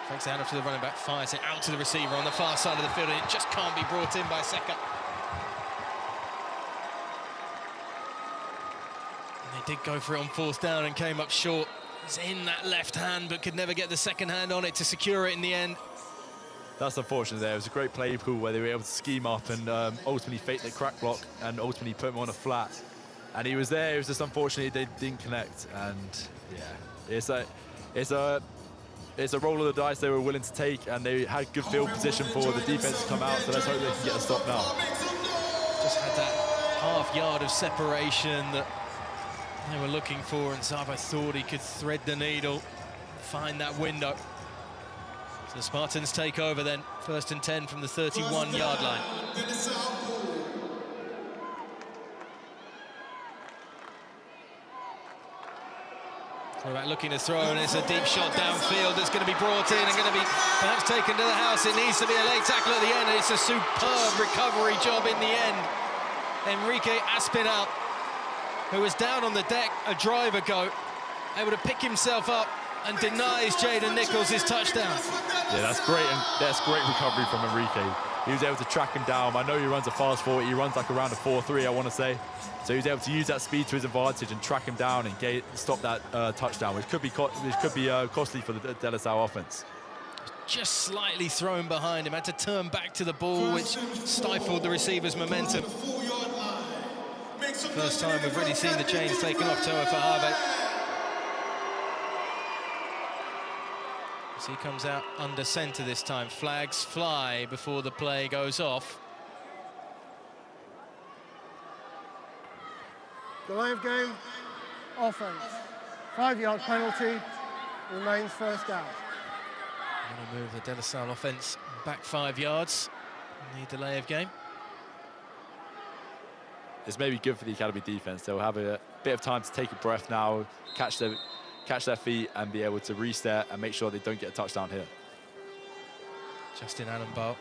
Speaker 7: Fakes it out to the running back, fires it out to the receiver on the far side of the field, and it just can't be brought in by Seka. And they did go for it on 4th down and came up short. It's in that left hand, but could never get the second hand on it to secure it in the end.
Speaker 8: That's unfortunate there. It was a great play pool where they were able to scheme up and ultimately fake the crack block and ultimately put him on a flat. And he was there. It was just unfortunately they didn't connect. And yeah, it's a roll of the dice they were willing to take, and they had good field position for the defense to come out. So let's hope they can get a stop now.
Speaker 7: Just had that half yard of separation that they were looking for, and Szabo thought he could thread the needle, find that window. So the Spartans take over then, 1st and 10 from the 31-yard line. Quarterback looking to throw, and it's a deep shot downfield that's going to be brought in and going to be perhaps taken to the house. It needs to be a late tackle at the end, and it's a superb recovery job in the end. Enrique Aspinall, who was down on the deck a drive ago, able to pick himself up and denies Jaden Nichols his touchdown.
Speaker 8: Yeah, that's great, and that's great recovery from Enrique. He was able to track him down. I know he runs a fast 40. He runs like around a 4.3, I want to say. So he was able to use that speed to his advantage and track him down and stop that touchdown, which could be costly for the De La Salle offense.
Speaker 7: Just slightly thrown behind him, had to turn back to the ball, which stifled the receiver's momentum. First time we've really seen the chains taken off Toa Fahave. As he comes out under centre this time. Flags fly before the play goes off.
Speaker 6: Delay of game, offense. 5-yard penalty, remains 1st down.
Speaker 7: Going to move the De La Salle offence back 5 yards in the delay of game.
Speaker 8: It's maybe good for the academy defense. They'll have a bit of time to take a breath now, catch their feet, and be able to reset and make sure they don't get a touchdown here.
Speaker 7: Justin Allenbow.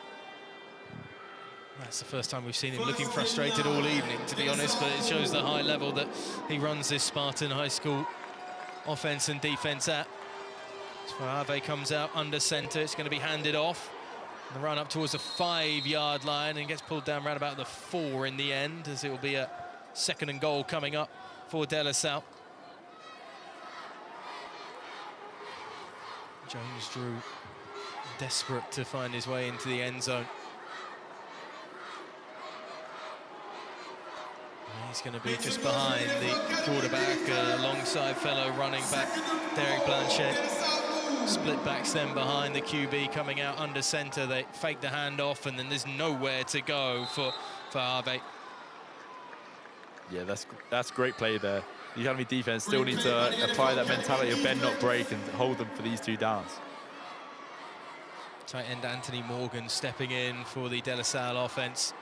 Speaker 7: That's the first time we've seen him looking frustrated all evening, to be honest, but it shows the high level that he runs this Spartan High School offense and defense at. Fahave comes out under centre. It's going to be handed off. The run up towards the 5-yard line and gets pulled down around about the 4 in the end, as it will be a 2nd and goal coming up for De La Salle. Jones-Drew desperate to find his way into the end zone. He's He's going to be just behind the quarterback, alongside fellow running back Derek Blanchet. Split backs then behind the QB, coming out under centre. They fake the handoff, and then there's nowhere to go for Harvey.
Speaker 8: Yeah, that's great play there. The Academy defense still need to apply that mentality of bend, not break, and hold them for these 2 downs.
Speaker 7: Tight end Anthony Morgan stepping in for the De La Salle offense.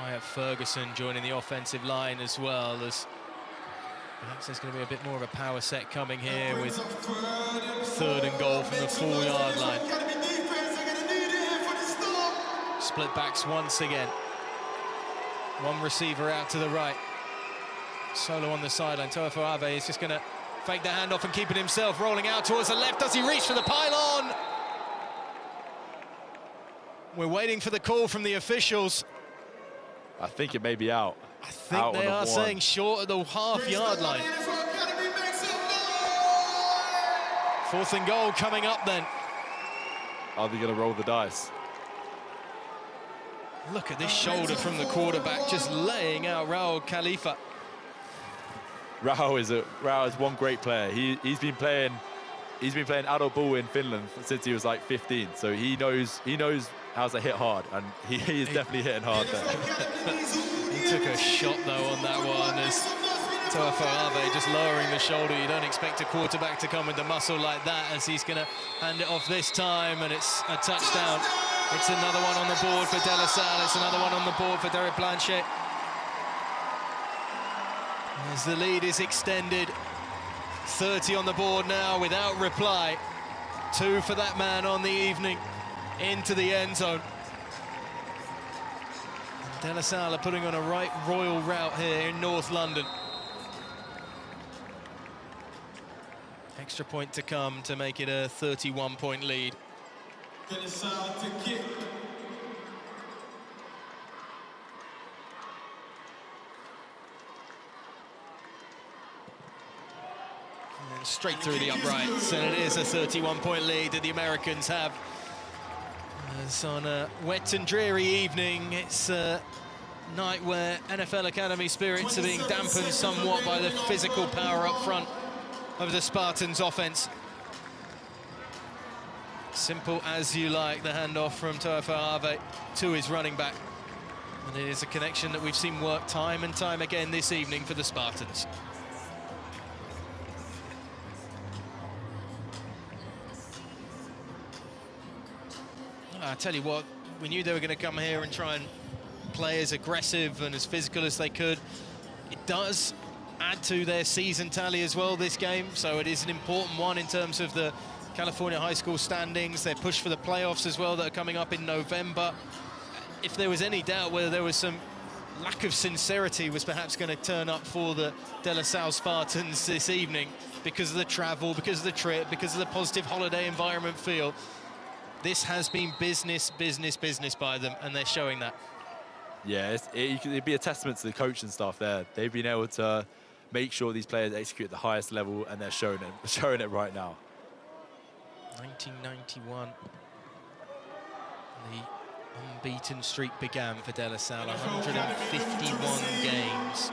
Speaker 7: Wyatt Ferguson joining the offensive line as well, as perhaps there's going to be a bit more of a power set coming here with 3rd and goal from the 4-yard line. Split backs once again. One receiver out to the right. Solo on the sideline. Toafo Ave is just going to fake the handoff and keep it himself, rolling out towards the left. Does he reach for the pylon? We're waiting for the call from the officials.
Speaker 8: I think it may be out.
Speaker 7: I think they are saying short of the half-yard line. 4th and goal coming up then.
Speaker 8: Are they going to roll the dice?
Speaker 7: Look at this shoulder from the quarterback, just laying out Raul Khalifa.
Speaker 8: Raul is one great player. He's been playing adult ball in Finland since he was like 15. So he knows how to hit hard, and he is definitely hitting hard there.
Speaker 7: He took a shot though on that one as Toafo Ave just lowering the shoulder. You don't expect a quarterback to come with the muscle like that, as he's going to hand it off this time, and it's a touchdown. It's another one on the board for De La Salle. It's another one on the board for Derek Blanchet. As the lead is extended, 30 on the board now without reply. 2 for that man on the evening, into the end zone. De La Salle are putting on a right royal route here in North London. Extra point to come to make it a 31-point lead.
Speaker 5: De La Salle to kick.
Speaker 7: And then straight through the uprights, and it is a 31-point lead that the Americans have. As on a wet and dreary evening, it's a night where NFL Academy spirits are being dampened somewhat by the physical power up front of the Spartans' offense. Simple as you like, the handoff from Toafo Ave to his running back. And it is a connection that we've seen work time and time again this evening for the Spartans. I tell you what, we knew they were going to come here and try and play as aggressive and as physical as they could. It does add to their season tally as well, this game, so it is an important one in terms of the California high school standings. They're pushed for the playoffs as well that are coming up in November. If there was any doubt whether there was some lack of sincerity was perhaps going to turn up for the De La Salle Spartans this evening because of the travel, because of the trip, because of the positive holiday environment feel, this has been business, business, business by them, and they're showing that.
Speaker 8: Yeah, it'd be a testament to the coaching staff there. They've been able to make sure these players execute at the highest level, and they're showing it right now.
Speaker 7: 1991, the unbeaten streak began for De La Salle. 151 games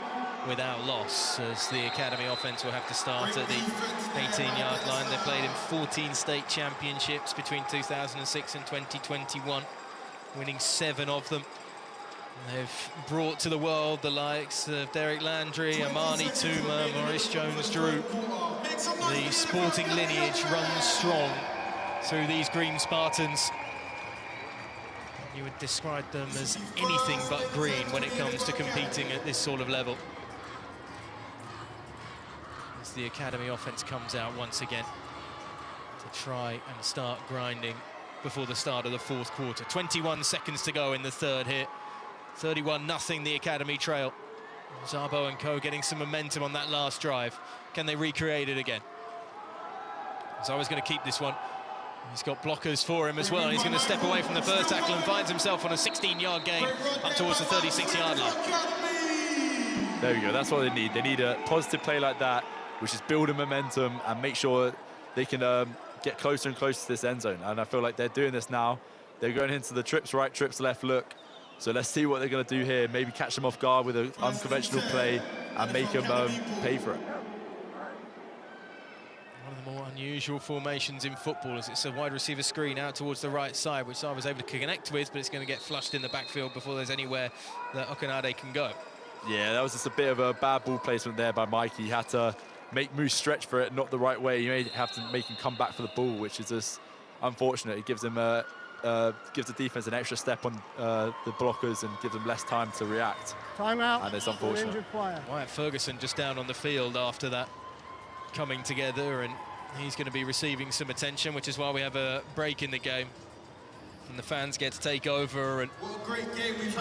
Speaker 7: without loss, as the Academy offense will have to start at the 18-yard line. They played in 14 state championships between 2006 and 2021, winning 7 of them. They've brought to the world the likes of Derek Landry, Amani Tuma, Maurice Jones-Drew. The sporting lineage runs strong through these Green Spartans. You would describe them as anything but green when it comes to competing at this sort of level. As the Academy offense comes out once again to try and start grinding before the start of the fourth quarter. 21 seconds to go in the third here. 31-0 the Academy trail. Zabo and co getting some momentum on that last drive. Can they recreate it again? Zabo's going to keep this one. He's got blockers for him as well, and he's going to step away from the first tackle and finds himself on a 16-yard gain up towards the 36-yard line.
Speaker 8: There we go, that's what they need. They need a positive play like that, which is building momentum and make sure they can get closer and closer to this end zone. And I feel like they're doing this now. They're going into the trips right, trips left look. So let's see what they're going to do here. Maybe catch them off guard with an unconventional play and make them pay for it.
Speaker 7: One of the more unusual formations in football is it's a wide receiver screen out towards the right side, which I was able to connect with, but it's going to get flushed in the backfield before there's anywhere that Okanade can go. Yeah, that was just a bit of a bad ball placement there by Mikey. He had to make Moose stretch for it, not the right way. You may have to make him come back for the ball, which is just unfortunate. It gives him gives the defense an extra step on the blockers and gives them less time to react.
Speaker 6: Timeout.
Speaker 7: And it's unfortunate. Wyatt Ferguson just down on the field after that coming together, and he's going to be receiving some attention, which is why we have a break in the game. And the fans get to take over and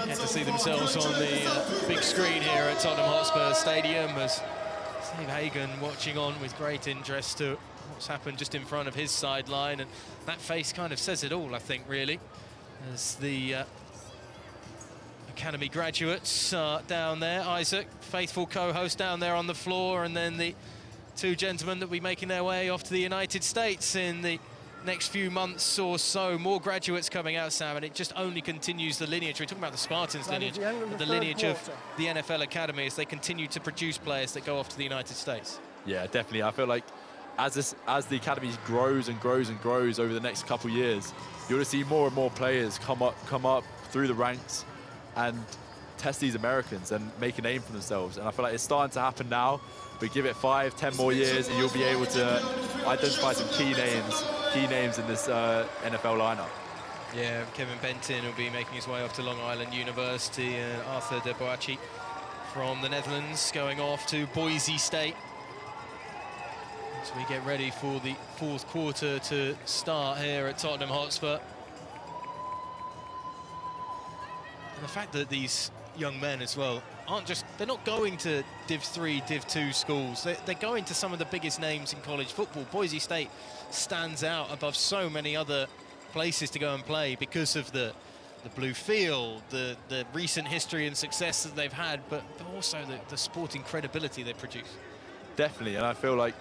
Speaker 7: get to see themselves on the big screen here at Tottenham Hotspur Stadium, as Steve Hagan watching on with great interest to what's happened just in front of his sideline. And that face kind of says it all, I think, really, as the Academy graduates down there. Isaac, faithful co-host, down there on the floor, and then the two gentlemen that will be making their way off to the United States in the next few months or so. More graduates coming out, Sam, and it just only continues the lineage. We're talking about the Spartans lineage, the lineage of the NFL Academy as they continue to produce players that go off to the United States. Yeah, definitely. I feel like as the Academy grows and grows and grows over the next couple of years, you're going to see more and more players come up through the ranks and test these Americans and make a name for themselves. And I feel like it's starting to happen now, but give it 5-10 more years and you'll be able to identify some key names in this NFL lineup. Yeah, Kevin Benton will be making his way off to Long Island University, and Arthur de Boachi from the Netherlands going off to Boise State. So we get ready for the fourth quarter to start here at Tottenham Hotspur. And the fact that these young men as well they're not going to Div 3, Div 2 schools. They're going to some of the biggest names in college football. Boise State stands out above so many other places to go and play because of the blue field, the recent history and success that they've had, but also the sporting credibility they produce. Definitely, and I feel like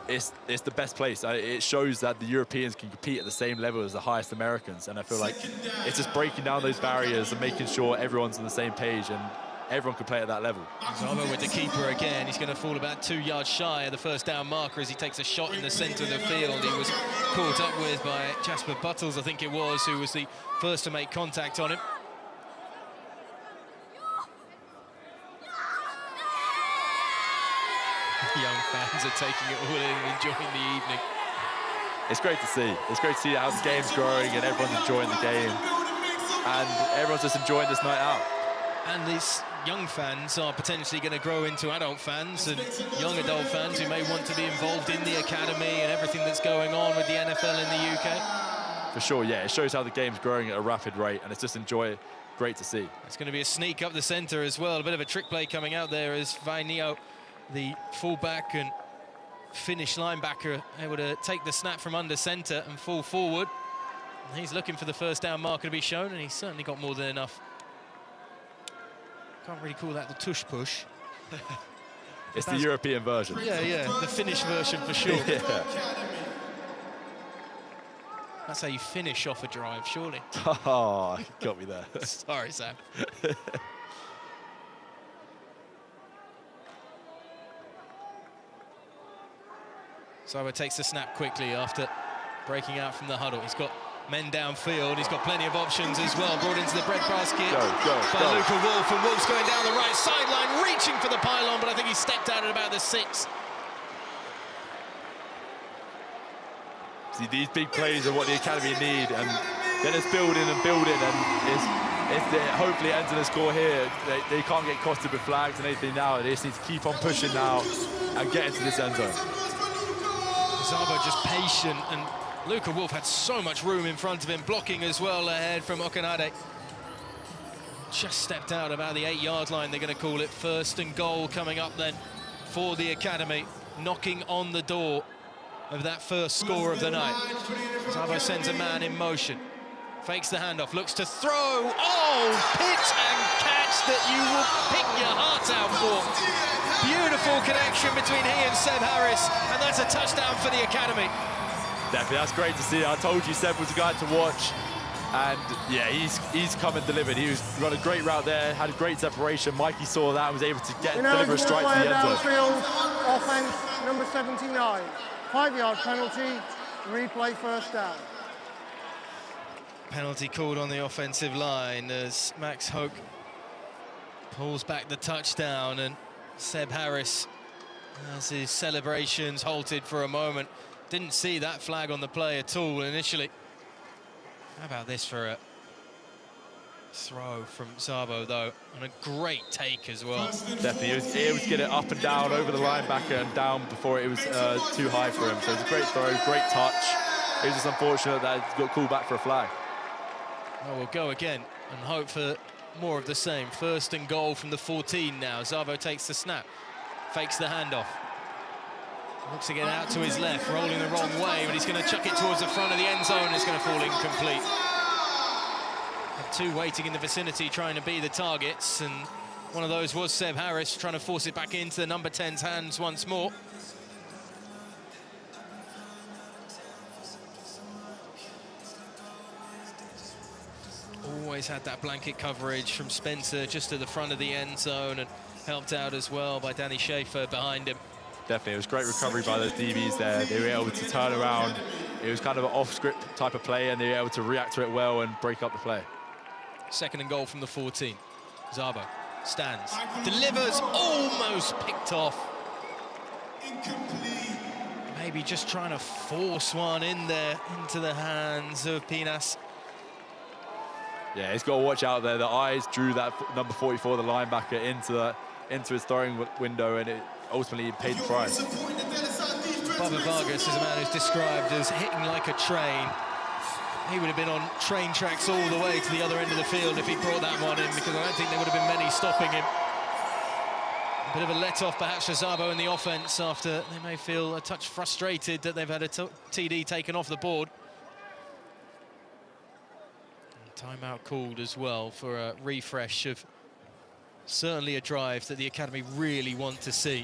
Speaker 7: it's the best place. It shows that the Europeans can compete at the same level as the highest Americans, and I feel like it's just breaking down those barriers and making sure everyone's on the same page and everyone can play at that level. Zaba with the keeper again. He's going to fall about 2 yards shy of the first down marker as he takes a shot in the centre of the field. He was caught up with by Jasper Buttles, I think it was, who was the first to make contact on him. Young fans are taking it all in and enjoying the evening. It's great to see. It's great to see how the game's growing and everyone's enjoying the game. And everyone's just enjoying this night out. And these young fans are potentially going to grow into adult fans and young adult fans who may want to be involved in the academy and everything that's going on with the NFL in the UK. For sure, yeah. It shows how the game's growing at a rapid rate, and it's just great to see. It's going to be a sneak up the centre as well. A bit of a trick play coming out there as Vainio, the fullback and Finnish linebacker, able to take the snap from under centre and fall forward. And he's looking for the first down marker to be shown, and he's certainly got more than enough. Can't really call that the tush push. It's the European version. Yeah, the Finnish version for sure. Yeah. That's how you finish off a drive, surely. Oh, you got me there. Sorry, Sam. Saba takes the snap quickly after breaking out from the huddle. He's got men downfield. He's got plenty of options as well. Brought into the breadbasket by Luca Wolf, and Wolf's going down the right sideline, reaching for the pylon, but I think he stepped out at about the 6. See, these big plays are what the academy need, and then it's building and building, and hopefully it ends in a score here. They can't get costed with flags and anything now. They just need to keep on pushing now and get into this end zone. Zaba just patient, and Luca Wolf had so much room in front of him, blocking as well ahead from Okanade. Just stepped out about the 8-yard line, they're going to call it. First and goal coming up then for the academy, knocking on the door of that first score of the night. Zaba sends a man in motion, fakes the handoff, looks to throw. Oh, pitch and catch that you will pick your heart out for. Beautiful connection between he and Seb Harris, and that's a touchdown for the academy. Definitely, that's great to see. I told you Seb was a guy to watch.
Speaker 8: And yeah, he's come and delivered. He got a great route there, had a great separation. Mikey saw that and was able to deliver a strike to the end zone.
Speaker 6: Downfield, offense, number 79. 5-yard penalty, replay first down.
Speaker 7: Penalty called on the offensive line as Max Hoke pulls back the touchdown, and Seb Harris, as his celebrations halted for a moment, didn't see that flag on the play at all initially. How about this for a throw from Zabo, though, and a great take as well.
Speaker 8: Definitely, he was able to get it up and down over the linebacker and down before it was too high for him. So it was a great throw, great touch. It was just unfortunate that it got called back for a flag.
Speaker 7: Well, we'll go again and hope for more of the same. 1st and goal from the 14 now. Zabo takes the snap, fakes the handoff. Looks to get out to his left, rolling the wrong way, but he's going to chuck it towards the front of the end zone. It's going to fall incomplete. Had 2 waiting in the vicinity trying to be the targets, and one of those was Seb Harris trying to force it back into the number 10's hands once more. Always had that blanket coverage from Spencer just to the front of the end zone, and helped out as well by Danny Schaefer behind him.
Speaker 8: Definitely, it was great recovery by those DBs there. They were able to turn around. It was kind of an off-script type of play, and they were able to react to it well and break up the play.
Speaker 7: 2nd and goal from the 14. Zabo stands, delivers, almost picked off. Maybe just trying to force one in there into the hands of Pinas.
Speaker 8: Yeah, he's got to watch out there. The eyes drew that number 44, the linebacker, into his throwing window, and it ultimately paid the price.
Speaker 7: Bubba Vargas is a man who's described as hitting like a train. He would have been on train tracks all the way to the other end of the field if he brought that one in, because I don't think there would have been many stopping him. A bit of a let-off perhaps for Zabo in the offense after they may feel a touch frustrated that they've had a TD taken off the board. And timeout called as well for a refresh of certainly a drive that the Academy really want to see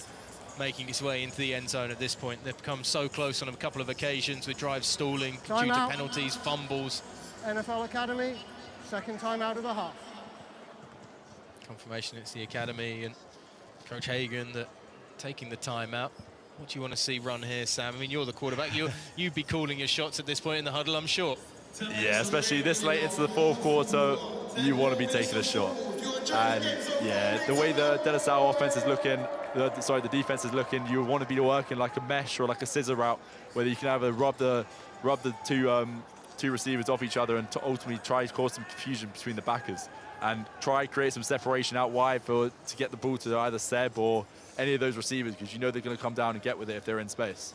Speaker 7: making its way into the end zone at this point. They've come so close on a couple of occasions with drives stalling due to penalties, fumbles.
Speaker 6: NFL Academy, 2nd time out of the half.
Speaker 7: Confirmation it's the Academy and Coach Hagan that taking the timeout. What do you want to see run here, Sam? I mean, you're the quarterback. You'd be calling your shots at this point in the huddle, I'm sure.
Speaker 8: Yeah, especially this late into the 4th quarter, you want to be taking a shot. And yeah, the way the De La Salle offense is looking, the defense is looking, you want to be working like a mesh or like a scissor route, where you can have a rub the two receivers off each other and to ultimately try to cause some confusion between the backers and try create some separation out wide to get the ball to either Seb or any of those receivers, because you know they're going to come down and get with it if they're in space.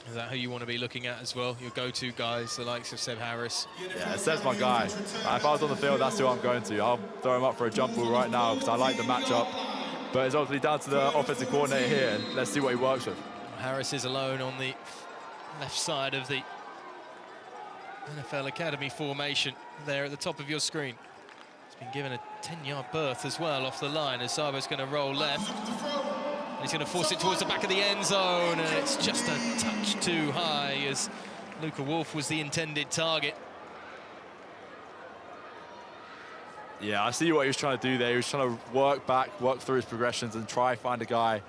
Speaker 7: Is that who you want to be looking at as well? Your go-to guys, the likes of Seb Harris?
Speaker 8: Yeah, Seb's my guy. If I was on the field, that's who I'm going to. I'll throw him up for a jump ball right now because I like the matchup. But it's ultimately down to the offensive coordinator here, and let's see what he works with.
Speaker 7: Harris is alone on the left side of the NFL Academy formation there at the top of your screen. He's been given a 10-yard berth as well off the line as Zabo's going to roll left. He's going to force it towards the back of the end zone, and it's just a touch too high as Luca Wolf was the intended target.
Speaker 8: Yeah, I see what he was trying to do there. He was trying to work back, work through his progressions and try find a guy.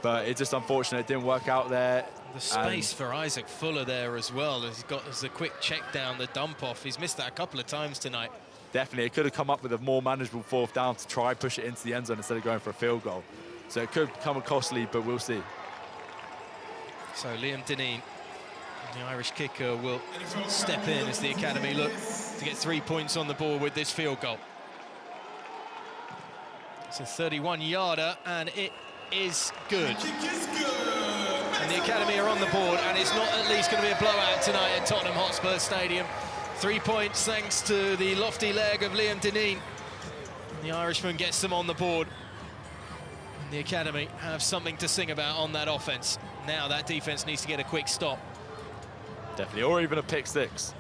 Speaker 8: But it's just unfortunate it didn't work out there.
Speaker 7: The space for Isaac Fuller there as well. As he's got as a quick check down, the dump off. He's missed that a couple of times tonight.
Speaker 8: Definitely, it could have come up with a more manageable 4th down to try push it into the end zone instead of going for a field goal. So it could come costly, but we'll see.
Speaker 7: So Liam Dineen, the Irish kicker, will step in as the Academy look to get 3 points on the board with this field goal. It's a 31-yarder, and it is good. And the Academy are on the board, and it's not at least going to be a blowout tonight at Tottenham Hotspur Stadium. 3 points thanks to the lofty leg of Liam Dineen. The Irishman gets them on the board. The Academy have something to sing about on that offense. Now that defense needs to get a quick stop.
Speaker 8: Definitely, or even a pick 6.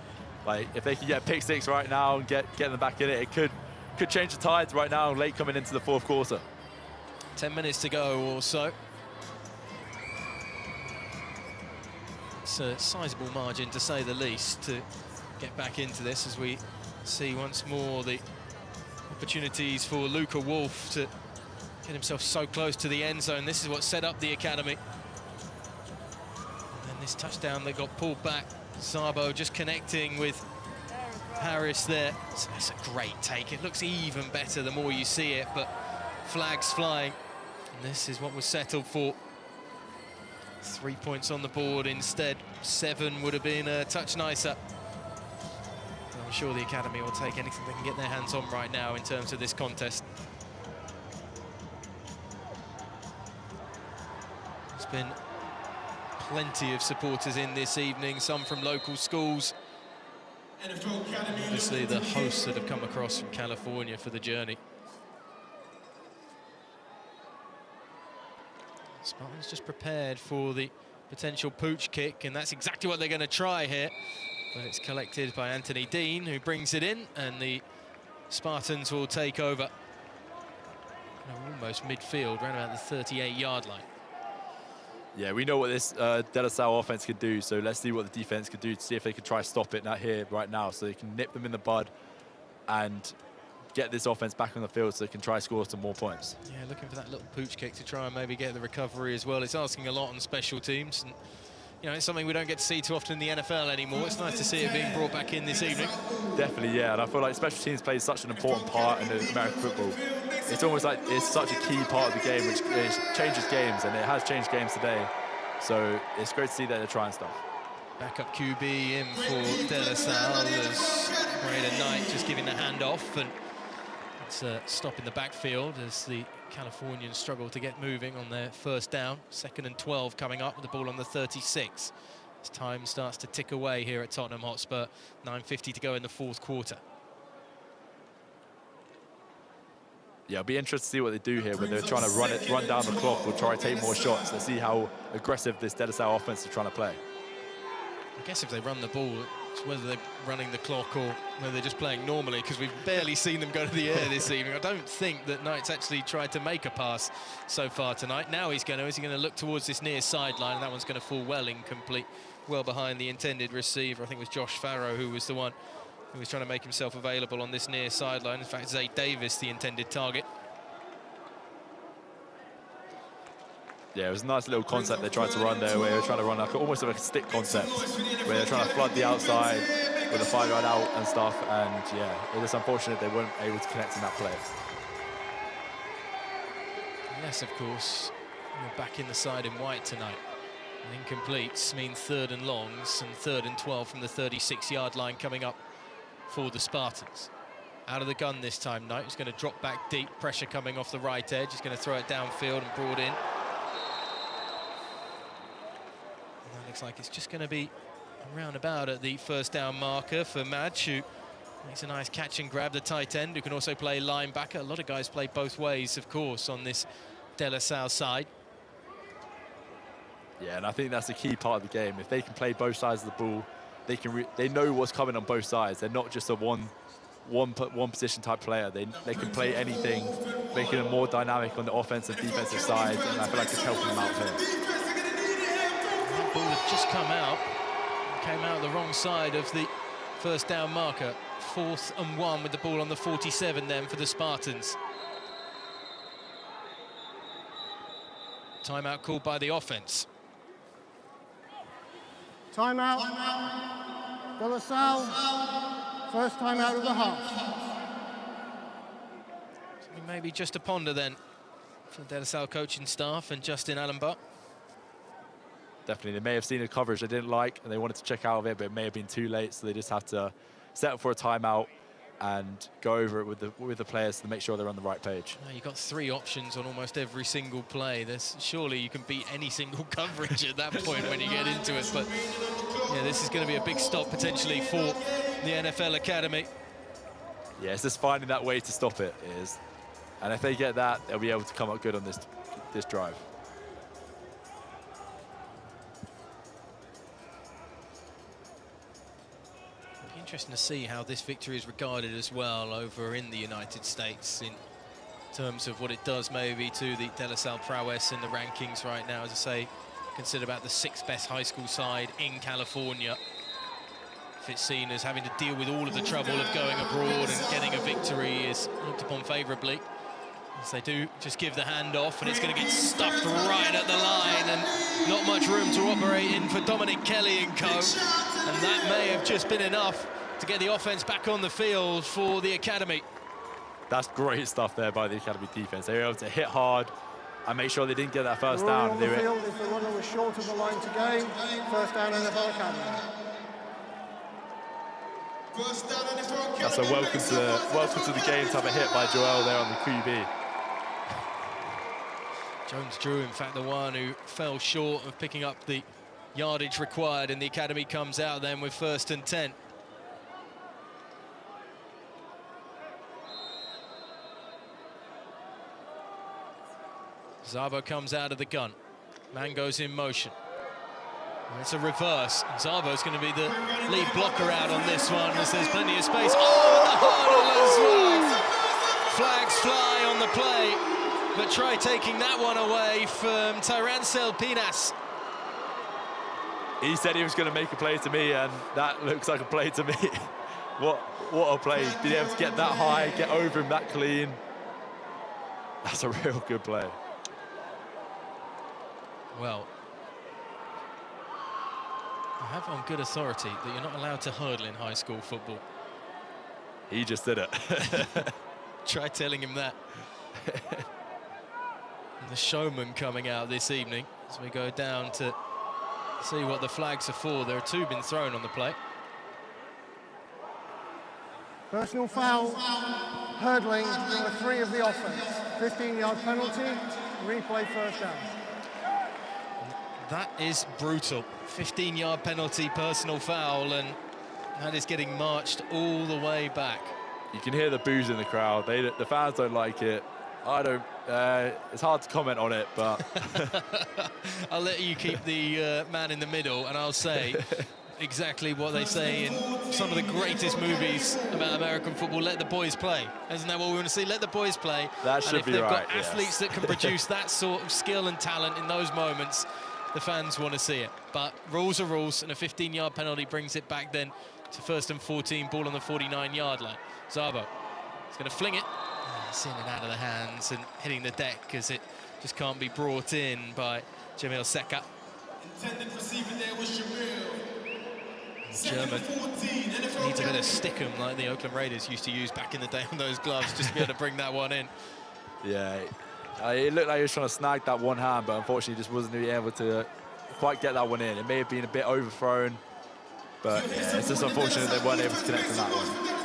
Speaker 8: Like, if they can get a pick 6 right now and get them back in it, it could change the tides right now, late coming into the 4th quarter.
Speaker 7: 10 minutes to go or so. It's a sizable margin, to say the least, to get back into this as we See once more the opportunities for Luca Wolf to get himself so close to the end zone. This is what set up the academy. And then this touchdown that got pulled back. Sabo just connecting with Harris there. So that's a great take. It looks even better the more you see it, but flags flying. And this is what was settled for. 3 points on the board instead. 7 would have been a touch nicer. I'm sure the academy will take anything they can get their hands on right now in terms of this contest. There's been plenty of supporters in this evening, some from local schools. Obviously the hosts that have come across from California for the journey. Spartans just prepared for the potential pooch kick, and that's exactly what they're going to try here. But it's collected by Anthony Dean, who brings it in, and the Spartans will take over. Almost midfield, around about the 38-yard line.
Speaker 8: Yeah, we know what this De La Salle offense could do, so let's see what the defense could do to see if they can try to stop it right now, so they can nip them in the bud and get this offense back on the field so they can try to score some more points.
Speaker 7: Yeah, looking for that little pooch kick to try and maybe get the recovery as well. It's asking a lot on special teams, and you know, it's something we don't get to see too often in the NFL anymore. It's nice to see it being brought back in this evening.
Speaker 8: Definitely, yeah, and I feel like special teams plays such an important part in American football. It's almost like it's such a key part of the game, which changes games, and it has changed games today. So it's great to see that they're trying stuff.
Speaker 7: Backup QB in for De La Salle as Braden Knight just giving the hand off, and it's a stop in the backfield as the Californians struggle to get moving on their first down. 2nd and 12 coming up with the ball on the 36. As time starts to tick away here at Tottenham Hotspur. 9:50 to go in the 4th quarter.
Speaker 8: Yeah, it'll be interesting to see what they do here, whether they're trying to run down the clock or try to take more shots. Let's see how aggressive this De La Salle offense is trying to play.
Speaker 7: I guess if they run the ball, it's whether they're running the clock or whether they're just playing normally, because we've barely seen them go to the air this evening. I don't think that Knight's actually tried to make a pass so far tonight. Now is he going to look towards this near sideline, and that one's going to fall well incomplete, well behind the intended receiver. I think it was Josh Farrow who was the one who was trying to make himself available on this near sideline. In fact, Zay Davis, the intended target.
Speaker 8: Yeah, it was a nice little concept they tried to run there, where they're trying to run like almost like a stick concept, where they're trying to flood the outside with a 5-yard out and stuff. And yeah, it is unfortunate they weren't able to connect in that play.
Speaker 7: Yes, of course, we're back in the side in white tonight. And incompletes mean 3rd and longs, and 3rd and 12 from the 36-yard line coming up for the Spartans. Out of the gun this time, Knight is going to drop back deep, pressure coming off the right edge. He's going to throw it downfield and brought in. Looks like it's just going to be around about at the 1st down marker for Madge, who makes a nice catch and grab, the tight end, who can also play linebacker. A lot of guys play both ways, of course, on this De La Salle side.
Speaker 8: Yeah, and I think that's a key part of the game. If they can play both sides of the ball, they know what's coming on both sides. They're not just a one position type player. They can play anything, making them more dynamic on the offensive and defensive side, and I feel like it's helping them out here.
Speaker 7: That ball had just come out, came out the wrong side of the 1st down marker. 4th and 1 with the ball on the 47 then for the Spartans. Timeout called by the offense.
Speaker 6: Timeout. De La Salle. First timeout of the half.
Speaker 7: Something maybe just to ponder then for the De La Salle coaching staff and Justin Allenbach.
Speaker 8: Definitely, they may have seen a coverage they didn't like and they wanted to check out of it, but it may have been too late, so they just have to settle for a timeout and go over it with the players to make sure they're on the right page.
Speaker 7: You've got 3 options on almost every single play. Surely you can beat any single coverage at that point when you get into it. But yeah, this is going to be a big stop potentially for the NFL Academy.
Speaker 8: Yeah, it's just finding that way to stop it is. And if they get that, they'll be able to come up good on this drive.
Speaker 7: Interesting to see how this victory is regarded as well over in the United States in terms of what it does maybe to the De La Salle prowess in the rankings right now. As I say, considered about the 6th best high school side in California. if it's seen as having to deal with all of the trouble of going abroad and getting a victory is looked upon favourably. As they do just give the hand off, and it's going to get stuffed right at the line, and not much room to operate in for Dominic Kelly and co. And that may have just been enough to get the offence back on the field for the academy.
Speaker 8: That's great stuff there by the academy defence. They were able to hit hard and make sure they didn't get that first down.
Speaker 6: On the field, if the runner was short of the line to gain, first down NFL Academy.
Speaker 8: That's a welcome to the game type of hit by Joel there on the QB.
Speaker 7: Jones-Drew, in fact, the one who fell short of picking up the yardage required, and the academy comes out then with 1st and 10. Zabo comes out of the gun. Man goes in motion. It's a reverse. Zabo's going to be the lead blocker out on this one, as there's plenty of space. Oh, and the hurdle as well. Flags fly on the play, but try taking that one away from Tyrancel Pinas.
Speaker 8: He said he was going to make a play to me, and that looks like a play to me. What a play. Being able to get that high, get over him that clean. That's a real good play.
Speaker 7: Well, I have on good authority that you're not allowed to hurdle in high school football.
Speaker 8: He just did it.
Speaker 7: Try telling him that. The showman coming out this evening as we go down to see what the flags are for. There are 2 been thrown on the play.
Speaker 6: Personal foul, hurdling, number 3 of the offence. 15-yard penalty, replay first down.
Speaker 7: That is brutal. 15-yard penalty, personal foul, and that is getting marched all the way back.
Speaker 8: You can hear the boos in the crowd. The fans don't like it. I don't. It's hard to comment on it, but
Speaker 7: I'll let you keep the man in the middle, and I'll say exactly what they say in some of the greatest movies about American football. Let the boys play. Isn't that what we want to see? Let the boys play.
Speaker 8: That should be right.
Speaker 7: And if they've got athletes that can produce that sort of skill and talent in those moments, the fans want to see it. But rules are rules, and a 15-yard penalty brings it back then to 1st and 14, ball on the 49-yard line. Zabo is going to fling it. It's in and out of the hands and hitting the deck as it just can't be brought in by Jamil Seka.
Speaker 5: Intended receiver there was Jamil.
Speaker 7: German needs a bit of stickum like the Oakland Raiders used to use back in the day on those gloves just to be able to bring that one in.
Speaker 8: Yeah, it looked like he was trying to snag that one hand, but unfortunately just wasn't really able to quite get that one in. It may have been a bit overthrown, but yeah, it's just unfortunate they weren't able to connect on that one.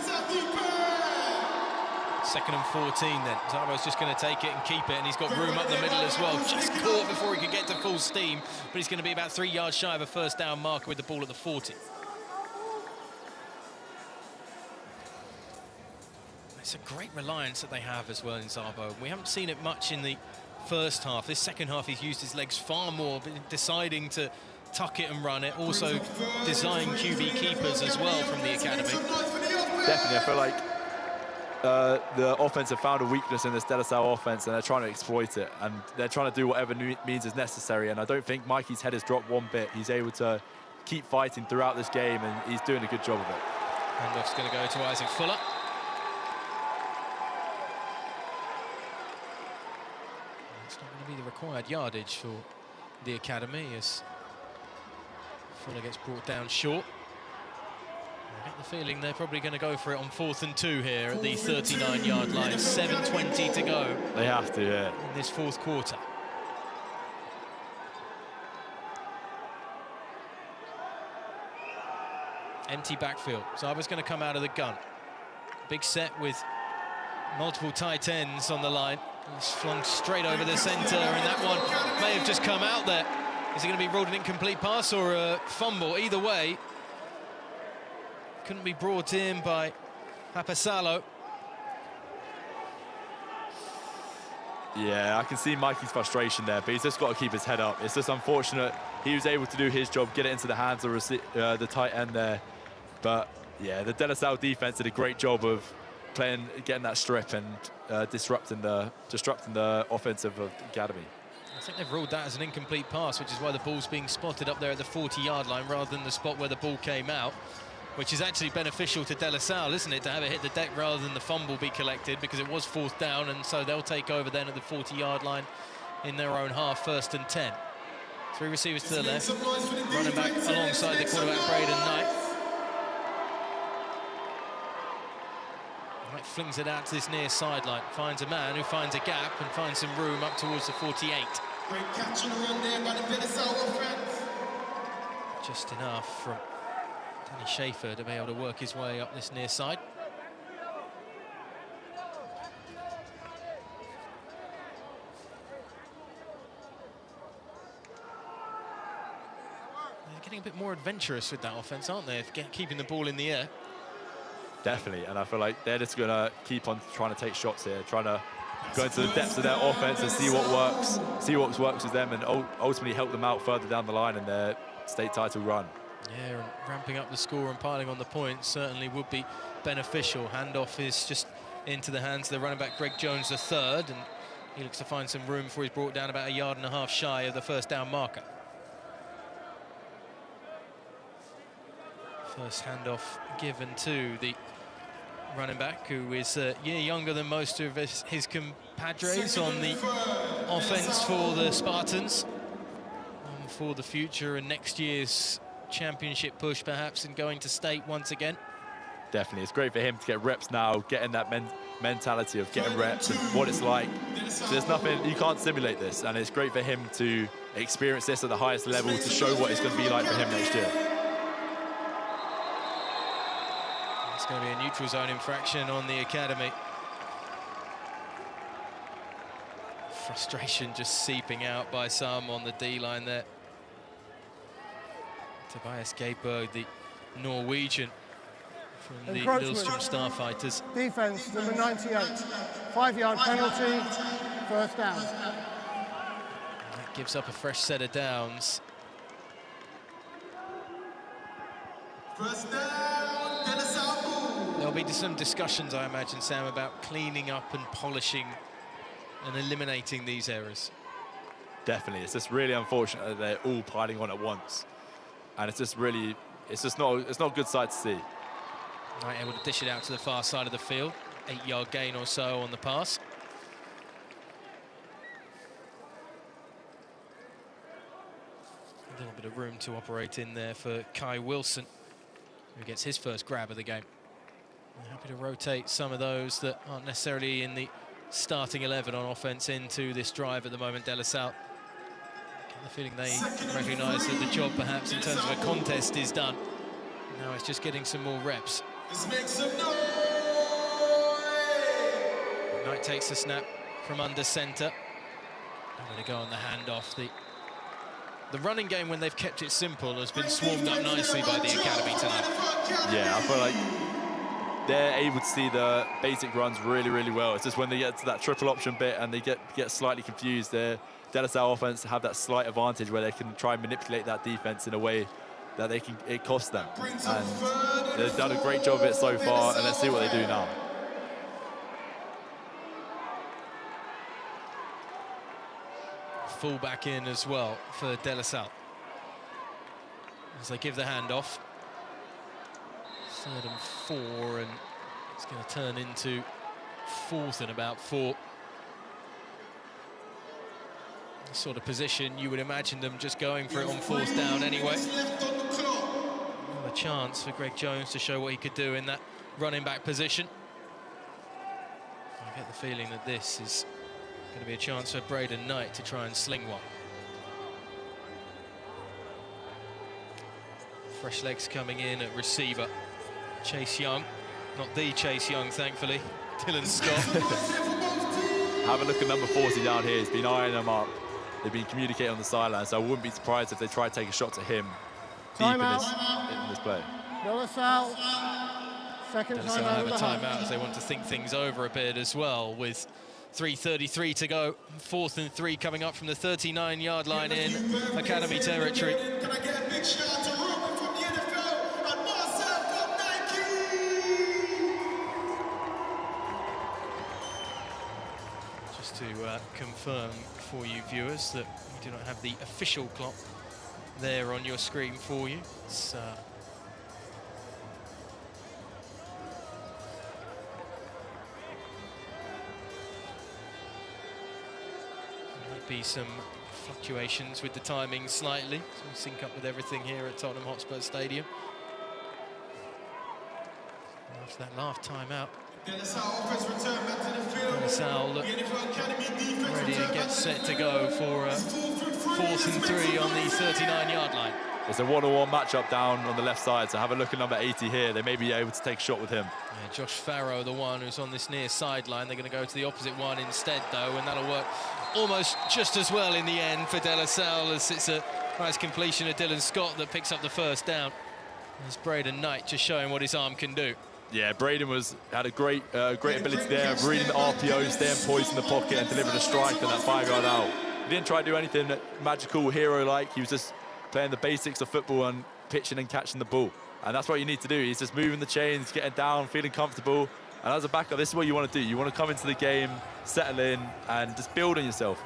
Speaker 7: 2nd and 14 then. Zabo's just going to take it and keep it, and he's got room up the middle as well. Just caught before he could get to full steam, but he's going to be about 3 yards shy of a first down marker with the ball at the 40. It's a great reliance that they have as well in Zabo. We haven't seen it much in the first half. This second half, he's used his legs far more, but deciding to tuck it and run it. Also design QB keepers as well from the academy.
Speaker 8: Definitely, I feel like the offense have found a weakness in this De La Salle offense, and they're trying to exploit it, and they're trying to do whatever means is necessary. And I don't think Mikey's head has dropped one bit. He's able to keep fighting throughout this game, and he's doing a good job of it.
Speaker 7: Handoff's going to go to Isaac Fuller. It's not going to be the required yardage for the academy as Fuller gets brought down short. I get the feeling they're probably going to go for it on 4th and 2 here at the 39-yard line. 7:20 to go.
Speaker 8: They have to, yeah.
Speaker 7: In this 4th quarter. Empty backfield. Zabo's going to come out of the gun. Big set with multiple tight ends on the line. He's flung straight over the centre, and that one may have just come out there. Is it going to be ruled an incomplete pass or a fumble? Either way, couldn't be brought in by Papasalo.
Speaker 8: Yeah, I can see Mikey's frustration there, but he's just got to keep his head up. It's just unfortunate he was able to do his job, get it into the hands of the tight end there. But yeah, the De La Salle defense did a great job of getting that strip and disrupting the offense of the academy.
Speaker 7: I think they've ruled that as an incomplete pass, which is why the ball's being spotted up there at the 40-yard line rather than the spot where the ball came out. which is actually beneficial to De La Salle, isn't it, to have it hit the deck rather than the fumble be collected, because it was 4th down, and so they'll take over then at the 40-yard line in their own half, 1st and 10. 3 receivers to the left, running back alongside the quarterback, Braden Knight. Knight flings it out to this near sideline, finds a man who finds a gap and finds some room up towards the 48.
Speaker 5: Great catch on the run there by the De La Salle offense.
Speaker 7: Just enough from Danny Schaefer to be able to work his way up this near side. They're getting a bit more adventurous with that offense, aren't they? Keeping the ball in the air.
Speaker 8: Definitely, and I feel like they're just going to keep on trying to take shots here, trying to go into the depths of their offense and see what works with them, and ultimately help them out further down the line in their state title run.
Speaker 7: Yeah, and ramping up the score and piling on the points certainly would be beneficial. Handoff is just into the hands of the running back Greg Jones III, and he looks to find some room before he's brought down about 1.5 yards shy of the 1st down marker. First handoff given to the running back, who is a year younger than most of his compadres on the offense for the Spartans. For the future and next year's championship push, perhaps, and going to state once again.
Speaker 8: Definitely, it's great for him to get reps now, getting that mentality of getting reps and what it's like. So there's nothing, you can't simulate this, and it's great for him to experience this at the highest level to show what it's going to be like for him next year.
Speaker 7: It's going to be a neutral zone infraction on the academy. Frustration just seeping out by some on the D-line there. Tobias Gayberg, the Norwegian from the Lillestrøm Starfighters.
Speaker 6: Defense, number 98. 5-yard penalty, 1st down.
Speaker 7: That gives up a fresh set of downs.
Speaker 5: 1st down, De La Salle.
Speaker 7: There'll be some discussions, I imagine, Sam, about cleaning up and polishing and eliminating these errors.
Speaker 8: Definitely, it's just really unfortunate that they're all piling on at once, and it's just not a good sight to see.
Speaker 7: Right, able to dish it out to the far side of the field, 8-yard gain or so on the pass. A little bit of room to operate in there for Kai Wilson, who gets his first grab of the game. We're happy to rotate some of those that aren't necessarily in the starting 11 on offense into this drive at the moment. De La Salle, get the feeling they recognise that the job perhaps in terms of a contest is done. Now it's just getting some more reps.
Speaker 5: Let's make some noise.
Speaker 7: Knight takes the snap from under centre. I'm going to go on the handoff. The running game, when they've kept it simple, has been swarmed up nicely by the academy tonight.
Speaker 8: Yeah, I feel like they're able to see the basic runs really, really well. It's just when they get to that triple option bit and they get slightly confused, their De La Salle offense have that slight advantage where they can try and manipulate that defense in a way that it costs them. And they've done a great job of it so far, and let's see what they do now.
Speaker 7: Full back in as well for De La Salle as they give the handoff. 3rd and 4, and it's going to turn into 4th and about 4. The sort of position you would imagine them just going for it on 4th down anyway. Another chance for Greg Jones to show what he could do in that running back position. I get the feeling that this is going to be a chance for Braden Knight to try and sling one. Fresh legs coming in at receiver. Chase Young, not the Chase Young, thankfully. Dylan Scott.
Speaker 8: Have a look at number 40 down here. He's been eyeing them up. They've been communicating on the sideline, so I wouldn't be surprised if they try to take a shot to him deep in this play.
Speaker 6: De La Salle, second
Speaker 7: De La Salle have a timeout as they want to think things over a bit as well, with 3:33 to go. 4th and 3 coming up from the 39-yard line in academy territory.
Speaker 5: Can I get a big shout out to Ruben from the NFL and Marcel from Nike?
Speaker 7: Just to confirm for you viewers that we do not have the official clock there on your screen for you. It's might be some fluctuations with the timing slightly, so we sync up with everything here at Tottenham Hotspur Stadium. After that last timeout, Salle look ready and get set to go for 4th and 3 on the 39-yard line.
Speaker 8: It's a one-on-one matchup down on the left side, so have a look at number 80 here. They may be able to take a shot with him.
Speaker 7: Yeah, Josh Farrow, the one who's on this near sideline. They're going to go to the opposite one instead, though, and that'll work almost just as well in the end for De La Salle, as it's a nice completion of Dylan Scott that picks up the first down. There's Braden Knight just showing what his arm can do.
Speaker 8: Yeah, Braden had a great ability there of reading the RPO, staying poised in the pocket and delivering a strike on that 5-yard out. He didn't try to do anything magical, hero-like. He was just playing the basics of football and pitching and catching the ball. And that's what you need to do. He's just moving the chains, getting down, feeling comfortable. And as a backup, this is what you want to do. You want to come into the game, settle in, and just build on yourself.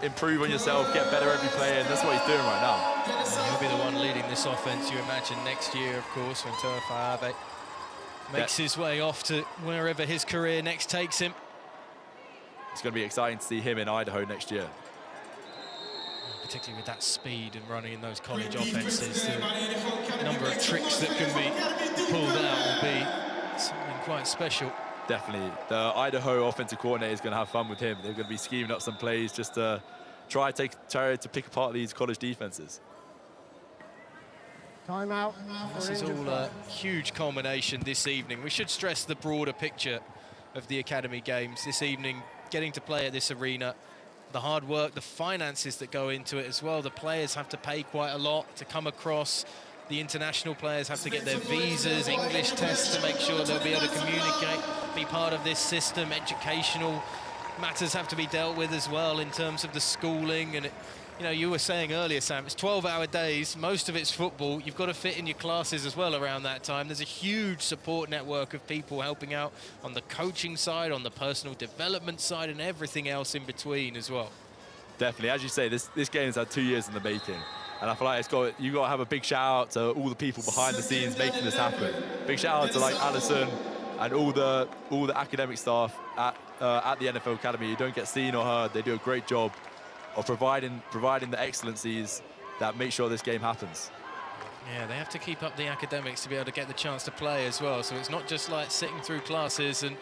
Speaker 8: Improve on yourself, get better every play, and that's what he's doing right now.
Speaker 7: And he'll be the one leading this offense, you imagine, next year, of course, when Toa Fa'ave makes his way off to wherever his career next takes him.
Speaker 8: It's going to be exciting to see him in Idaho next year.
Speaker 7: Particularly with that speed and running in those college offenses, the number of tricks that can be pulled out will be something quite special.
Speaker 8: Definitely. The Idaho offensive coordinator is going to have fun with him. They're going to be scheming up some plays just to try to pick apart these college defenses.
Speaker 6: Timeout.
Speaker 7: This is all a huge culmination this evening. We should stress the broader picture of the Academy games this evening, getting to play at this arena, the hard work, the finances that go into it as well. The players have to pay quite a lot to come across. The international players have to get their visas, English tests to make sure they'll be able to communicate, be part of this system. Educational matters have to be dealt with as well in terms of the schooling. And you know, you were saying earlier, Sam, it's 12-hour days, most of it's football. You've got to fit in your classes as well around that time. There's a huge support network of people helping out on the coaching side, on the personal development side, and everything else in between as well.
Speaker 8: Definitely. As you say, this game's had 2 years in the making. And I feel like you've got to have a big shout out to all the people behind the scenes making this happen. Big shout out to like Alison and all the academic staff at the NFL Academy. You don't get seen or heard. They do a great job of providing the excellencies that make sure this game happens.
Speaker 7: Yeah, they have to keep up the academics to be able to get the chance to play as well. So it's not just like sitting through classes and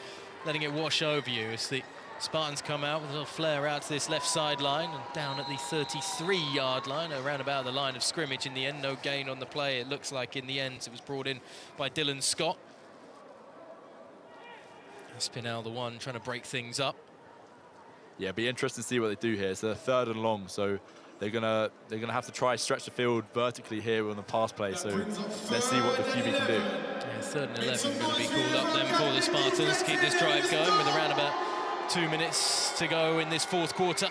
Speaker 7: letting it wash over you. It's the Spartans come out with a little flare out to this left sideline and down at the 33-yard line, around about the line of scrimmage in the end. No gain on the play, it looks like in the end. It was brought in by Dylan Scott. Spinell, the one trying to break things up.
Speaker 8: Yeah, it'd be interesting to see what they do here. It's a 3rd and long, so they're gonna have to try stretch the field vertically here on the pass play. So let's see what the QB can do.
Speaker 7: Yeah, 3rd and 11 going to be called up then for the Spartans to keep this drive going with around about 2 minutes to go in this 4th quarter.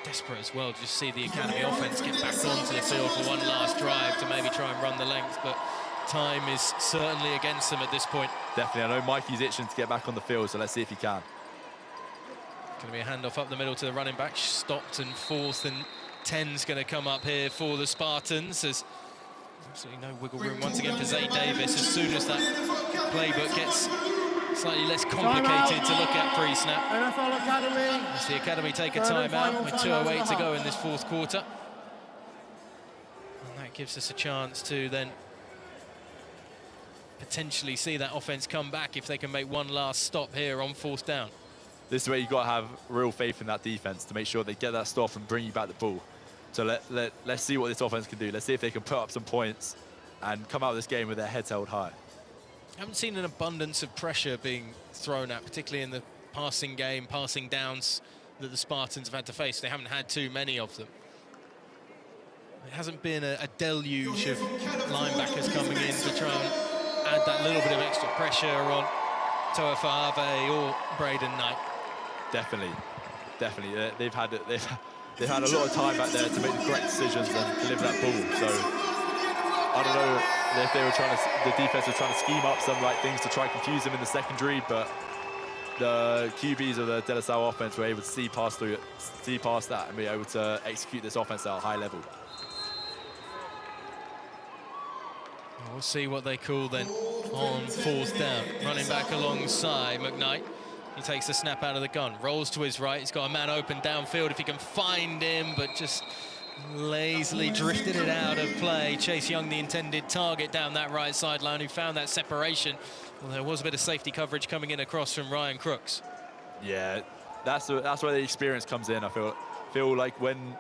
Speaker 7: Desperate as well to just see the Academy offense get back onto the field for one last drive to maybe try and run the length, but time is certainly against them at this point.
Speaker 8: Definitely. I know Mikey's itching to get back on the field, so let's see if he can.
Speaker 7: Going to be a handoff up the middle to the running back. Stopped, and 4th and 10's going to come up here for the Spartans. There's absolutely no wiggle room once again for Zay Davis. As soon as that playbook gets slightly less complicated to look at pre-snap.
Speaker 6: NFL Academy.
Speaker 7: As the Academy take a timeout with 2:08 to go in this 4th quarter. And that gives us a chance to then potentially see that offense come back if they can make one last stop here on 4th down.
Speaker 8: This is where you've got to have real faith in that defense to make sure they get that stop and bring you back the ball. So let's see what this offense can do. Let's see if they can put up some points and come out of this game with their heads held high.
Speaker 7: I haven't seen an abundance of pressure being thrown at, particularly in the passing game, passing downs that the Spartans have had to face. They haven't had too many of them. It hasn't been a deluge of linebackers coming in to try and add that little bit of extra pressure on Toa Fa'ave or Braden Knight.
Speaker 8: Definitely. They've had a lot of time back there to make the correct decisions and deliver that ball. So I don't know if the defense was trying to scheme up some right things to try and confuse them in the secondary, but the QBs of the De La Salle offense were able to see past that and be able to execute this offense at a high level.
Speaker 7: We'll see what they call then on 4th down. Running back alongside McKnight. He takes the snap out of the gun, rolls to his right. He's got a man open downfield if he can find him, but just lazily drifted it out of play. Chase Young, the intended target down that right sideline, who found that separation. Well, there was a bit of safety coverage coming in across from Ryan Crooks.
Speaker 8: Yeah, that's where the experience comes in. I feel like when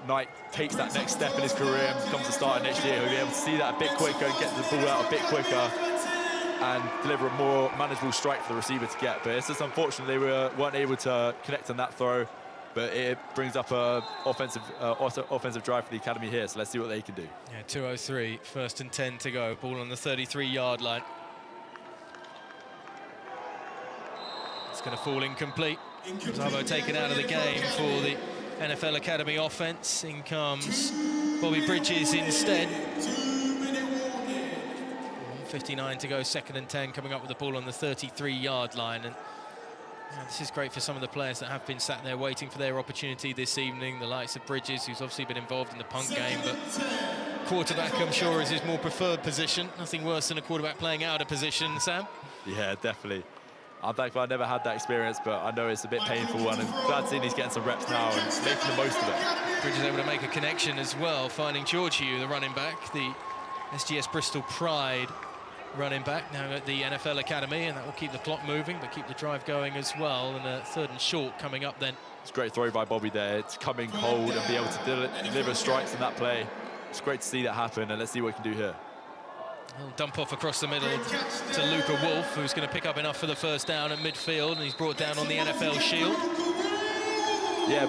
Speaker 8: Knight takes that next step in his career and becomes a starter next year, he'll be able to see that a bit quicker and get the ball out a bit quicker and deliver a more manageable strike for the receiver to get. But it's just unfortunate they weren't able to connect on that throw. But it brings up a offensive drive for the academy here. So let's see what they can do.
Speaker 7: Yeah, 2:03, 1st and 10 to go. Ball on the 33-yard line. It's going to fall incomplete. Zabo taken out of the game for the NFL Academy offense. In comes Bobby Bridges instead. 1:59 to go, 2nd and 10, coming up with the ball on the 33-yard line. And this is great for some of the players that have been sat there waiting for their opportunity this evening. The likes of Bridges, who's obviously been involved in the punt game, but quarterback, I'm sure, is his more preferred position. Nothing worse than a quarterback playing out of position, Sam.
Speaker 8: Yeah, definitely. I'm thankful I never had that experience, but I know it's a bit painful, and I'm glad seeing he's getting some reps now and making the most of it.
Speaker 7: Bridges able to make a connection as well, finding George Hugh, the running back, the SGS Bristol Pride running back, now at the NFL Academy, and that will keep the clock moving, but keep the drive going as well. And a 3rd and short coming up then.
Speaker 8: It's a great throw by Bobby there. It's coming cold and be able to deliver strikes in that play. It's great to see that happen, and let's see what we can do here.
Speaker 7: He'll dump off across the middle to Luca Wolf, who's going to pick up enough for the first down at midfield, and he's brought down on the NFL shield.
Speaker 8: Yeah,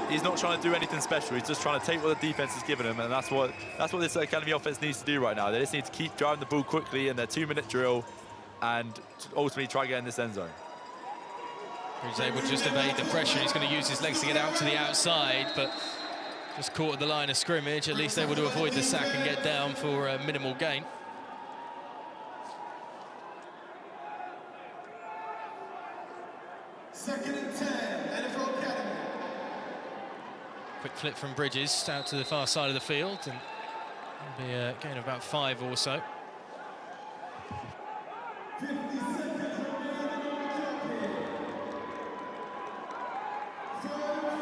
Speaker 8: he's not trying to do anything special. He's just trying to take what the defense has given him, and that's what this academy offense needs to do right now. They just need to keep driving the ball quickly in their 2-minute drill and ultimately try to get in this end zone.
Speaker 7: He's able to just evade the pressure. He's going to use his legs to get out to the outside, but just caught at the line of scrimmage, at least able to avoid the sack and get down for a minimal gain.
Speaker 5: Second and 10, NFL Academy.
Speaker 7: Quick flip from Bridges out to the far side of the field, and it'll be a gain of about 5 or so.
Speaker 5: 50 seconds remaining on the clock.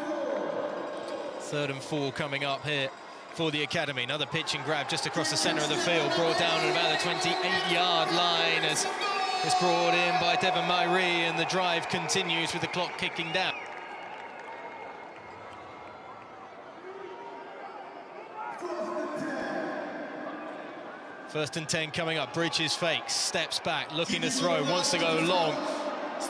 Speaker 7: 3rd and 4 coming up here for the academy. Another pitch and grab just across the centre of the field, brought down at about the 28-yard line as it's brought in by Devon Myrie, and the drive continues with the clock kicking down. First and 10 coming up. Bridges fakes, steps back, looking to throw, wants to go long.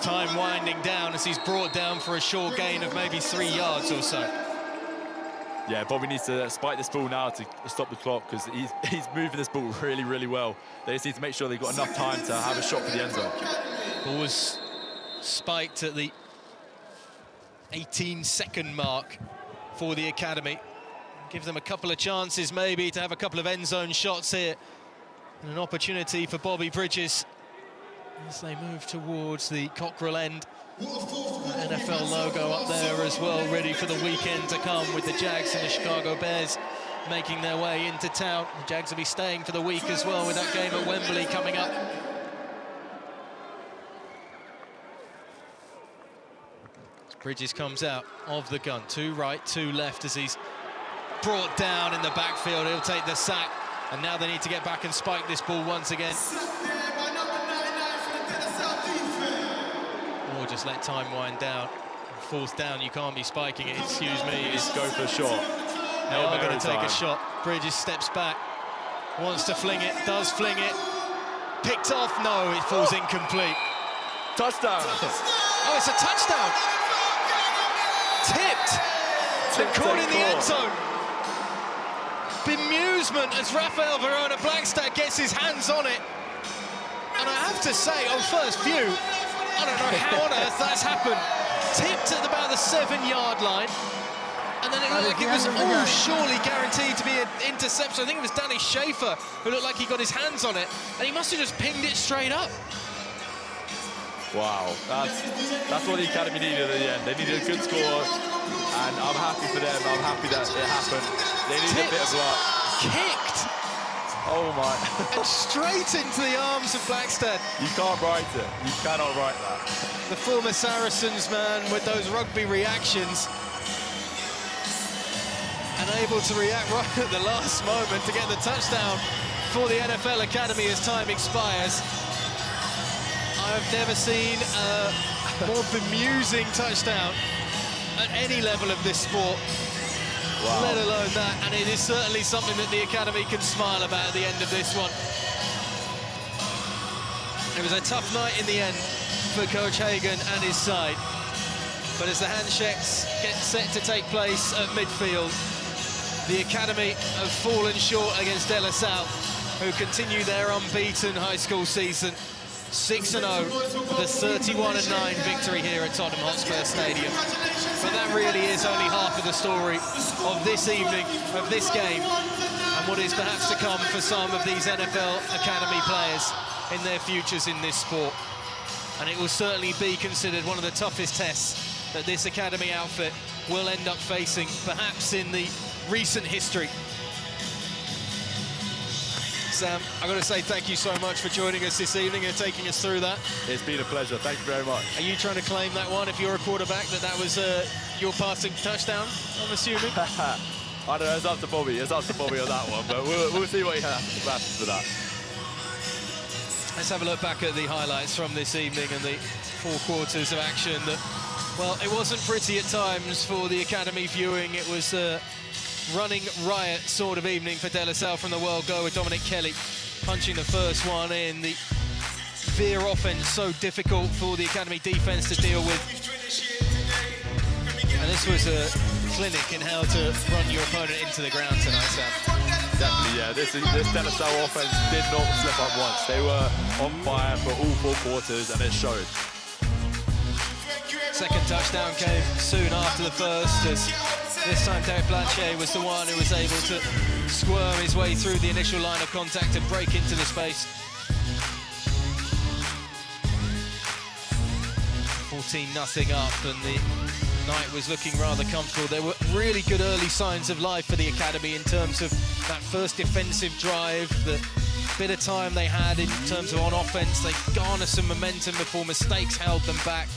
Speaker 7: Time winding down as he's brought down for a short gain of maybe 3 yards or so.
Speaker 8: Yeah, Bobby needs to spike this ball now to stop the clock, because he's moving this ball really, really well. They just need to make sure they've got enough time to have a shot for the end zone.
Speaker 7: Ball was spiked at the 18-second mark for the academy. Give them a couple of chances maybe to have a couple of end zone shots here. And an opportunity for Bobby Bridges as they move towards the Cockerell end. NFL logo up there as well, ready for the weekend to come, with the Jags and the Chicago Bears making their way into town. The Jags will be staying for the week as well, with that game at Wembley coming up. Bridges comes out of the gun, 2 right, 2 left, as he's brought down in the backfield. He'll take the sack, and now they need to get back and spike this ball once again. Or just let time wind down. 4th down, you can't be spiking it, excuse me.
Speaker 8: Just go for a shot.
Speaker 7: They are going to take a shot. Bridges steps back, wants to fling it, does fling it. Picked off, no, it falls incomplete.
Speaker 8: Touchdown.
Speaker 7: Oh, it's a touchdown. Tipped. Caught in the end zone. Bemusement as Rafael Verona Blackstack gets his hands on it. And I have to say, on first view, I don't know how on earth that's happened. Tipped at about the 7-yard line. And then it looked like it was all surely guaranteed to be an interception. I think it was Danny Schaefer who looked like he got his hands on it. And he must have just pinged it straight up.
Speaker 8: Wow, that's what the academy needed at the end. They needed a good score, and I'm happy for them. I'm happy that it happened. They needed a bit of luck.
Speaker 7: Kicked
Speaker 8: Oh my.
Speaker 7: And straight into the arms of Blackstad.
Speaker 8: You can't write it. You cannot write that.
Speaker 7: The former Saracens man with those rugby reactions. And able to react right at the last moment to get the touchdown for the NFL Academy as time expires. I've never seen a more bemusing touchdown at any level of this sport. Wow. Let alone that, and it is certainly something that the Academy can smile about at the end of this one. It was a tough night in the end for Coach Hagan and his side, but as the handshakes get set to take place at midfield, the Academy have fallen short against De La Salle, who continue their unbeaten high school season. 6-0, the 31-9 victory here at Tottenham Hotspur Stadium. But that really is only half of the story of this evening, of this game, and what is perhaps to come for some of these NFL Academy players in their futures in this sport. And it will certainly be considered one of the toughest tests that this Academy outfit will end up facing, perhaps in the recent history. Sam, I've got to say thank you so much for joining us this evening and taking us through that.
Speaker 8: It's been a pleasure. Thank you very much.
Speaker 7: Are you trying to claim that one, if you're a quarterback, that was your passing touchdown, I'm assuming?
Speaker 8: I don't know, it's up to Bobby. It's up to Bobby on that one, but we'll see what he happens for that.
Speaker 7: Let's have a look back at the highlights from this evening and the 4 quarters of action. Well, it wasn't pretty at times for the Academy viewing. It was running riot sort of evening for De La Salle from the world goal, with Dominic Kelly punching the first one in. The veer offense so difficult for the Academy defense to deal with. And this was a clinic in how to run your opponent into the ground tonight, Sam.
Speaker 8: Definitely, yeah. This De La Salle offense did not slip up once. They were on fire for all 4 quarters, and it showed.
Speaker 7: Second touchdown came soon after the first, as this time Derek Blanchet was the one who was able to squirm his way through the initial line of contact and break into the space. 14-0 up, and the night was looking rather comfortable. There were really good early signs of life for the Academy in terms of that first defensive drive, the bit of time they had in terms of on offense. They garnered some momentum before mistakes held them back.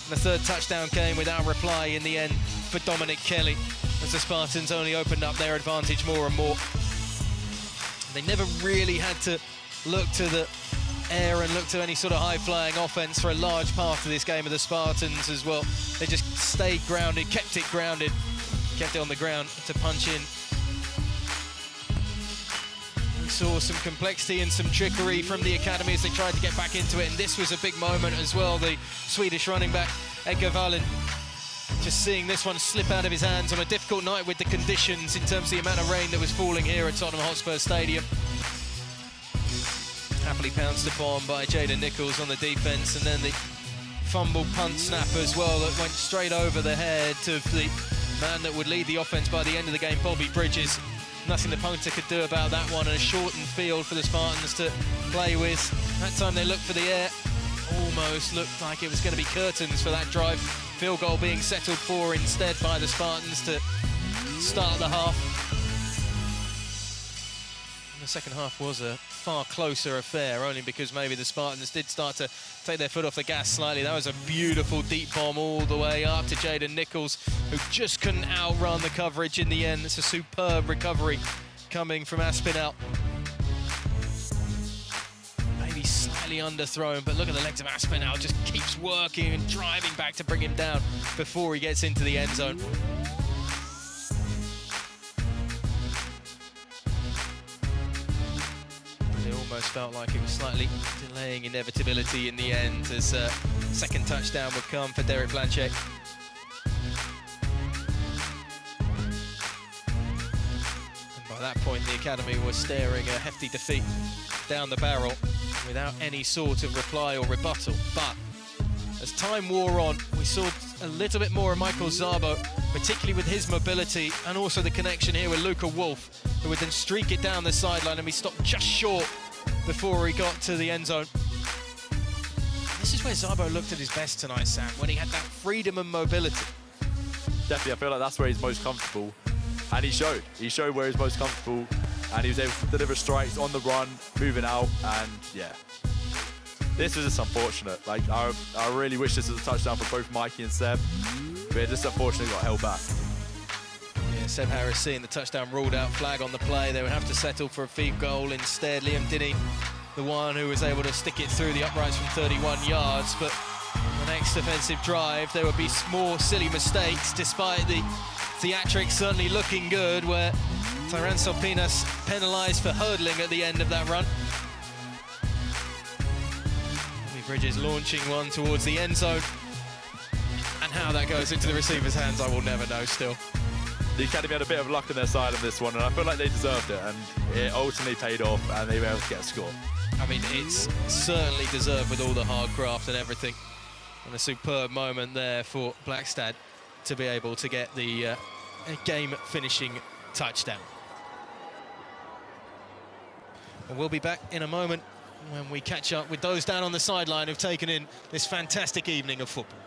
Speaker 7: The third touchdown came without reply in the end for Dominic Kelly, as the Spartans only opened up their advantage more and more. They never really had to look to the air and look to any sort of high-flying offense for a large part of this game of the Spartans as well. They just stayed grounded, kept it grounded, kept it on the ground to punch in. We saw some complexity and some trickery from the Academy as they tried to get back into it, and this was a big moment as well. The Swedish running back, Edgar Wallin, just seeing this one slip out of his hands on a difficult night with the conditions in terms of the amount of rain that was falling here at Tottenham Hotspur Stadium. Happily pounced upon by Jaden Nichols on the defence, and then the fumble punt snap as well that went straight over the head of the man that would lead the offence by the end of the game, Bobby Bridges. Nothing the punter could do about that one, and a shortened field for the Spartans to play with. That time they looked for the air. Almost looked like it was going to be curtains for that drive. Field goal being settled for instead by the Spartans to start the half. And the second half was a far closer affair, only because maybe the Spartans did start to take their foot off the gas slightly. That was a beautiful deep bomb all the way up to Jaden Nichols, who just couldn't outrun the coverage in the end. It's a superb recovery coming from Aspinall. Maybe slightly underthrown, but look at the legs of Aspinall, just keeps working and driving back to bring him down before he gets into the end zone. Almost felt like it was slightly delaying inevitability in the end, as second touchdown would come for Derek Blanchet. And by that point, the Academy was staring a hefty defeat down the barrel without any sort of reply or rebuttal. But as time wore on, we saw a little bit more of Michael Szabo, particularly with his mobility and also the connection here with Luca Wolf, who would then streak it down the sideline and be stopped just short before he got to the end zone. This is where Szabo looked at his best tonight, Sam, when he had that freedom and mobility.
Speaker 8: Definitely, I feel like that's where he's most comfortable, and he showed where he's most comfortable and he was able to deliver strikes on the run, moving out, and yeah. This was just unfortunate. Like, I really wish this was a touchdown for both Mikey and Seb, but it just unfortunately got held back.
Speaker 7: Yeah, Seb Harris seeing the touchdown ruled out, flag on the play. They would have to settle for a field goal instead. Liam Dinny, the one who was able to stick it through the uprights from 31 yards, but the next offensive drive, there would be more silly mistakes, despite the theatrics certainly looking good, where Tyran Sopinas penalised for hurdling at the end of that run. Bridges launching one towards the end zone, and how that goes into the receiver's hands, I will never know still.
Speaker 8: The Academy had a bit of luck on their side on this one, and I feel like they deserved it, and it ultimately paid off, and they were able to get a score.
Speaker 7: I mean, it's certainly deserved with all the hard craft and everything, and a superb moment there for Blackstad to be able to get the game-finishing touchdown. And we'll be back in a moment when we catch up with those down on the sideline who've taken in this fantastic evening of football.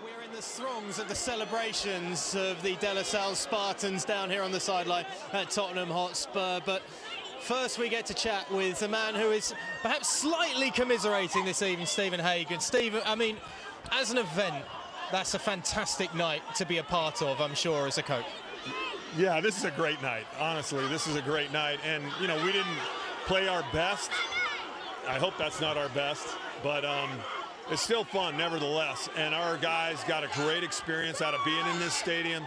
Speaker 1: We're in the throngs of the celebrations of the De La Salle Spartans down here on the sideline at Tottenham Hotspur, but first we get to chat with a man who is perhaps slightly commiserating this evening, Stephen Hagan. Stephen, I mean, as an event, that's a fantastic night to be a part of, I'm sure, as a coach.
Speaker 3: Yeah, this is a great night. Honestly, this is a great night. And, you know, we didn't play our best I hope that's not our best, but it's still fun nevertheless. And our guys got a great experience out of being in this stadium,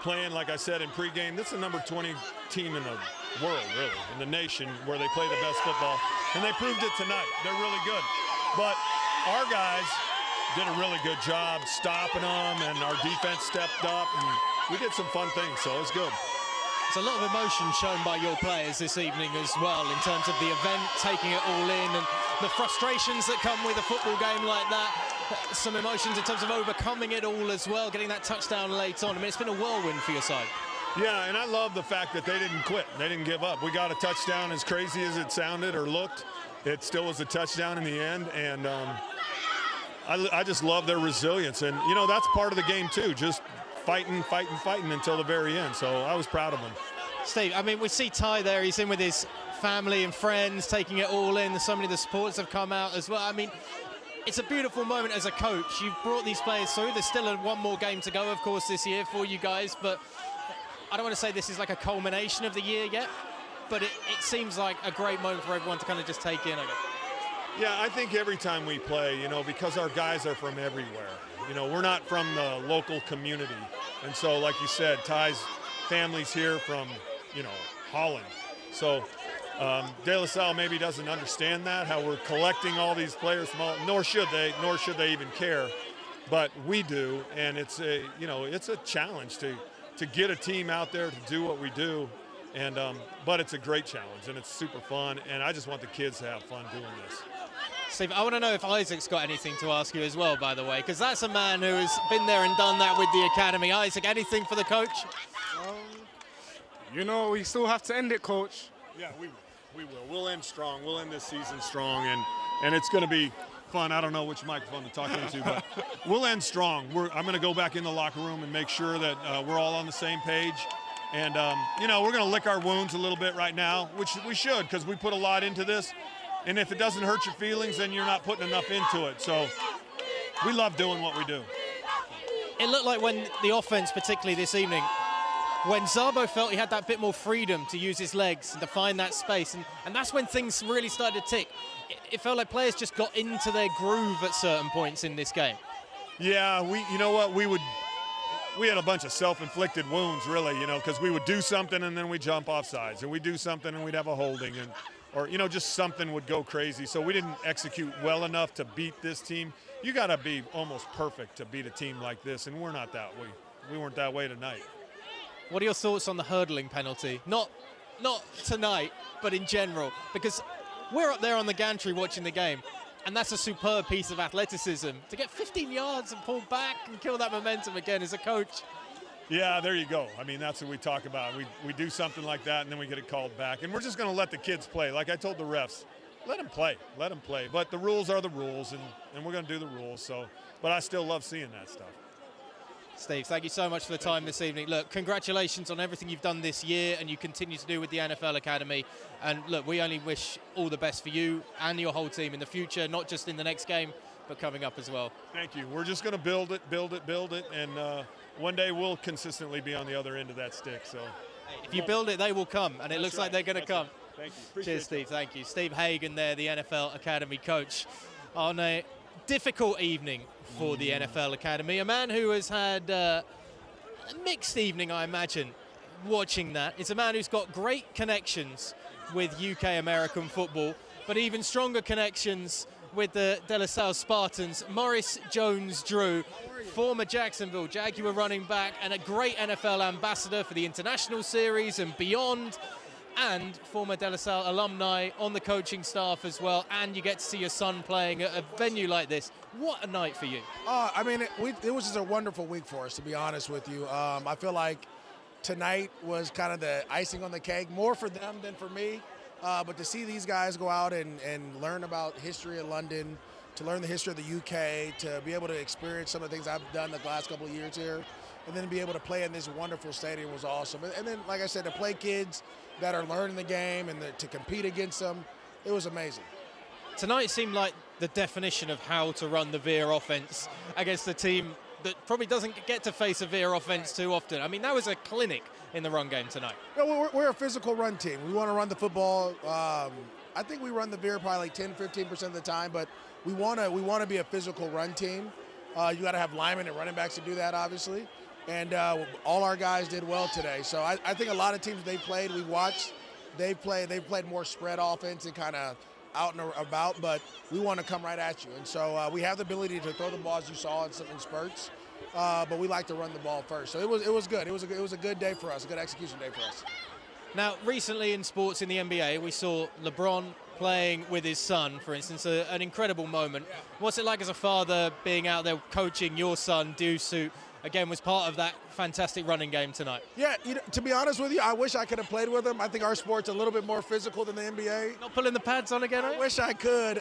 Speaker 3: playing, like I said, in pregame. This is the number 20 team in the world, really, in the nation, where they play the best football. And they proved it tonight. They're really good. But our guys did a really good job stopping them, and our defense stepped up, and we did some fun things, so it was good.
Speaker 1: There's a lot of emotion shown by your players this evening as well, in terms of the event, taking it all in, and the frustrations that come with a football game like that. Some emotions in terms of overcoming it all as well, getting that touchdown late on. I mean, it's been a whirlwind for your side.
Speaker 3: Yeah, and I love the fact that they didn't quit. They didn't give up. We got a touchdown, as crazy as it sounded or looked. It still was a touchdown in the end, and I just love their resilience. And, you know, that's part of the game, too, just fighting until the very end. So I was proud of them.
Speaker 1: Steve, I mean, we see Ty there. He's in with his family and friends, taking it all in. So many of the supporters have come out as well. I mean, it's a beautiful moment as a coach. You've brought these players through. There's still one more game to go, of course, this year for you guys. But I don't want to say this is like a culmination of the year yet, but it seems like a great moment for everyone to kind of just take in, I guess.
Speaker 3: Yeah, I think every time we play, you know, because our guys are from everywhere. You know, we're not from the local community. And so, like you said, Ty's family's here from, you know, Holland. So De La Salle maybe doesn't understand that, how we're collecting all these players from all, nor should they even care. But we do, and it's a, you know, it's a challenge to get a team out there to do what we do. And but it's a great challenge, and it's super fun, and I just want the kids to have fun doing this.
Speaker 1: Steve, I want to know if Isaac's got anything to ask you as well, by the way, because that's a man who has been there and done that with the academy. Isaac, anything for the coach?
Speaker 2: You know, we still have to end it, Coach.
Speaker 3: Yeah, we will. We'll end strong. We'll end this season strong, and it's going to be fun. I don't know which microphone to talk into, but we'll end strong. I'm going to go back in the locker room and make sure that we're all on the same page. And, you know, we're going to lick our wounds a little bit right now, which we should, because we put a lot into this. And if it doesn't hurt your feelings, then you're not putting enough into it. So we love doing what we do.
Speaker 1: It looked like when the offense, particularly this evening, when Zabo felt he had that bit more freedom to use his legs and to find that space, and that's when things really started to tick. It felt like players just got into their groove at certain points in this game.
Speaker 3: Yeah, you know what, we had a bunch of self-inflicted wounds, really, you know, because we would do something and then we'd jump off sides, and we'd do something and we'd have a holding, or, you know, just something would go crazy. So we didn't execute well enough to beat this team. You got to be almost perfect to beat a team like this, and we're not that way. We weren't that way tonight.
Speaker 1: What are your thoughts on the hurdling penalty? Not tonight, but in general, because we're up there on the gantry watching the game, and that's a superb piece of athleticism. To get 15 yards and pull back and kill that momentum again as a coach.
Speaker 3: Yeah, there you go. I mean, that's what we talk about. We do something like that, and then we get it called back. And we're just going to let the kids play. Like I told the refs, let them play. Let them play. But the rules are the rules, and we're going to do the rules. So, but I still love seeing that stuff.
Speaker 1: Steve, thank you so much for the time this evening. Look, congratulations on everything you've done this year and you continue to do with the NFL Academy. And look, we only wish all the best for you and your whole team in the future, not just in the next game, but coming up as well.
Speaker 3: Thank you. We're just going to build it, and one day we'll consistently be on the other end of that stick. So,
Speaker 1: if you build it, they will come, and it looks like they're going to come.
Speaker 3: Thank you. Cheers,
Speaker 1: Steve. Thank you. Steve Hagan there, the NFL Academy coach, on a difficult evening for the NFL Academy. A man who has had a mixed evening, I imagine, watching that. It's a man who's got great connections with UK American football, but even stronger connections with the De La Salle Spartans. Maurice Jones-Drew, former Jacksonville Jaguar running back and a great NFL ambassador for the International Series and beyond, and former De La Salle alumni on the coaching staff as well, and you get to see your son playing at a venue like this. What a night for you.
Speaker 12: I mean, it was just a wonderful week for us, to be honest with you. I feel like tonight was kind of the icing on the cake, more for them than for me. But to see these guys go out and learn about history of London, to learn the history of the UK, to be able to experience some of the things I've done the last couple of years here, and then be able to play in this wonderful stadium was awesome. And then, like I said, to play kids that are learning the game and to compete against them, it was amazing.
Speaker 1: Tonight seemed like the definition of how to run the Veer offense against a team that probably doesn't get to face a Veer offense too often. I mean, that was a clinic in the run game tonight.
Speaker 12: You know, we're a physical run team. We want to run the football. I think we run the veer probably like 10-15% of the time, but we want to be a physical run team. You got to have linemen and running backs to do that, obviously. And all our guys did well today. So I think a lot of teams they played, we watched, they've played more spread offense and kind of out and about, but we want to come right at you. And so we have the ability to throw the ball, as you saw in spurts, but we like to run the ball first. So it was good. It was a good day for us, a good execution day for us.
Speaker 1: Now, recently in sports in the NBA, we saw LeBron playing with his son, for instance, an incredible moment.
Speaker 12: Yeah.
Speaker 1: What's it like as a father being out there coaching your son, Deuce, who, again, was part of that fantastic running game tonight?
Speaker 12: Yeah, to be honest with you, I wish I could have played with him. I think our sport's a little bit more physical than the NBA.
Speaker 1: Not pulling the pads on again,
Speaker 12: I wish I could.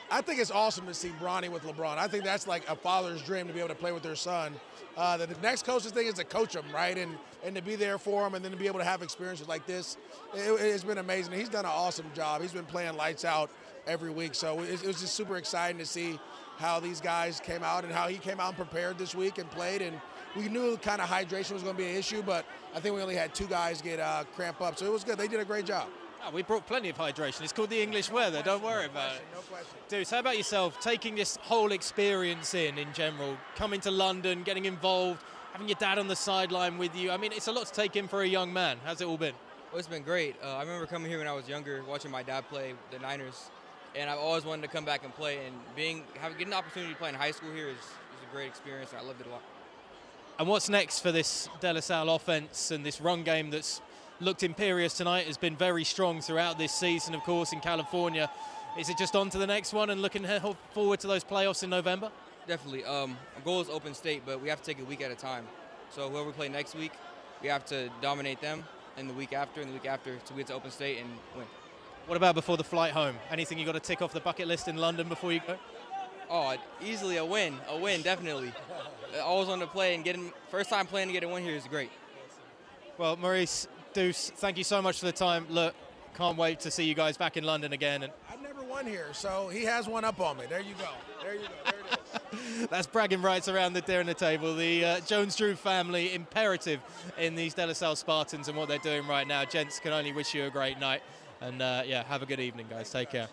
Speaker 12: I think it's awesome to see Bronny with LeBron. I think that's like a father's dream to be able to play with their son. The next closest thing is to coach him, right, and to be there for him, and then to be able to have experiences like this. It's been amazing. He's done an awesome job. He's been playing lights out every week, so it was just super exciting to see how these guys came out and how he came out and prepared this week and played. And we knew kind of hydration was going to be an issue, but I think we only had 2 guys get cramp up, so it was good. They did a great job.
Speaker 1: Oh, we brought plenty of hydration. It's called the English weather. Don't worry about it.
Speaker 12: No question.
Speaker 1: Deuce, how about yourself? Taking this whole experience in general, coming to London, getting involved, having your dad on the sideline with you. I mean, it's a lot to take in for a young man. How's it all been?
Speaker 13: Well, it's been great. I remember coming here when I was younger, watching my dad play the Niners, and I've always wanted to come back and play. And getting the opportunity to play in high school here is a great experience, and I loved it a lot.
Speaker 1: And what's next for this De La Salle offense and this run game that's looked imperious tonight, has been very strong throughout this season, of course, in California. Is it just on to the next one and looking forward to those playoffs in November?
Speaker 13: Definitely. Our goal is open state, but we have to take it a week at a time. So whoever we play next week, we have to dominate them, and the week after, to get to open state and win.
Speaker 1: What about before the flight home? Anything you got to tick off the bucket list in London before you go?
Speaker 13: Oh, easily a win, definitely. Always on the play, and first time playing to get a win here is great.
Speaker 1: Well, Maurice, Deuce, thank you so much for the time. Look, can't wait to see you guys back in London again. And
Speaker 12: I've never won here, so he has one up on me. There you go. There it is.
Speaker 1: That's bragging rights around the dinner table. The Jones-Drew family imperative in these De La Salle Spartans and what they're doing right now. Gents, can only wish you a great night. And yeah, have a good evening, guys. Take care.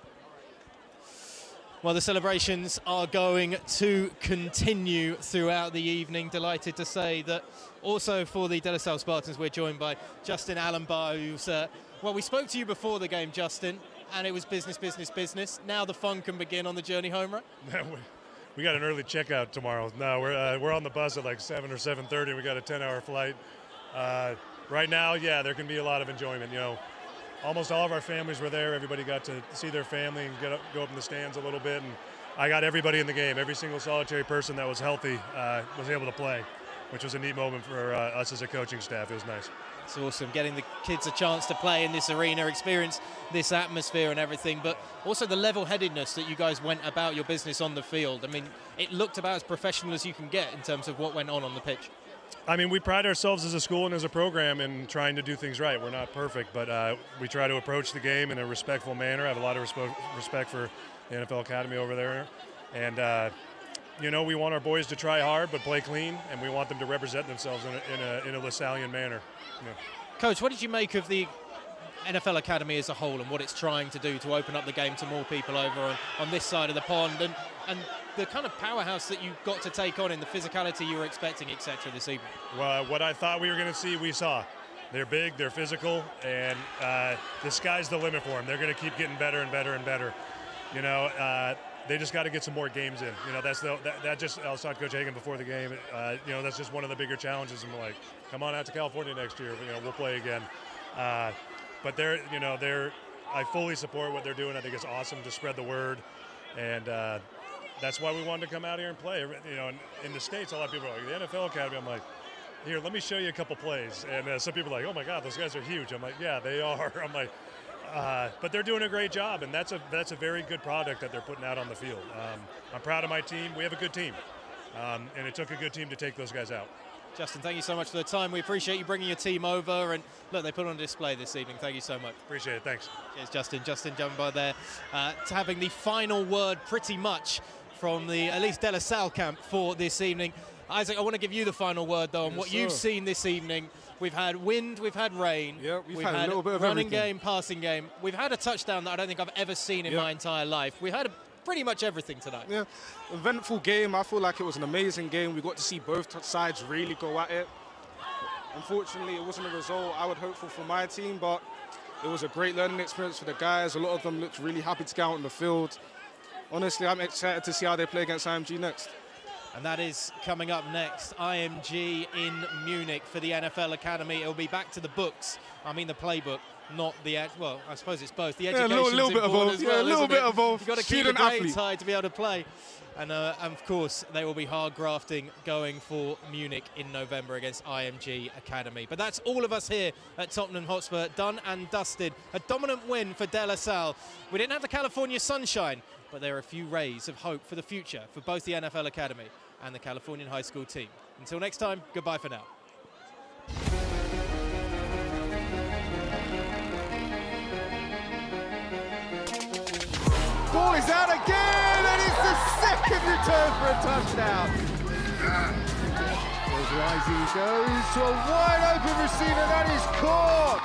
Speaker 1: Well, the celebrations are going to continue throughout the evening. Delighted to say that also for the De La Salle Spartans, we're joined by Justin Allenbar, who's, well, we spoke to you before the game, Justin, and it was business, business, business. Now the fun can begin on the journey home, right?
Speaker 4: We got an early checkout tomorrow. No, we're on the bus at like 7 or 7:30. We got a 10-hour flight. Right now, yeah, there can be a lot of enjoyment. You know, almost all of our families were there. Everybody got to see their family and go up in the stands a little bit. And I got everybody in the game. Every single solitary person that was healthy was able to play, which was a neat moment for us as a coaching staff. It was nice.
Speaker 1: It's awesome, getting the kids a chance to play in this arena, experience this atmosphere and everything, but also the level-headedness that you guys went about your business on the field. I mean, it looked about as professional as you can get in terms of what went on the pitch.
Speaker 4: I mean, we pride ourselves as a school and as a program in trying to do things right. We're not perfect, but we try to approach the game in a respectful manner. I have a lot of respect for the NFL Academy over there. And, you know, we want our boys to try hard but play clean, and we want them to represent themselves in a LaSallian manner. Yeah.
Speaker 1: Coach, what did you make of the NFL Academy as a whole and what it's trying to do to open up the game to more people over on this side of the pond and the kind of powerhouse that you got to take on in the physicality you were expecting, etc. this evening?
Speaker 4: Well, what I thought we were going to see, we saw. They're big, they're physical, and the sky's the limit for them. They're going to keep getting better and better and better. You know, they just got to get some more games in. You know, that just, I was talking to Coach Hagan before the game. You know, that's just one of the bigger challenges. And we're like, come on out to California next year. You know, we'll play again. But I fully support what they're doing. I think it's awesome to spread the word. And that's why we wanted to come out here and play. You know, in the States, a lot of people are like, the NFL Academy. I'm like, here, let me show you a couple plays. And some people are like, oh my God, those guys are huge. I'm like, yeah, they are. I'm like, but they're doing a great job, and that's a very good product that they're putting out on the field. I'm proud of my team. We have a good team, and it took a good team to take those guys out.
Speaker 1: Justin, thank you so much for the time. We appreciate you bringing your team over, and look, they put on display this evening. Thank you so much.
Speaker 4: Appreciate it. Thanks.
Speaker 1: Cheers, Justin. Justin Jumbo there, to having the final word pretty much from the at least De La Salle camp for this evening. Isaac, I want to give you the final word, though, on
Speaker 2: Yes,
Speaker 1: what you've
Speaker 2: sir.
Speaker 1: seen this evening. We've had wind, we've had rain.
Speaker 2: Yeah, we've
Speaker 1: we've
Speaker 2: had a little bit of
Speaker 1: running
Speaker 2: everything.
Speaker 1: game, passing game. We've had a touchdown that I don't think I've ever seen in
Speaker 2: Yeah.
Speaker 1: my entire life. We had pretty much everything tonight.
Speaker 2: Yeah, eventful game. I feel like it was an amazing game. We got to see both sides really go at it. Unfortunately, it wasn't a result I would hope for my team, but it was a great learning experience for the guys. A lot of them looked really happy to get out on the field. Honestly, I'm excited to see how they play against IMG next.
Speaker 1: And that is coming up next. IMG in Munich for the NFL Academy. It'll be back to the books. I mean the playbook, not the well, I suppose it's both. The education
Speaker 2: a little bit of both.
Speaker 1: as well,
Speaker 2: Yeah, a little
Speaker 1: isn't
Speaker 2: bit
Speaker 1: it?
Speaker 2: of both.
Speaker 1: You've got to keep the
Speaker 2: Student
Speaker 1: grades
Speaker 2: athlete.
Speaker 1: high to be able to play. And of course, they will be hard grafting going for Munich in November against IMG Academy. But that's all of us here at Tottenham Hotspur, done and dusted. A dominant win for De La Salle. We didn't have the California sunshine, but there are a few rays of hope for the future for both the NFL Academy and the Californian high school team. Until next time, goodbye for now.
Speaker 14: Ball is out again, and it's the second return for a touchdown. As Rising goes to a wide open receiver, that is caught.